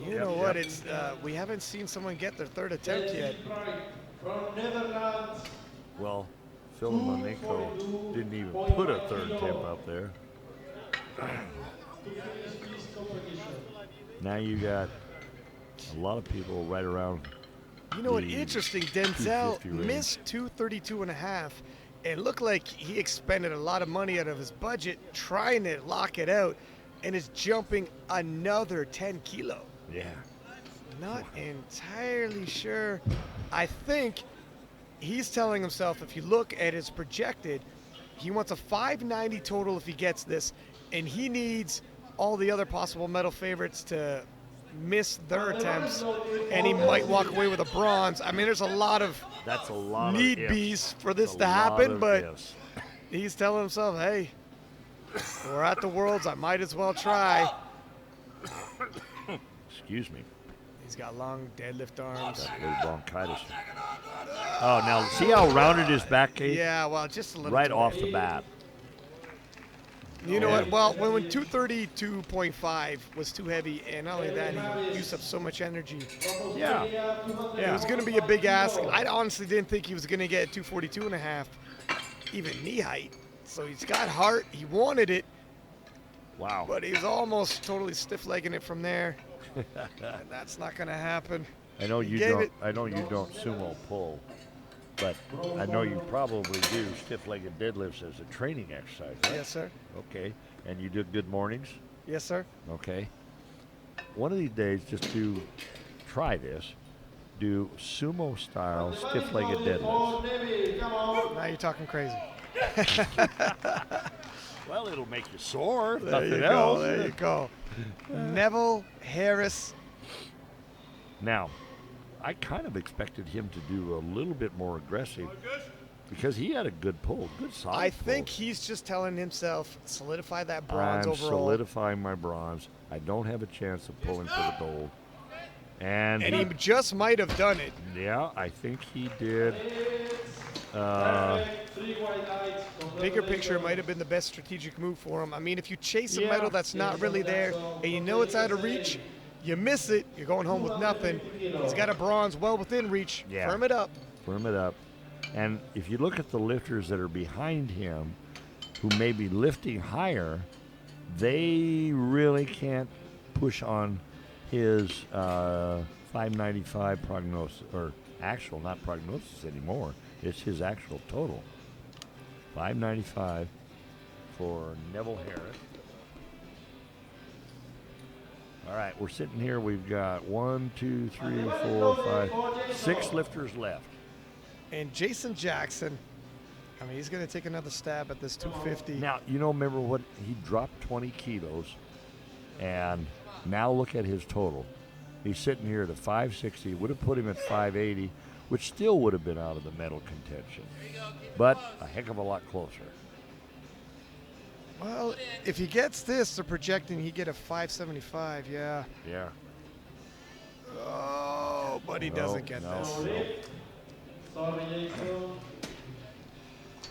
You know what? It's we haven't seen someone get their third attempt yet. From Netherlands. Well, Phil Monenko didn't even put a third temp up there. To finish this competition. Now you got a lot of people right around. You know what? the Interesting. Denzel 250 range. missed 232 and a half. It looked like he expended a lot of money out of his budget trying to lock it out, and is jumping another 10 kilo. Yeah. Not entirely sure. I think he's telling himself, if you look at his projected, He wants a 590 total if he gets this, and he needs all the other possible medal favorites to miss their attempts, and he might walk away with a bronze. I mean, there's a lot of That's a lot need of ifs. bees for this That's to a lot happen, of but ifs. he's telling himself, hey, we're at the Worlds. I might as well try. Excuse me. He's got long deadlift arms. Got a little bronchitis. Oh, now see how rounded his back came? Yeah, well, just a little Right too off heavy. the bat. You know what? Well, when 232.5 was too heavy, and not only that, he used up so much energy. Yeah. It was going to be a big ask. I honestly didn't think he was going to get 242 and a half, even knee height. So he's got heart. He wanted it, Wow. but he's almost totally stiff-legging it from there. And that's not going to happen. I know He you gave don't. it- I know you don't sumo pull, but I know you probably do stiff-legged deadlifts as a training exercise. Right? Yes, sir. Okay. And you do good mornings. Yes, sir. Okay. One of these days, just try this. Do sumo-style stiff-legged deadlifts. Now you're talking crazy. Well, it'll make you sore. There Nothing you else. go. There you go. Neville Harris. Now, I kind of expected him to do a little bit more aggressive because he had a good pull, good solid I think pull. he's just telling himself, solidify that bronze I'm overall. solidifying my bronze. I don't have a chance of pulling for the gold. And And he just might have done it. yeah, I think he did. Bigger picture might have been the best strategic move for him. I mean, if you chase a Yeah. medal that's not really there and you know it's out of reach, you miss it, you're going home with nothing. He's got a bronze well within reach. Yeah. Firm it up. Firm it up. And if you look at the lifters that are behind him, who may be lifting higher, they really can't push on his 595 prognosis, or actual, not prognosis anymore. It's his actual total. 595 for Neville Harris. All right, we're sitting here. We've got 1, 2, 3, 4, 5, 6 lifters left. And Jason Jackson, I mean, he's going to take another stab at this 250. Now, remember what he dropped 20 kilos, and now look at his total. He's sitting here at a 560, would have put him at 580, which still would have been out of the medal contention, but a heck of a lot closer. Well, if he gets this, they're projecting he get a 575, yeah. Yeah. Oh, but he doesn't get no, this. no. Sorry, Jason.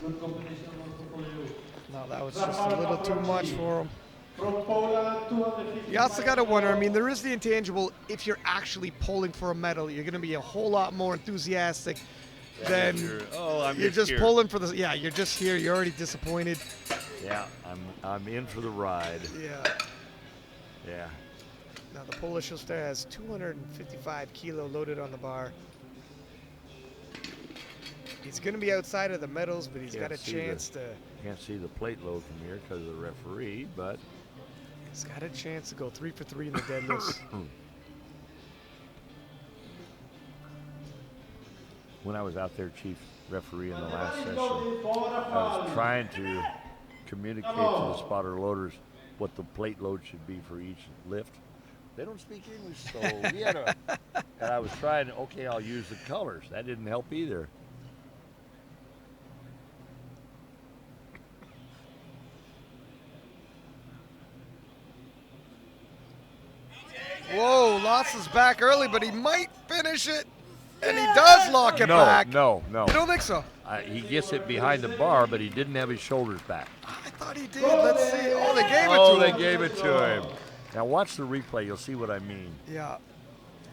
Good competition also for you. No, that was just a little too much for him. From Poland, 250. You also got to wonder, I mean, there is the intangible. If you're actually pulling for a medal, you're going to be a whole lot more enthusiastic than you're just pulling for the, yeah, you're just here. You're already disappointed. Yeah, I'm in for the ride. Yeah. Yeah. Now, the Polish lifter has 255 kilo loaded on the bar. He's going to be outside of the medals, but he's got a chance to. Can't see the plate load from here because of the referee, but He's got a chance to go 3 for 3 in the deadlifts. when I was out there chief referee in the last session, I was trying to communicate to the spotter loaders what the plate load should be for each lift. They don't speak English, so we had a, and I was trying, okay, I'll use the colors. That didn't help either. Whoa, lost his back early, but he might finish it. And he does lock it back. No. You don't think so? He gets it behind the bar, but he didn't have his shoulders back. I thought he did. Let's see. Oh, they gave it to Oh, him. they gave it to him. Now watch the replay. You'll see what I mean. Yeah.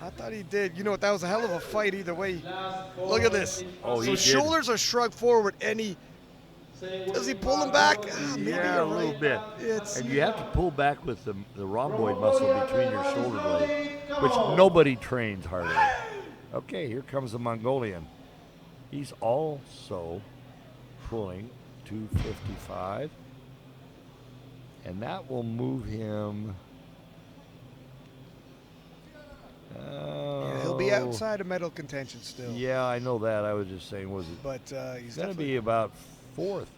I thought he did. You know what? That was a hell of a fight either way. Look at this. Oh, he so did. shoulders are shrugged forward, and he does he pull him back? Maybe Yeah, you're a little right. bit. It's, And you have to pull back with the rhomboid muscle between your shoulder blades, which nobody trains hardly. Okay, here comes the Mongolian. He's also pulling 255, and that will move him. yeah, he'll be outside of medal contention still. Yeah, I know that. I was just saying, was it But he's going to definitely. be about fourth?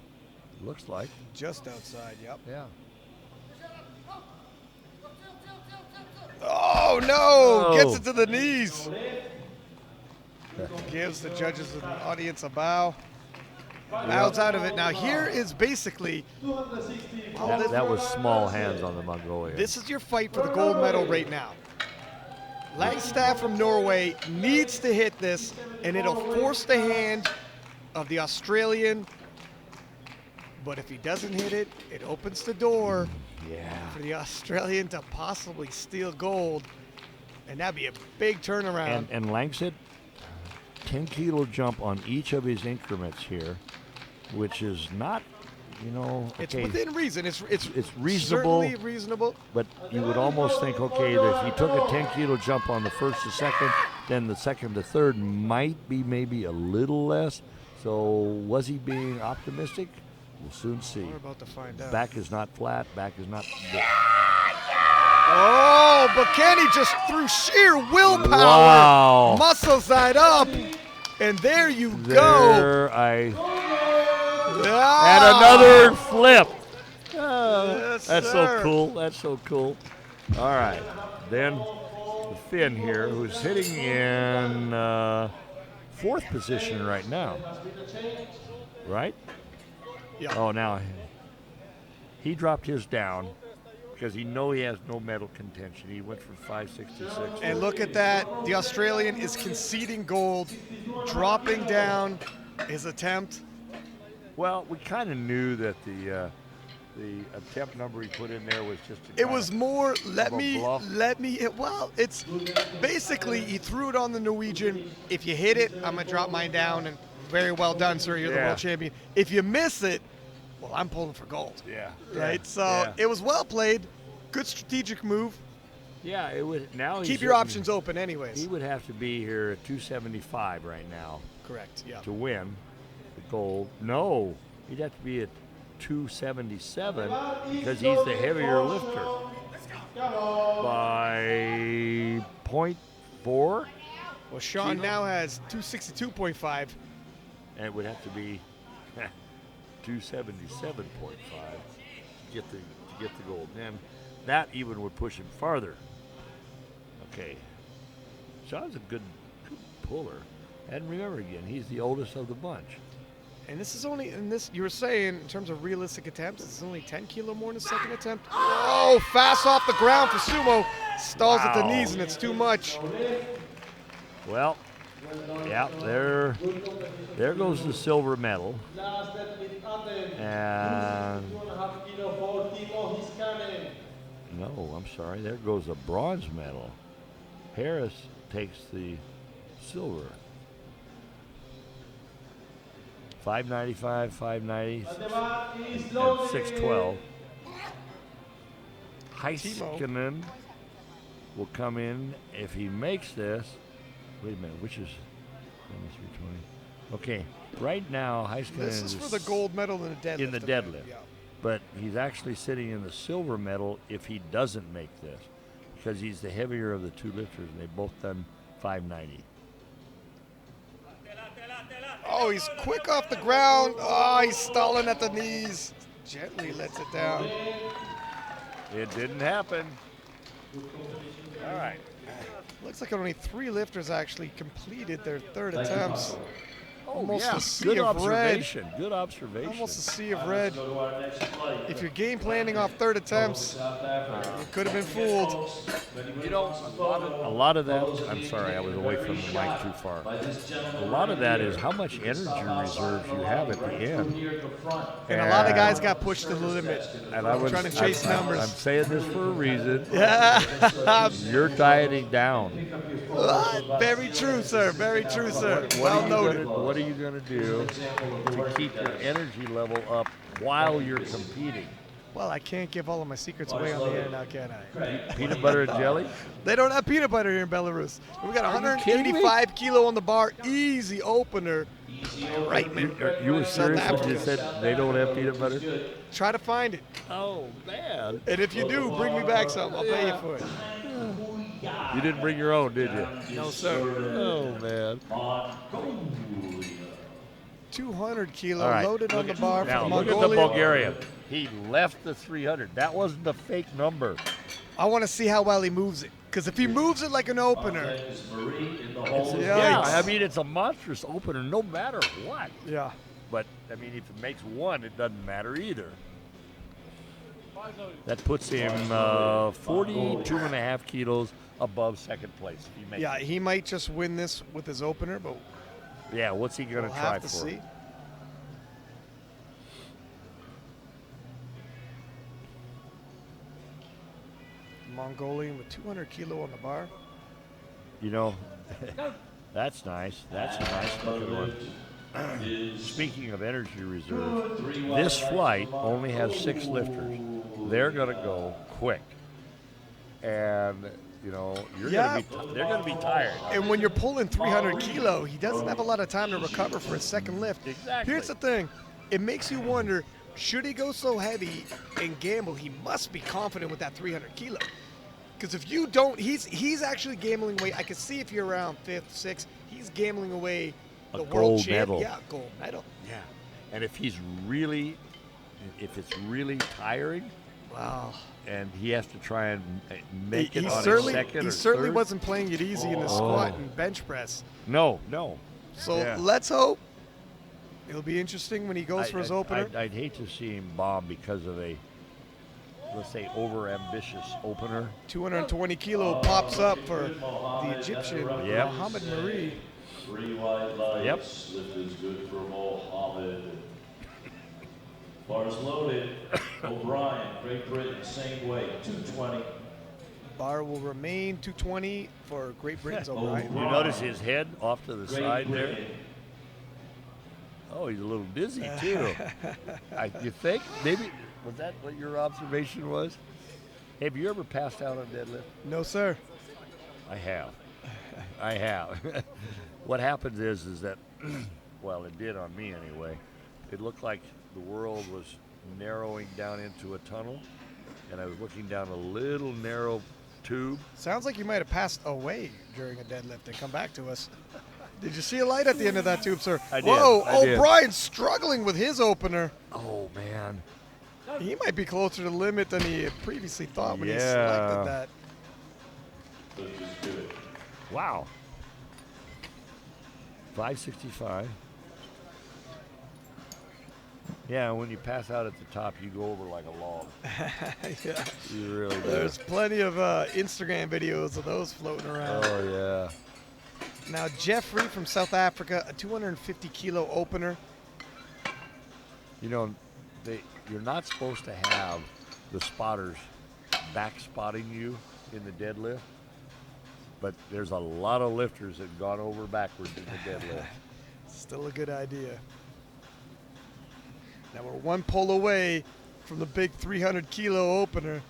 Looks like. Just outside, yep. Yeah. Oh, no! Oh. Gets it to the knees. Gives the judges and the audience a bow. Bows out of it. Now, here is basically... That was small hands on the Mongolian. This is your fight for the gold medal right now. Langstaff from Norway needs to hit this, and it'll force the hand of the Australian. But if he doesn't hit it, it opens the door for the Australian to possibly steal gold, and that'd be a big turnaround. And Langset, 10-kilo jump on each of his increments here, which is not, you know, okay. It's within reason. It's reasonable. Certainly reasonable. But you would almost think, okay, that if he took a 10-kilo jump on the first to second, then the second to third might be maybe a little less. So was he being optimistic? We'll soon see. We're about to find out. Back is not flat. Back is not. Oh, but Kenny just through sheer willpower, Wow. muscle side up, and there you go. There Ah. and another flip. Yes, That's sir. so cool. That's so cool. All right. Then Finn here, who's hitting in fourth position right now. Right? Yeah. Oh, now he dropped his down because he has no medal contention. He went for 566. And look at that. The Australian is conceding gold, dropping down his attempt. Well, we kind of knew that the attempt number he put in there was just a It was more, bluff. well, it's basically he threw it on the Norwegian. If you hit it, I'm going to drop mine down, and very well done, sir. You're the world champion. If you miss it, well, I'm pulling for gold. Yeah. Right? So it was well played. Good strategic move. Yeah, it would. Now Keep your options open anyways. He would have to be here at 275 right now Correct, yeah. to win the gold. No, he'd have to be at 277 because he's the heavier lifter by 0.4. Well, Sean now has 262.5. And it would have to be 277.5 to get the gold. And that even would push him farther. Okay. Sean's a good puller. And remember again, he's the oldest of the bunch. And this is only, you were saying, in terms of realistic attempts, it's only 10 kilo more in the second attempt. Oh, fast off the ground for Sumo. Stalls at the knees, and it's too much. Well, yeah, there goes the silver medal. And no, I'm sorry, there goes a bronze medal. Harris takes the silver. 595, 590, and 612. Heiskanen will come in if he makes this. Wait a minute, which is 320? Okay, right now Heiskanen This is for the gold medal in the deadlift. in the deadlift, but he's actually sitting in the silver medal if he doesn't make this, because he's the heavier of the two lifters, and they've both done 590. Oh, he's quick off the ground. Oh, he's stalling at the knees. Gently lets it down. It didn't happen. All right. Looks like only 3 lifters actually completed their third attempts. Almost yeah. a sea Good of observation. red. Good observation. Almost a sea of red. If you're game planning off third attempts, you could have been fooled. You know, a lot of that, I'm sorry, I was away from the mic too far. A lot of that is how much energy reserves you have at the end. And a lot of guys got pushed to the limit. And I was trying to chase numbers. I'm saying this for a reason. Yeah. You're dieting down. Very true, sir. Very true, sir. Well noted. What are you going to do to keep your energy level up while you're competing? Well, I can't give all of my secrets away on the air now, can I? Peanut butter and jelly? They don't have peanut butter here in Belarus. We got Are you kidding me? 185 kilo on the bar. Easy opener. Right, man. You were serious when you said they don't have peanut butter? Try to find it. Oh, man. And if you do, bring me back some. I'll pay you for it. You didn't bring your own, did you? No, sir. Oh, man. 200 kilo All right, loaded on the look bar at, for now the look at the Mongolian. Bulgarian. He left the 300. That wasn't a fake number. I want to see how well he moves it. Because if he moves it like an opener, Is Marie in the hole. Yeah, Yikes. I mean, it's a monstrous opener no matter what. yeah. But, I mean, if it makes one, it doesn't matter either. That puts him 42.5 kilos above second place. If he makes Yeah, it. he might just win this with his opener, but Yeah, what's he going we'll to try have to for? see. Mongolian with 200 kilo on the bar. You know, that's nice. That's a nice looking one. Speaking of energy reserve, this flight only has 6 lifters. They're going to go quick. And, you know, they're going to be tired. And when you're pulling 300 kilo, he doesn't have a lot of time to recover for his second lift. Exactly. Here's the thing. It makes you wonder, should he go so heavy and gamble? He must be confident with that 300 kilo. Because if you don't, he's actually gambling away. I can see if you're around 5th, 6th, he's gambling away the world gold champ. medal. Yeah, gold medal. Yeah. And if it's really tiring, Wow. and he has to try and make it He on certainly, his second he or certainly third. wasn't playing it easy in the squat and bench press. No. So Yeah. let's hope. It'll be interesting when he goes for his opener. I'd hate to see him bomb because of a, let's say, over-ambitious opener. 220 kilo pops up for the Egyptian Yep. Mohamed Marie. 3 wide lights. Yep. Lift is good for Mohammed. Bars loaded. O'Brien, Great Britain, same weight, 220. Bar will remain 220 for Great Britain's O'Brien. You notice his head off to the Great side there? Britain. Oh, he's a little dizzy, too. You think? Maybe, was that what your observation was? Have you ever passed out on deadlift? No, sir. I have. What happens is that, well, it did on me anyway. It looked like the world was narrowing down into a tunnel, and I was looking down a little narrow tube. Sounds like you might have passed away during a deadlift and come back to us. Did you see a light at the end of that tube, sir? I did, Whoa, I did. O'Brien's struggling with his opener. Oh, man. He might be closer to the limit than he had previously thought when he Yeah. selected that. Lift is good. Wow. 565. Yeah, when you pass out at the top, you go over like a log. Yeah. You really do. There's plenty of Instagram videos of those floating around. Oh, yeah. Now, Jeffrey from South Africa, a 250 kilo opener. You know, you're not supposed to have the spotters back spotting you in the deadlift, but there's a lot of lifters that have gone over backwards in the deadlift. Still a good idea. Now we're one pull away from the big 300 kilo opener.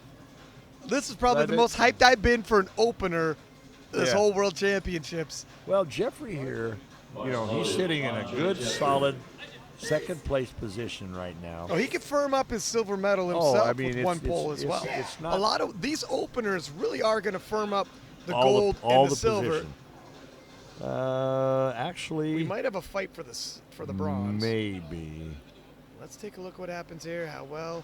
This is probably the most hyped I've been for an opener this Yeah. whole World Championships. Well, Jeffrey here, you know, he's sitting in a good, solid second place position right now. Oh, he could firm up his silver medal himself I mean, with it's- one pull it's- as well. it's not- a lot of these openers really are going to firm up the all gold all and the silver. position. Actually, We might have a fight for this for the bronze. Maybe. Let's take a look what happens here. How well.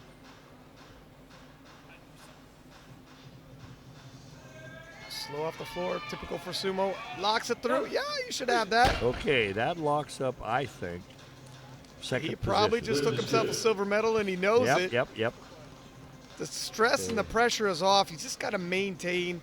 Slow off the floor, typical for sumo. Locks it through. Yeah, you should have that. Okay, that locks up, I think, second He probably position. just took himself a silver medal and he knows it. Yep. The stress and the pressure is off. He's just got to maintain.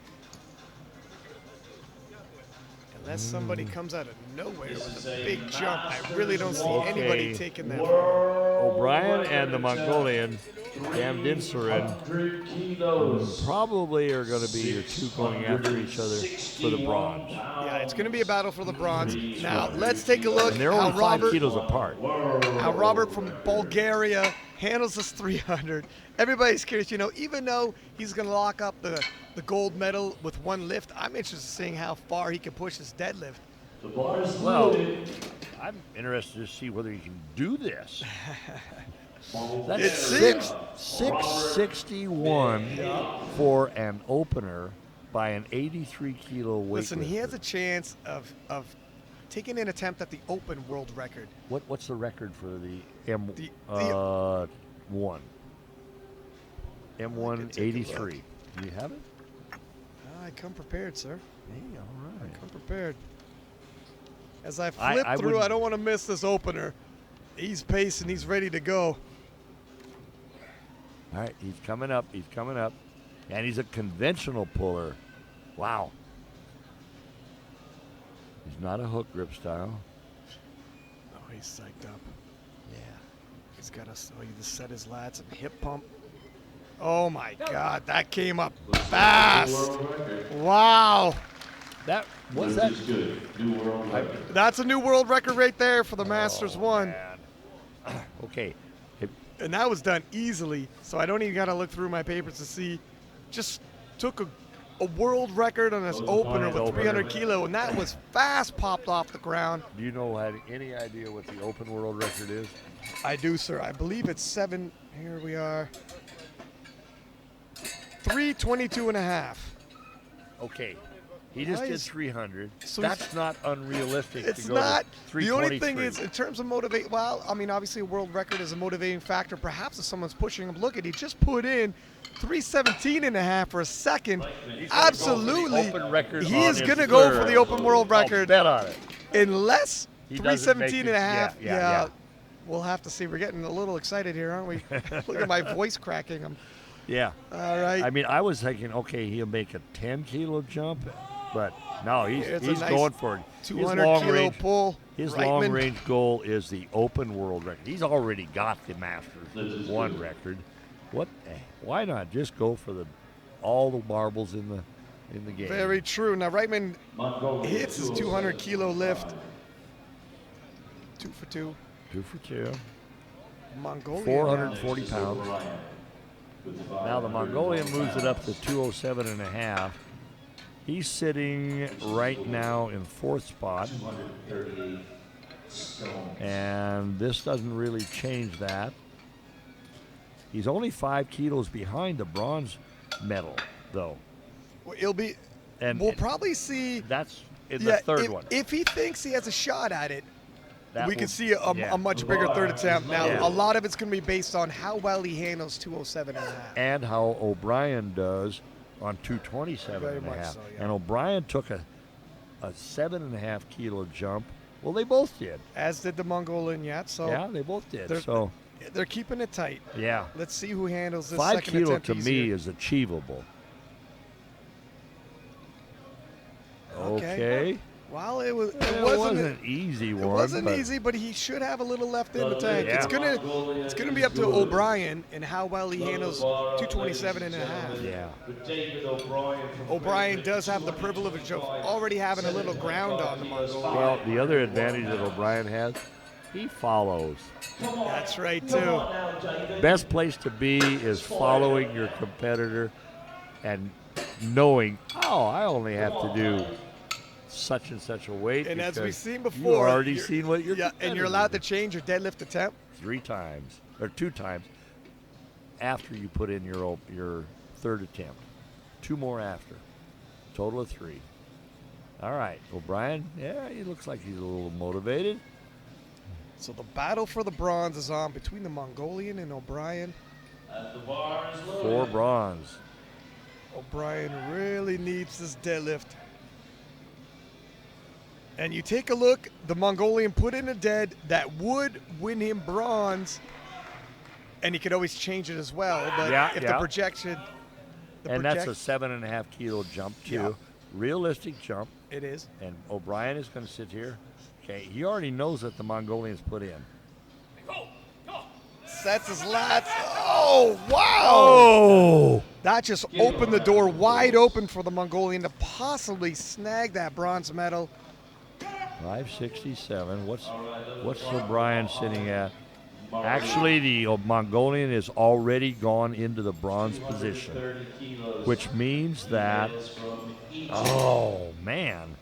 Unless somebody comes out of nowhere with a big jump, I really don't see anybody taking that. O'Brien and the Mongolian, Damdinsarin, 100 kilos. probably are going to be the two going after each other for the bronze. Yeah, it's going to be a battle for the bronze. Now, let's take a look And they're how only 5 Robert, kilos apart. how Robert from Bulgaria handles this 300. Everybody's curious, you know, even though he's going to lock up the gold medal with one lift, I'm interested in seeing how far he can push his deadlift. The bar's Well, loaded. I'm interested to see whether he can do this. It That's seems- 661 for an opener by an 83 kilo weight. Listen, he has a chance of taking an attempt at the open world record. What's the record for the M1? The- M1 take a 83. Do you have it? I come prepared, sir. Hey, all right. Come prepared. As I I flip through, I wouldn't- don't want to miss this opener. He's pacing. He's ready to go. All right, he's coming up. He's coming up. And he's a conventional puller. Wow. He's not a hook grip style. Oh, he's psyched up. Yeah. He's got to set his lats and hip pump. Oh, my God. That came up fast. Wow. That was that. Luke is good. New world record. That's a new world record right there for the Masters 1. Man. Okay. And that was done easily, so I don't even got to look through my papers to see. Just took a world record on this opener with 300 kilo, and that was fast popped off the ground. Do you know had any idea what the open world record is? I do, sir. I believe it's 7. Here we are. 322 and a half. Okay. He just did Nice. 300. So That's not unrealistic It's to go not. to The only 323. thing is, in terms of motivate, well, I mean, obviously a world record is a motivating factor. Perhaps if someone's pushing him, look at, he just put in 317 and a half for a second. Absolutely. Open record He on is his going to go for third. the open world I'll record. bet on it. Unless He doesn't make 317 it- and a half. yeah. We'll have to see. We're getting a little excited here, aren't we? Look at my voice cracking. Yeah. All right. I mean, I was thinking, okay, he'll make a 10-kilo jump, but no, It's a he's nice going for it. 200 long kilo range, pull. His Reitman. long range goal is the open world record. He's already got the Masters 1 record. Why not just go for all the marbles in the game? Very true. Now, Reitman Montgomery, hits his 200 kilo lift. 2 for 2. 2 for 2. Mongolian. 440 Next is pounds. O'Brien with the Now the 500 Mongolian moves it up to pounds. 207 and a half. He's sitting right now in 4th spot, 238 stone. and this doesn't really change that. He's only 5 kilos behind the bronze medal, though. Well, it'll be. And We'll probably see. that's in the third one. If he thinks he has a shot at it, That we will- can see a yeah. much bigger third attempt. Now, Yeah. a lot of it's going to be based on how well he handles 207 and a half. And how O'Brien does on 227 Very and a much half. so, yeah. And O'Brien took a 7.5 kilo jump. Well, they both did. As did the Mongolian yet. So Yeah, they both did. they're- So, they're keeping it tight. yeah. Let's see who handles this 5 second kilo attempt to me easier. is achievable. Okay. Okay. Well, it was. It wasn't an easy one. It wasn't but easy, but he should have a little left in the tank. Yeah. It's gonna be up to O'Brien and how well he handles 227 and a half. Yeah. David O'Brien from O'Brien does have the privilege of already having a little ground on the Mongolian. Well, the other advantage that O'Brien has, he follows. That's right too. Best place to be is following your competitor and knowing, oh, I only have to do such and such a weight. And as we've because seen you've before, already you're- seen what you're. Yeah, and you're allowed to change your deadlift attempt. 3 times or 2 times after you put in your third attempt. 2 more after. Total of 3. All right, O'Brien. Yeah, he looks like he's a little motivated. So the battle for the bronze is on between the Mongolian and O'Brien. At the bar is 4 loaded. bronze. O'Brien really needs this deadlift. And you take a look, the Mongolian put in a dead that would win him bronze, and he could always change it as well. But Yeah, if yeah. the projection, And that's a 7.5 kilo jump too. Yeah. Realistic jump. it is. And O'Brien is going to sit here. Okay, he already knows that the Mongolians put in. Sets his lats. Oh, wow! Oh! That just opened the door wide open for the Mongolian to possibly snag that bronze medal. 567. What's O'Brien sitting at? Actually, the Mongolian is already gone into the bronze position, 30 kilos. which means that, From each oh man,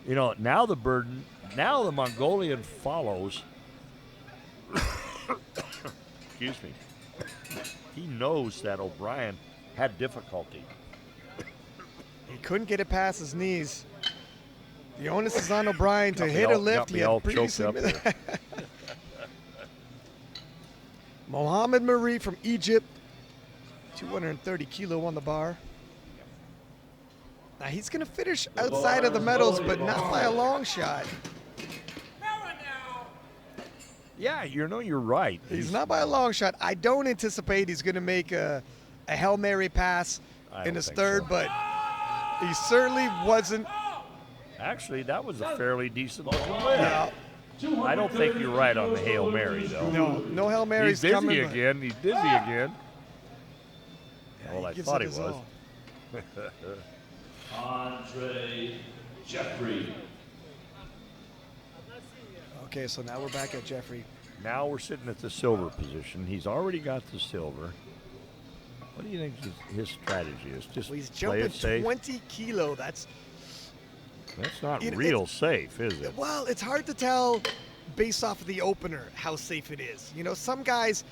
you know, now the Mongolian follows. Excuse me. He knows that O'Brien had difficulty. He couldn't get it past his knees. The onus is on O'Brien to hit a lift. Got me all choked up here. Mohamed Marie from Egypt, 230 kilo on the bar. Now he's going to finish outside of the medals, but not by a long shot. Yeah, you're right. He's not by a long shot. I don't anticipate he's going to make a Hail Mary pass in his third, but he certainly wasn't. Actually, that was a fairly decent looking lift. Yeah. I don't think you're right on the Hail Mary, though. No Hail Marys He's coming. dizzy again. He's dizzy again. Yeah, Well, I gives thought it he his was. all. Andre Jeffrey. Okay, so now we're back at Jeffrey. Now we're sitting at the silver position. He's already got the silver. What do you think his strategy is? Just Well, he's play jumping it safe? 20 kilo. That's not It- real safe, is it? Well, it's hard to tell based off of the opener how safe it is. You know, some guys,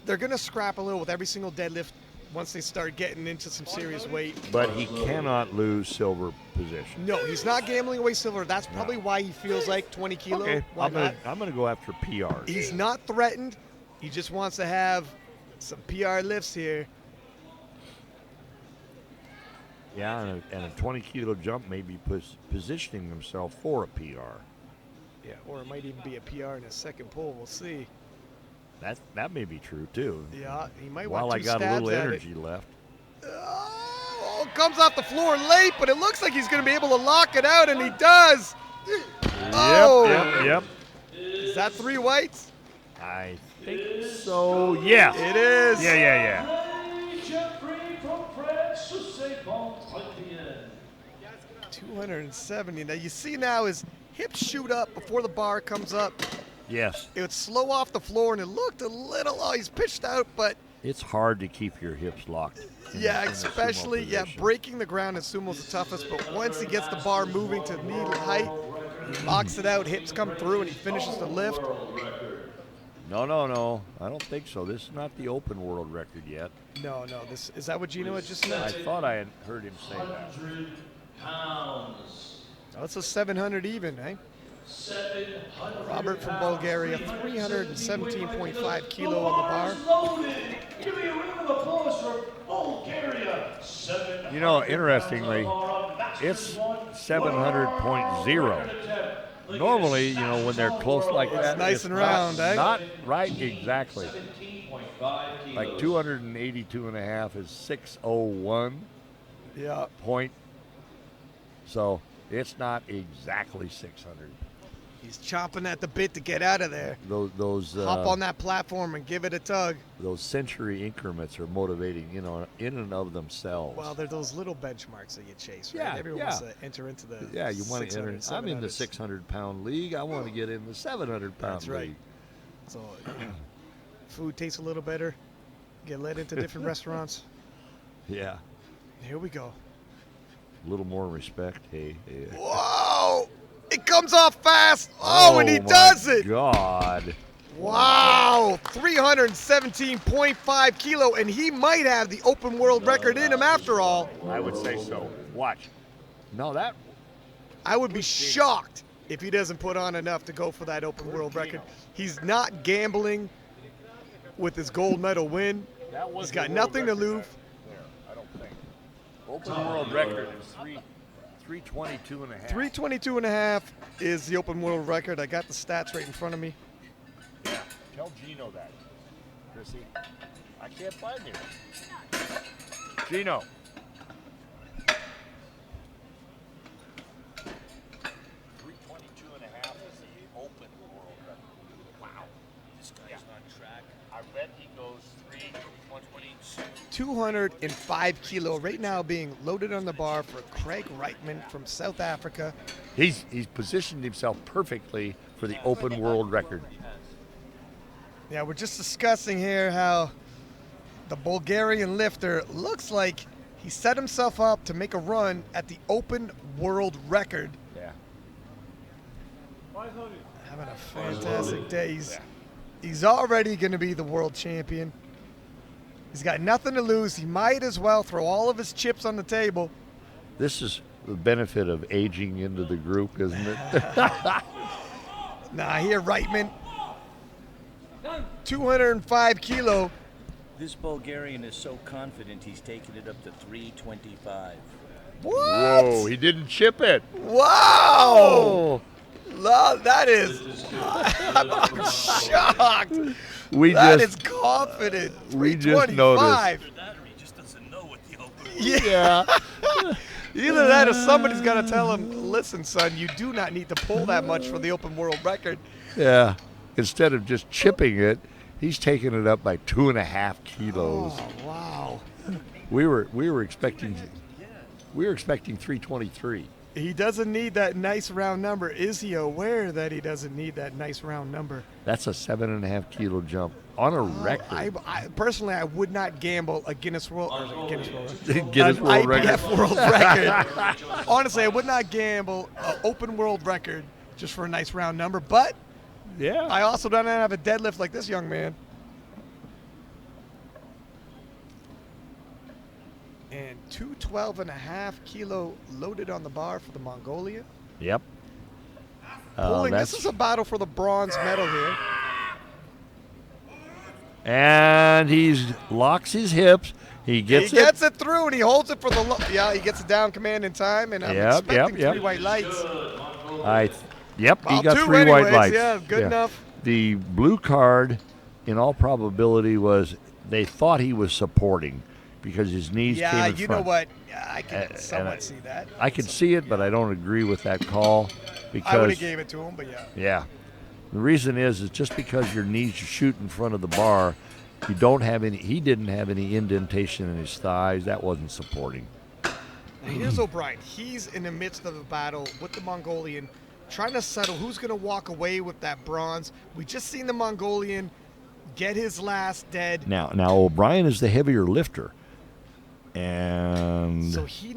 they're going to scrap a little with every single deadlift once they start getting into some serious weight. But he cannot lose silver position. No, he's not gambling away silver. That's probably why he feels like 20 kilo. Okay, Why I'm gonna go after PRs. He's not threatened. He just wants to have some PR lifts here. Yeah, and a 20 kilo jump may be positioning himself for a PR. Yeah, or it might even be a PR in his second pull. We'll see. That may be true too. Yeah, he might While want I two got a little stabs at energy left. Oh, comes off the floor late, but it looks like he's going to be able to lock it out, and he does. Oh. Yep. Is that 3 whites? I think so. Yes. It is. Yeah. Jeffrey from France, c'est bon, 270. Now you see now his hips shoot up before the bar comes up. Yes. It would slow off the floor, and it looked a little. Oh, he's pitched out, but It's hard to keep your hips locked. yeah, in the sumo especially position. breaking the ground in sumo's the toughest. But once he gets the bar moving to knee height, he locks it out, hips come through, and he finishes the lift. No. I don't think so. This is not the open world record yet. No, this is that what Gino had just I said? thought I had heard him say that. 100 pounds. Oh, it's a 700 even, eh? 700 Robert from pounds. Bulgaria, 317.5 kilo on the bar. Loaded. Give me a round of applause for Bulgaria. 700 You know, interestingly, pounds. it's 700.0. Normally, when they're close like that, nice it's and round, eh? Not right exactly. 17.5 kilos. Like 282.5 is 601 Yeah. point. So it's not exactly 600. He's chomping at the bit to get out of there. Those Hop on that platform and give it a tug. those century increments are motivating, in and of themselves. Well, they're those little benchmarks that you chase, right? Yeah, Everyone yeah. wants to enter into the Yeah, you want to enter. 600, I'm in the 700s. 600-pound league. I want to get in the 700-pound That's right. league. So food tastes a little better. Get led into different restaurants. Yeah, Here we go. a little more respect. Hey. Whoa! It comes off fast. Oh, and he my does it. God. Wow, 317.5 kilo, and he might have the open world record in him after all. I would say so. Watch. No, that. I would be shocked if he doesn't put on enough to go for that open world record. He's not gambling with his gold medal win. That was He's got the world nothing to record lose. there, I don't think. Open world record is 322.5. 322 and a half is the open world record. I got the stats right in front of me. Yeah. Tell Gino that, Chrissy. I can't find him. Gino. 322.5 is the open world record. Wow. This guy's on track. I bet he goes 322. 205 kilo right now being loaded on the bar for Craig Reitman from South Africa. He's positioned himself perfectly for the open world record. Yeah, we're just discussing here how the Bulgarian lifter looks like he set himself up to make a run at the open world record. Yeah. Having a fantastic day. He's already going to be the world champion. He's got nothing to lose. He might as well throw all of his chips on the table. This is the benefit of aging into the group, isn't it? Nah, here, Reitman. 205 kilo. This Bulgarian is so confident he's taking it up to 325. What? Whoa, he didn't chip it. Wow. That is. I'm shocked. That is confident. We just noticed. He just doesn't know what the open. Yeah. Either that or somebody's got to tell him, listen, son, you do not need to pull that much for the open world record. Yeah. Instead of just chipping it, he's taking it up by 2.5 kilos. Oh, wow. We were expecting 323. He doesn't need that nice round number. Is he aware that he doesn't need that nice round number? That's a 7.5 kilo jump on a record. I personally, I would not gamble a Guinness World Guinness World Record. IPF World Record. Honestly, I would not gamble an open world record just for a nice round number. But Yeah. I also don't have a deadlift like this young man. And 212.5 kilo loaded on the bar for the Mongolian. Yep. Pulling. This is a battle for the bronze medal here. And he locks his hips. He gets it through, and he holds it for the he gets it down command in time, and I'm expecting three white lights. He got two 3 anyways, white lights. Yeah, good enough. The blue card, in all probability, was they thought he was supporting because his knees came in front. Yeah, you know what? I can somewhat see that. I can see it, but I don't agree with that call because I would have gave it to him, but yeah. Yeah. The reason is just because your knees shoot in front of the bar, he didn't have any indentation in his thighs. That wasn't supporting. Here's O'Brien. He's in the midst of a battle with the Mongolian, trying to settle who's going to walk away with that bronze. We just seen the Mongolian get his last dead. Now O'Brien is the heavier lifter. And so he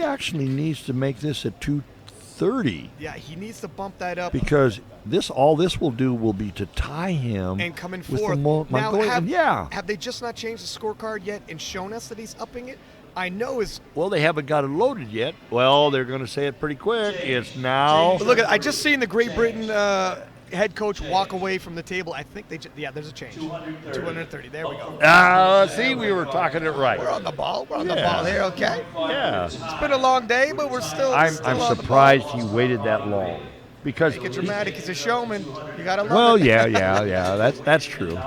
actually needs to make this at 230. Yeah, he needs to bump that up. Because all this will do will be to tie him and coming with forth. the Mongolian. Have they just not changed the scorecard yet and shown us that he's upping it? I know Well, they haven't got it loaded yet. Well, they're going to say it pretty quick. It's now. Look I just seen the Great Britain head coach walk away from the table. I think there's a change. 230. There we go. See, we were talking it right. We're on the ball. We're on the ball here, okay? Yeah. It's been a long day, but we're still. I'm on surprised he waited that long. Because make it dramatic. He's a showman. You gotta love it. Well, yeah. That's true.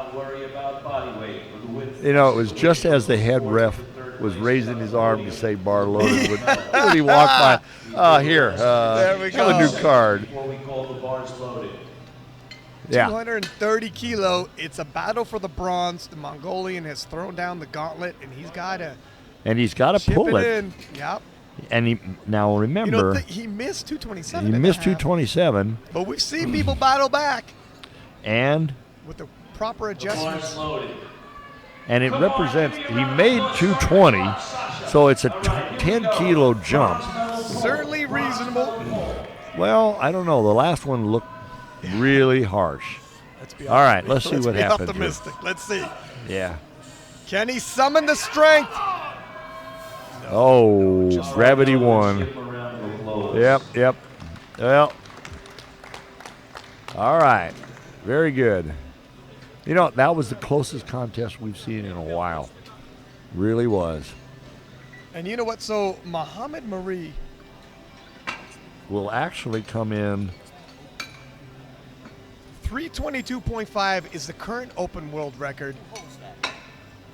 You know, it was just as the head ref was raising his arm to say bar loaded when he walked by. There we go. A new card. Yeah. 230 kilo. It's a battle for the bronze. The Mongolian has thrown down the gauntlet, and he's got to pull it. In. Yep. And now remember, he missed 227. He missed 227. But we've seen people battle back. And with the proper adjustments. And it represents, he made 220, so it's a 10-kilo jump. Certainly reasonable. Well, I don't know. The last one looked really harsh. All right, let's see what happens. Optimistic. Let's see. Yeah. Can he summon the strength? Oh, gravity won. Yep. Well, all right. Very good. You know, that was the closest contest we've seen in a while. Really was. And you know what? So Mohamed Marie will actually come in. 322.5 is the current open world record.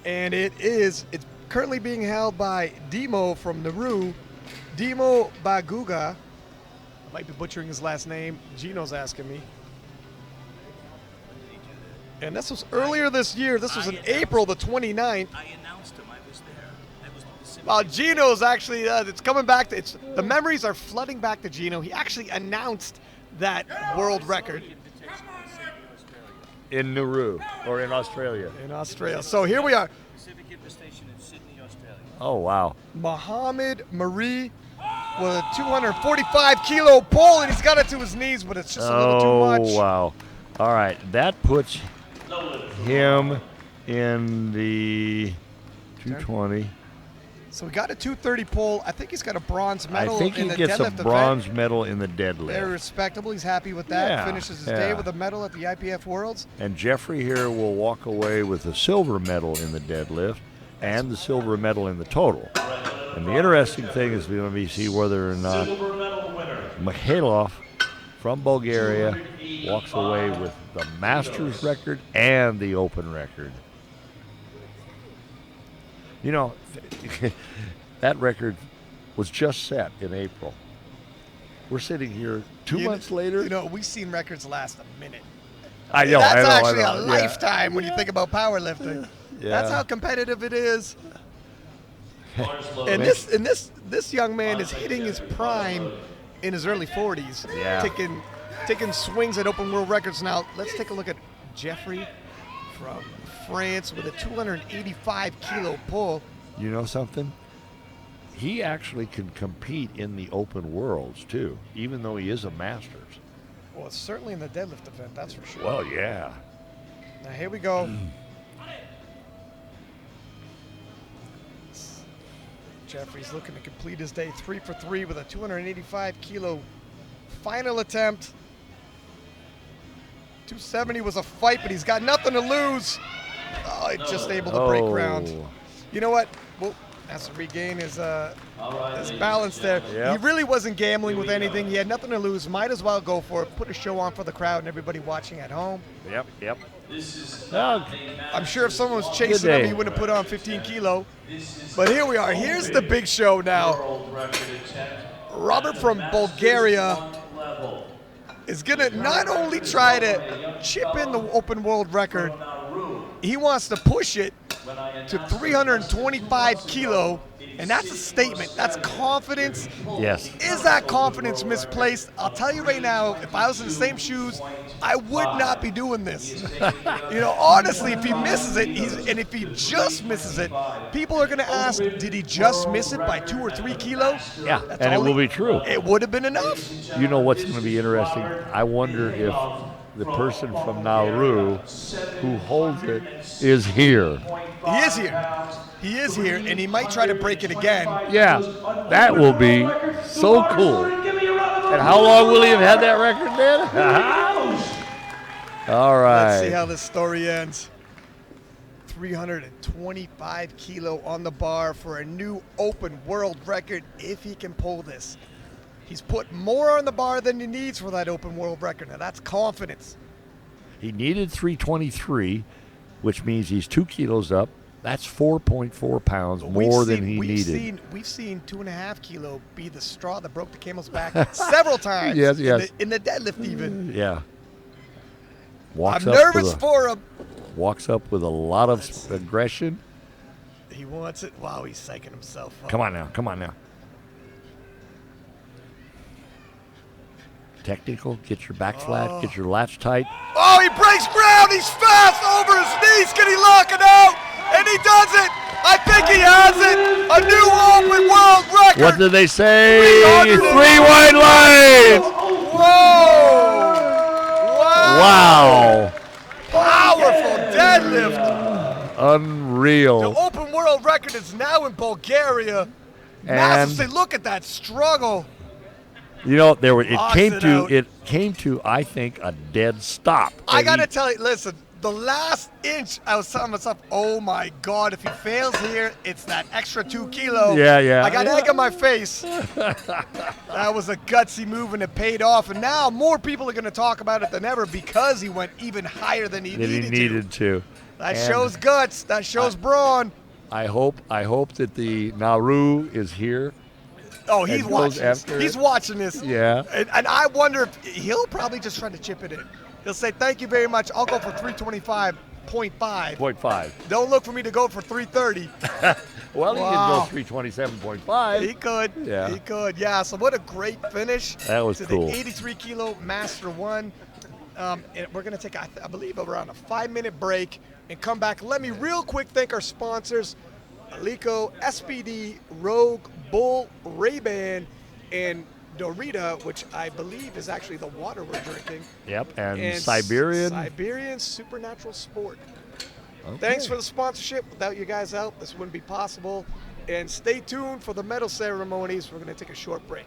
And it's currently being held by Dimo from Nauru. Dimo Baguga. I might be butchering his last name. Gino's asking me. And this was earlier this year. This was in April the 29th. I announced him. I was there. Well, Gino's actually, it's coming back. The memories are flooding back to Gino. He actually announced that world record. In Nauru, or in Australia. In Australia. So here we are. Pacific Invitation in Sydney, Australia. Oh, wow. Mohamed Marie with a 245-kilo pull, and he's got it to his knees, but it's just a little too much. Oh, wow. All right, that puts him in the 220. So we got a 230 pull. I think he's got a bronze medal I think in he the gets a deadlift bronze event. medal in the deadlift. Very respectable. He's happy with that. Yeah, Finishes his yeah. day with a medal at the IPF Worlds. And Jeffrey here will walk away with a silver medal in the deadlift and the silver medal in the total. And the interesting thing is going to be see whether or not Silver medal winner. Mikhailov from Bulgaria walks away with the Masters record and the Open record. You know, that record was just set in April. We're sitting here 2 months later. You know, we've seen records last a minute. I know, That's I know, actually I know. a Yeah. lifetime when you think about powerlifting. Yeah. That's how competitive it is. Bars loaded. And this young man is hitting his prime in his early 40s. Yeah. Taking swings at open world records. Now let's take a look at Jeffrey from France with a 285 kilo pull. You know something? He actually can compete in the open worlds too, even though he is a Masters. Well, it's certainly in the deadlift event, that's for sure. Well, yeah. Now here we go. Jeffrey's looking to complete his day 3 for 3 with a 285 kilo final attempt. 270 was a fight, but he's got nothing to lose. Oh, he's just able to break ground. You know what? Well, has to regain his balance there. Yep. He really wasn't gambling with anything. He had nothing to lose. Might as well go for it. Put a show on for the crowd and everybody watching at home. Yep. I'm sure if someone was chasing him, day. he would have put on 15 kilo. But here we are. Here's the big show now. World record attempt. Robert from Bulgaria is going to not only try to chip in the open world record, he wants to push it to 325 kilo, and that's a statement. That's confidence. Yes. Is that confidence misplaced? I'll tell you right now, if I was in the same shoes, I would not be doing this. You know, honestly, if he misses it, and if he just misses it, people are going to ask, did he just miss it by 2 or 3 kilos? Yeah, That's and it all will be true. It would have been enough. You know what's going to be interesting? I wonder if the person from Nauru who holds it is here. He is here. He is here, and he might try to break it again. Yeah, that will be so cool. And how long will he have had that record then? All right. Let's see how this story ends. 325 kilo on the bar for a new open world record if he can pull this. He's put more on the bar than he needs for that open world record. Now that's confidence. He needed 323, which means he's 2 kilos up. That's 4.4 pounds more than he needed. We've seen 2.5 kilo be the straw that broke the camel's back several times. Yes. In the deadlift even. Yeah. I'm nervous for him. Walks up with a lot of aggression. He wants it. Wow, he's psyching himself up. Come on now. Technical, get your back flat, get your lats tight. Oh, he breaks ground. He's fast over his knees. Can he lock it out? And he does it. I think he has it. A new open world record. What did they say? 300 3 white lights. Whoa. Wow. Powerful deadlift. Unreal. The open world record is now in Bulgaria. Massive. Say, look at that struggle. You know, it came to I think a dead stop. I gotta tell you, listen, the last inch, I was telling myself, oh my God, if he fails here, it's that extra 2 kilo. Yeah. I got egg on my face. That was a gutsy move and it paid off. And now more people are gonna talk about it than ever because he went even higher than he needed to. That shows guts. That shows brawn. I hope that the Nauru is here. Oh, he's and watching goes this. after He's it. watching this. Yeah. And I wonder if he'll probably just try to chip it in. He'll say, thank you very much. I'll go for 325.5. 0.5. Don't look for me to go for 330. Well, Wow. he could go 327.5. He could. Yeah. He could. Yeah. So what a great finish. That was to cool. The 83 kilo Master 1. And we're going to take, I believe, around a 5-minute break and come back. Let me real quick thank our sponsors, Alico, SPD, Rogue, Bull, Ray-Ban, and Dorita, which I believe is actually the water we're drinking. Yep, and Siberian. Siberian Supernatural Sport. Okay. Thanks for the sponsorship. Without you guys out, this wouldn't be possible. And stay tuned for the medal ceremonies. We're going to take a short break.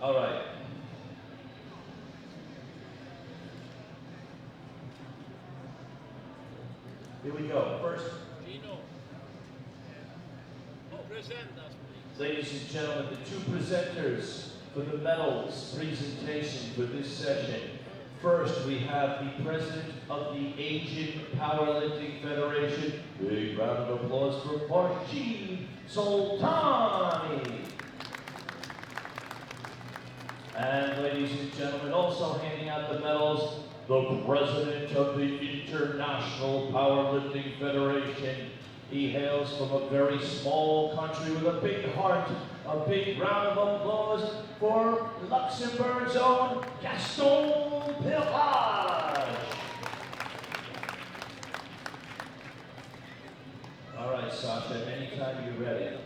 All right. Here we go. First, ladies and gentlemen, the two presenters for the medals presentation for this session. First, we have the president of the Asian Powerlifting Federation. Big round of applause for Farshid Soltani. And ladies and gentlemen, also handing out the medals, the president of the International Powerlifting Federation. He hails from a very small country with a big heart. A big round of applause for Luxembourg's own Gaston Pillage. All right, Sasha, anytime you're ready.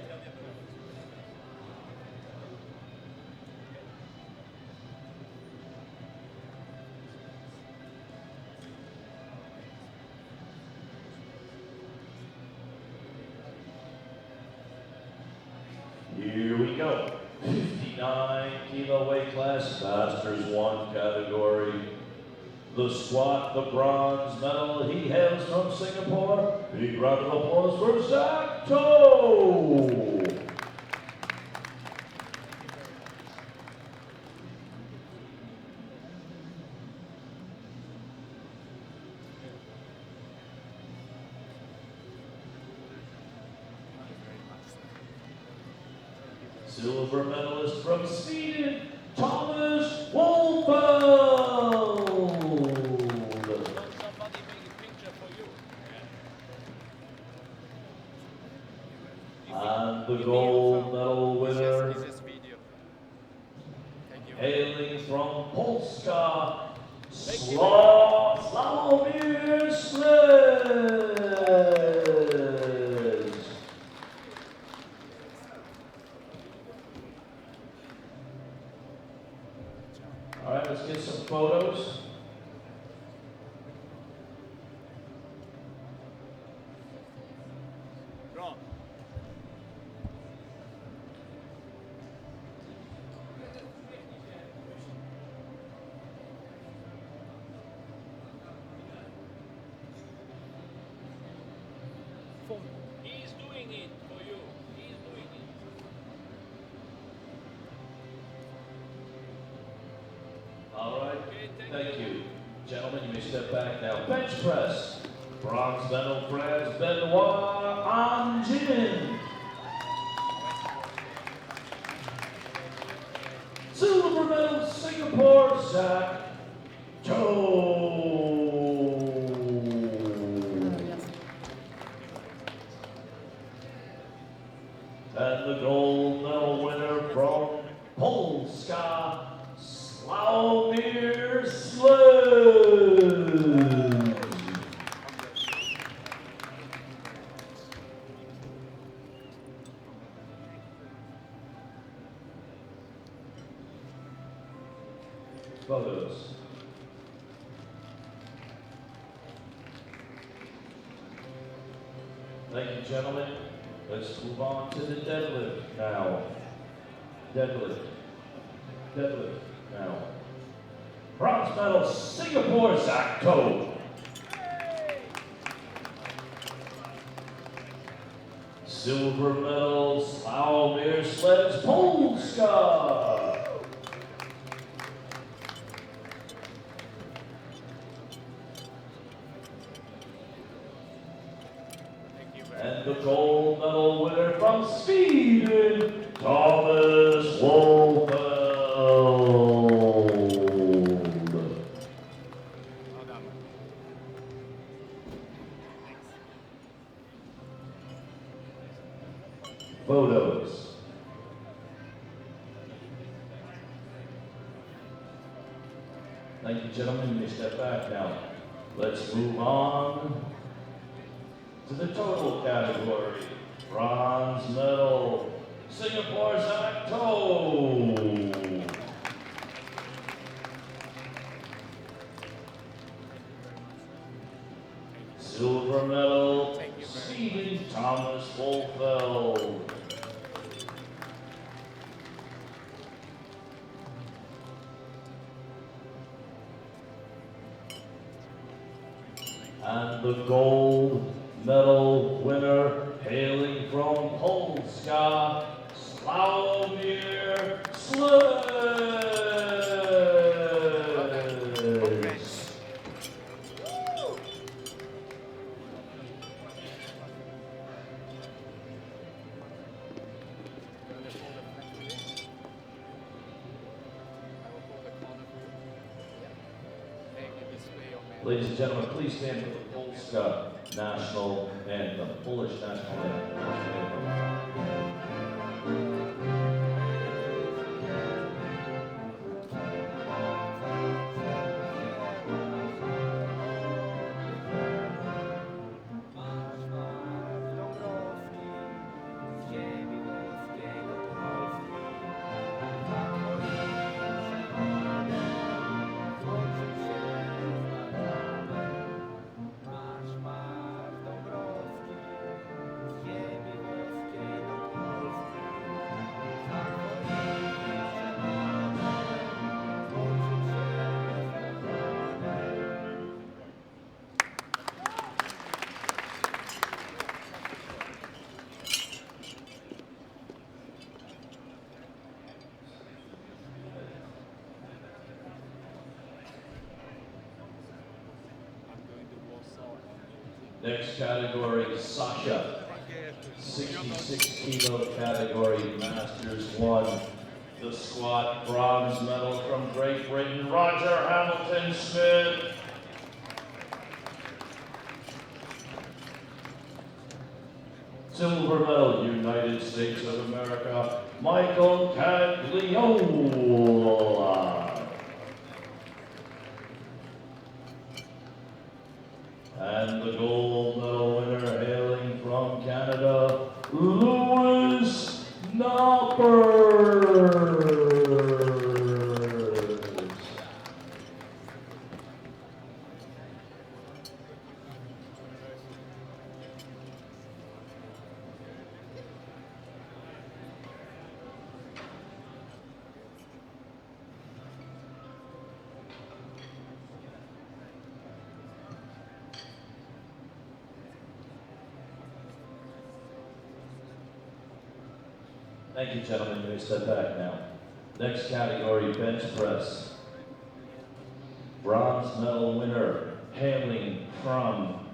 Here we go. 59 kilo weight class, Masters 1 category. The squat, the bronze medal, he hails from Singapore. Big round of applause for Zach Toe. Silver medalist from Sweden, Thomas Wolfeld. And the gold medal winner, hailing from Polska, Sławomir Sledge. All right, let's get some photos. He's doing it for you. He's doing it. All right, thank you. Gentlemen, you may step back now. Bench press. Bronze medal, France, Benoit Anjin. Silver medal, Singapore, Zach Toe. And the gold medal winner from Polska, Sławomir Sledge. Photos. Thank you, gentlemen. Let's move on to the deadlift now. Deadlift. Deadlift now. Bronze medal, Singapore, Zach Toe. Silver medal, Sławomir Sledge, Polska. And the gold medal winner from Sweden, Thomas Wolfeld. Photos. Thank you, gentlemen. You may step back now. Let's move on to the total category. Bronze medal, Singapore, Zach Toe. Silver medal, Sweden, Thomas Wolfeld. And the gold medal winner, hailing from Polska, Sławomir Slick. Ladies and gentlemen, please stand for the Polska national anthem, Polish national anthem. Next category, Sasha. 66 kilo category, Masters 1. The squat bronze medal from Great Britain, Roger Hamilton Smith. Silver medal, United States of America, Michael Cagliola. And the gold medal winner, hailing from Canada, Louis Knoppers. Thank you, gentlemen. You may step back now. Next category, bench press. Bronze medal winner, hailing from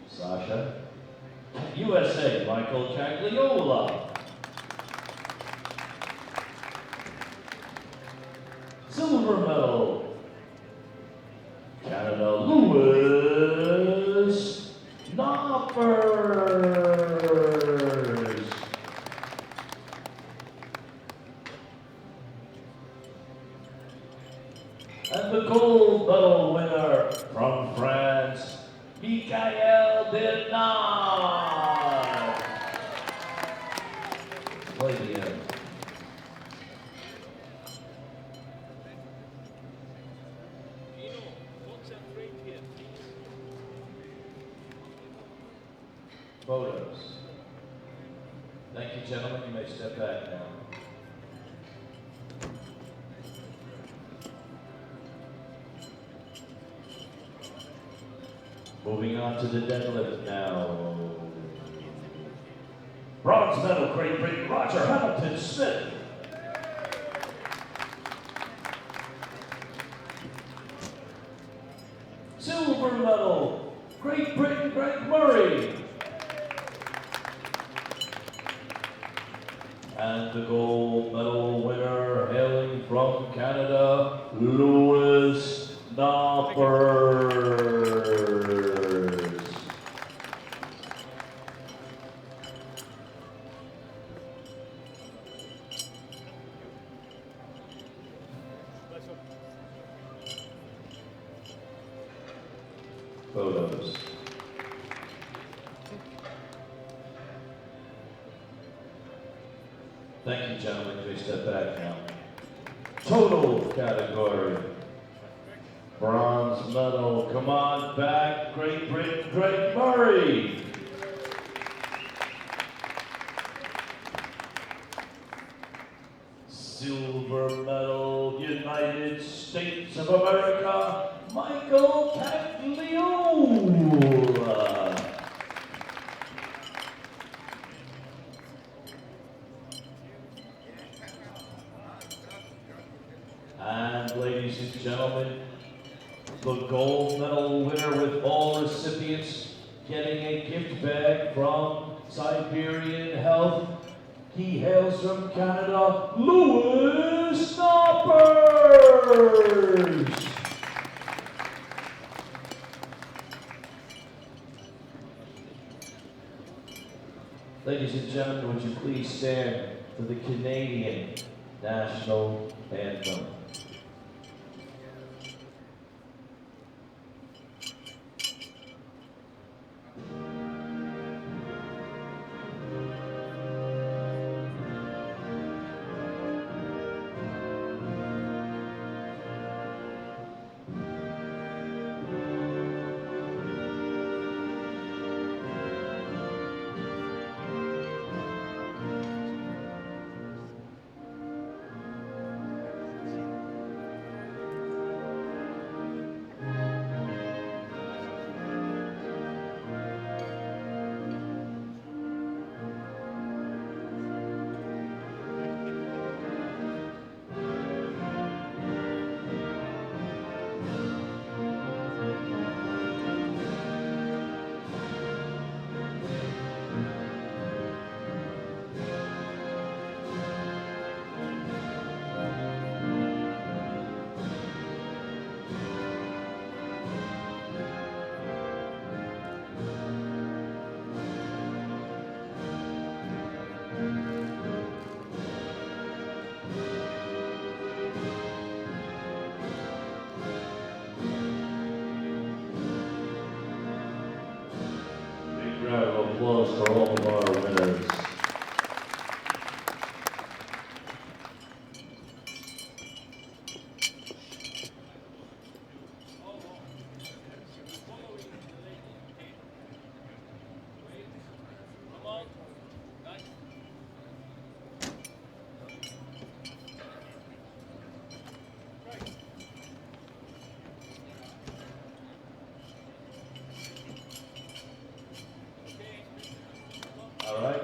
Sasha, USA, Michael Cagliola. Silver medal, Canada, Louis Knoppers. And the gold medal winner from France, Michael Denard. Play the end. Photos. Thank you, gentlemen. You may step back now. Moving on to the deadlift now. Bronze medal, Great Britain, Roger Hamilton Smith. Silver medal, Great Britain, Greg Murray. And the gold medal winner, hailing from Canada, Louis Knoppers. Photos. Thank you, gentlemen. Please step back now. Total category. Bronze medal. Come on back. Great Britain, Greg Murray. Silver medal, United States of America, Michael Cagliola. ladies and gentlemen, the gold medal winner with all recipients getting a gift bag from Siberian Health. He hails from Canada, Louis Stoppers. Ladies and gentlemen, would you please stand for the Canadian National Anthem. Round of applause for all of our winners. All right.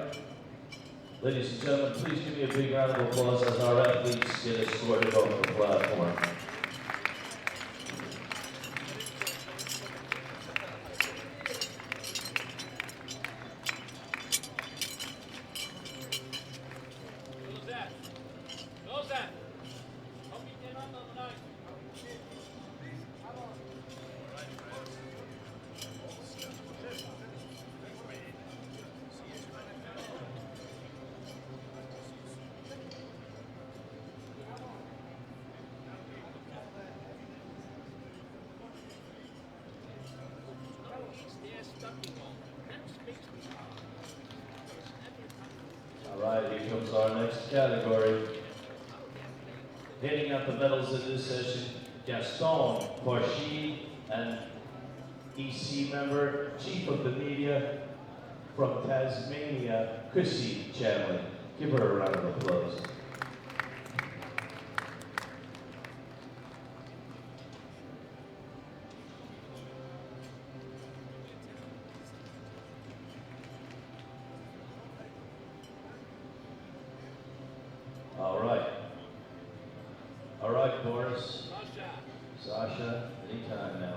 Ladies and gentlemen, please give me a big round of applause as our athletes get escorted off the platform. All right, here comes our next category. Handing out the medals in this session, Gaston Parshi, an EC member, Chief of the Media from Tasmania, Chrissy Chanley. Give her a round of applause. All right, Boris. Sasha, anytime now.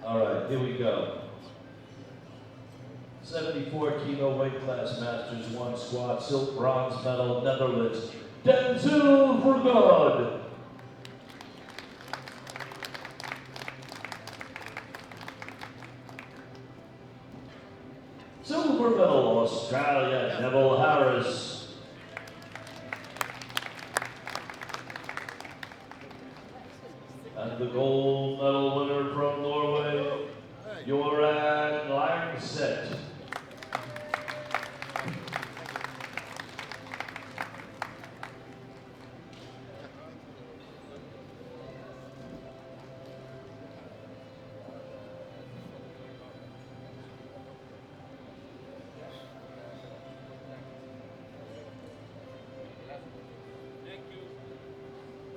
All right, here we go. 74 kilo weight class masters, 1 squat, silk bronze medal, Netherlands, Denzel Vergod. Silver medal, Australia, Neville Harris. And the gold medal winner from Norway, Joran Langseth.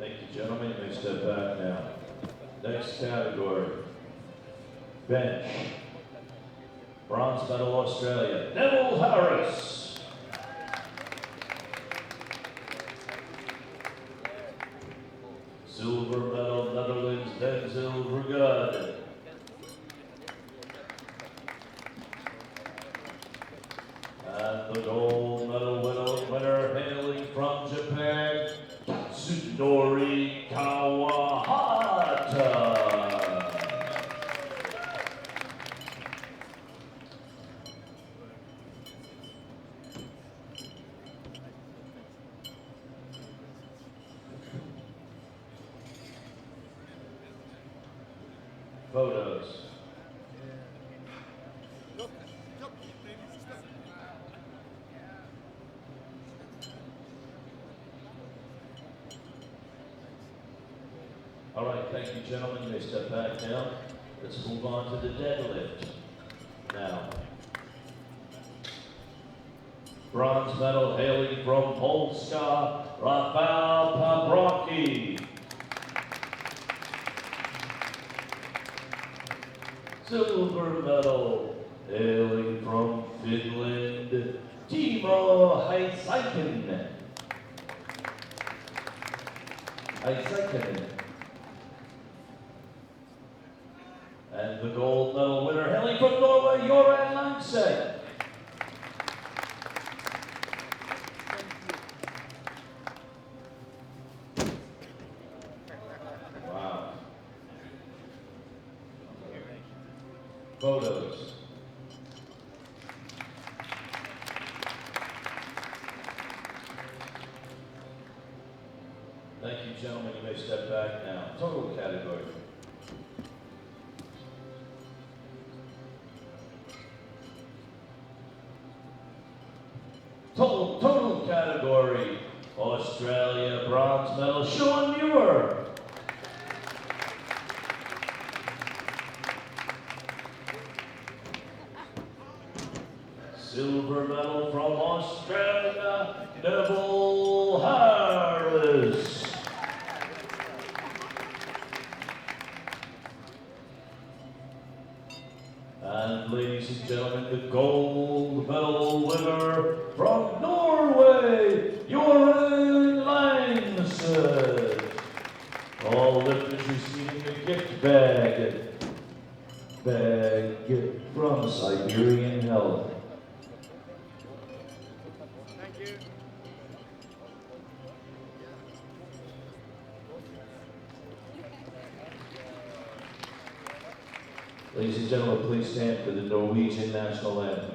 Thank you, gentlemen. You may step back now. Next category, bench. Bronze medal, Australia, Neville Harris. Silver medal, Netherlands, Denzel Brugad. And the gold medal winner hailing from Japan, Tsunori Kawahata. Photos. All right, thank you, gentlemen. You may step back now. Let's move on to the deadlift. Now, bronze medal hailing from Polska, Rafał Pawłowski. Silver medal hailing from Finland, Timo Heiskanen. And the gold medal winner hailing from Norway, Göran Langseth. Wow. Photos. Thank you, gentlemen. You may step back now. Total category. Total category, Australia, bronze medal, Sean Muir. Silver medal from Australia, Neville Harris. And ladies and gentlemen, the gold medal winner from Norway, Göran Langseth. All lifters receiving a gift bag from Siberian Health. Thank you. Ladies and gentlemen, please stand for the Norwegian national anthem.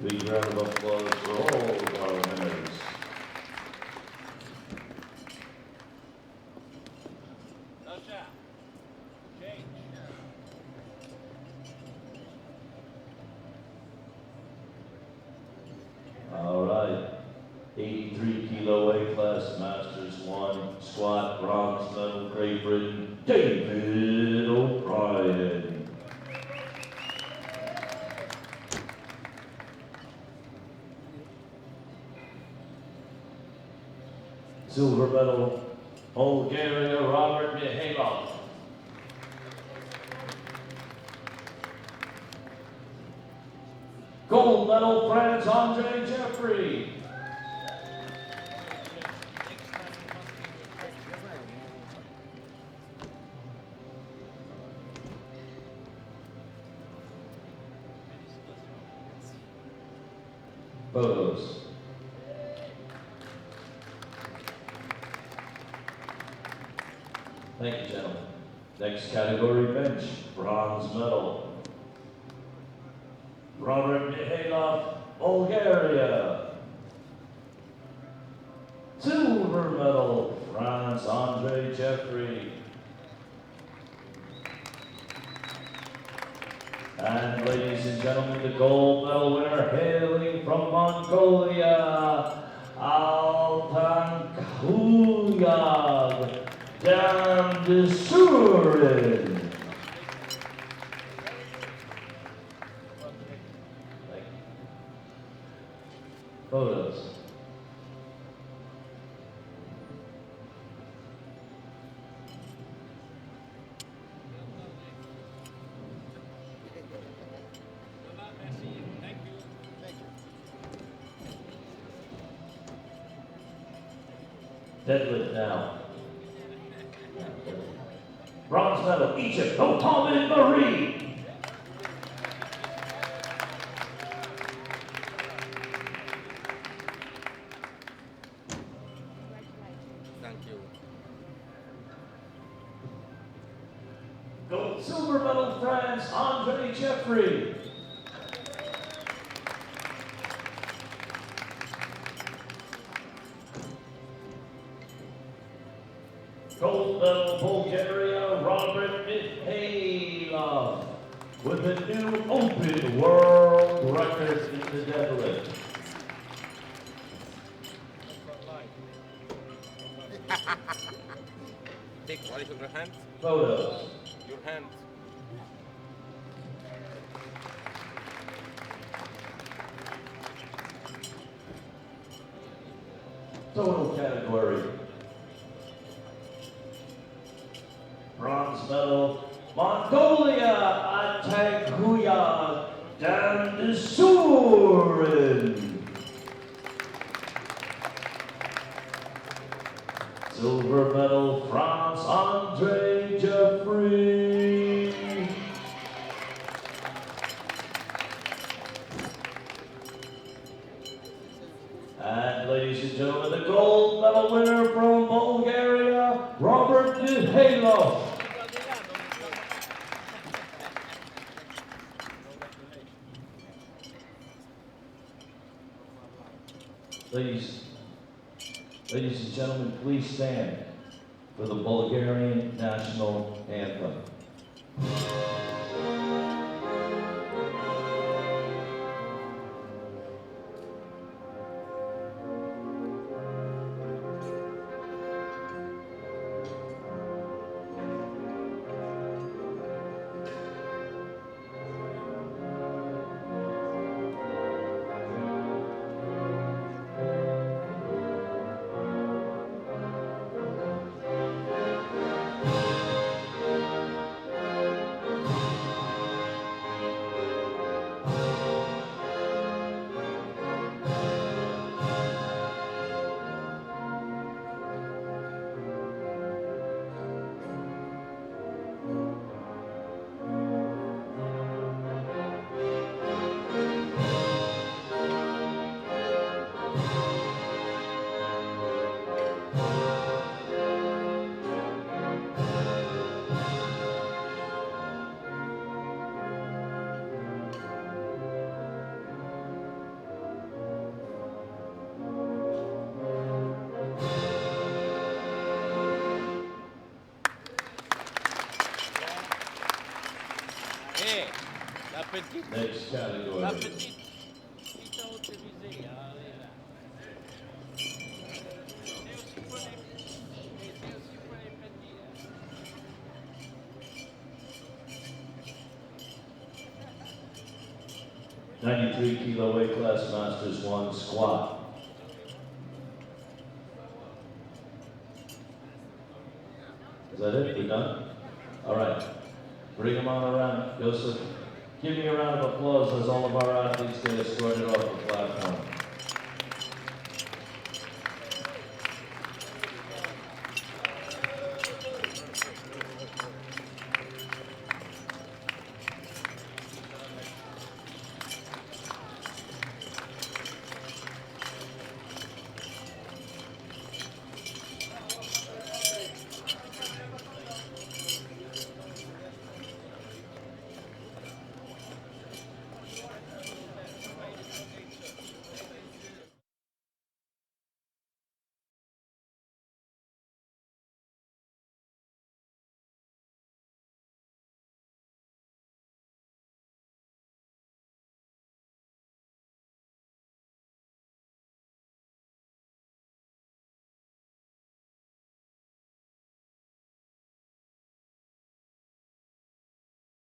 Big round of applause for all of our winners. All right, 83 kilo weight class, Masters 1, squat, bronze medal, Great Britain, David O'Brien. Silver medal, Bulgaria, Robert Mihailov. Gold medal, France, Andre Jeffrey. Photos. Thank you, gentlemen. Next category, bench, bronze medal. Robert Mihailov, Bulgaria. Silver medal, France, Andre Jeffrey. And ladies and gentlemen, the gold medal winner hailing from Mongolia, Altan Kuyag Damdisurin. Photos. Deadlift now. Bronze medal, Egypt, Mohammed Marie. Thank you. Gold, silver medal, France, Andre Jeffrey. Gold medal, Bulgaria, Robert Mihailov, with a new open world record in the deadlift. Take one of your hand. Photos. Your hand. Total category. Bronze medal, Mongolia, Atakuya Damdisurin. Silver medal, France, Andre Jeffrey. And ladies and gentlemen, the gold medal winner from Bulgaria, Robert Mihailov. Ladies and gentlemen, please stand for the Bulgarian national anthem. Hey, la petite. Next category. La petite. Petite autorisée. Allez là. C'est aussi pour les petits. 93 kilo weight class masters 1 squat. Is that it? We're done? All right. Bring them on around. Joseph, give me a round of applause as all of our athletes get escorted off the platform.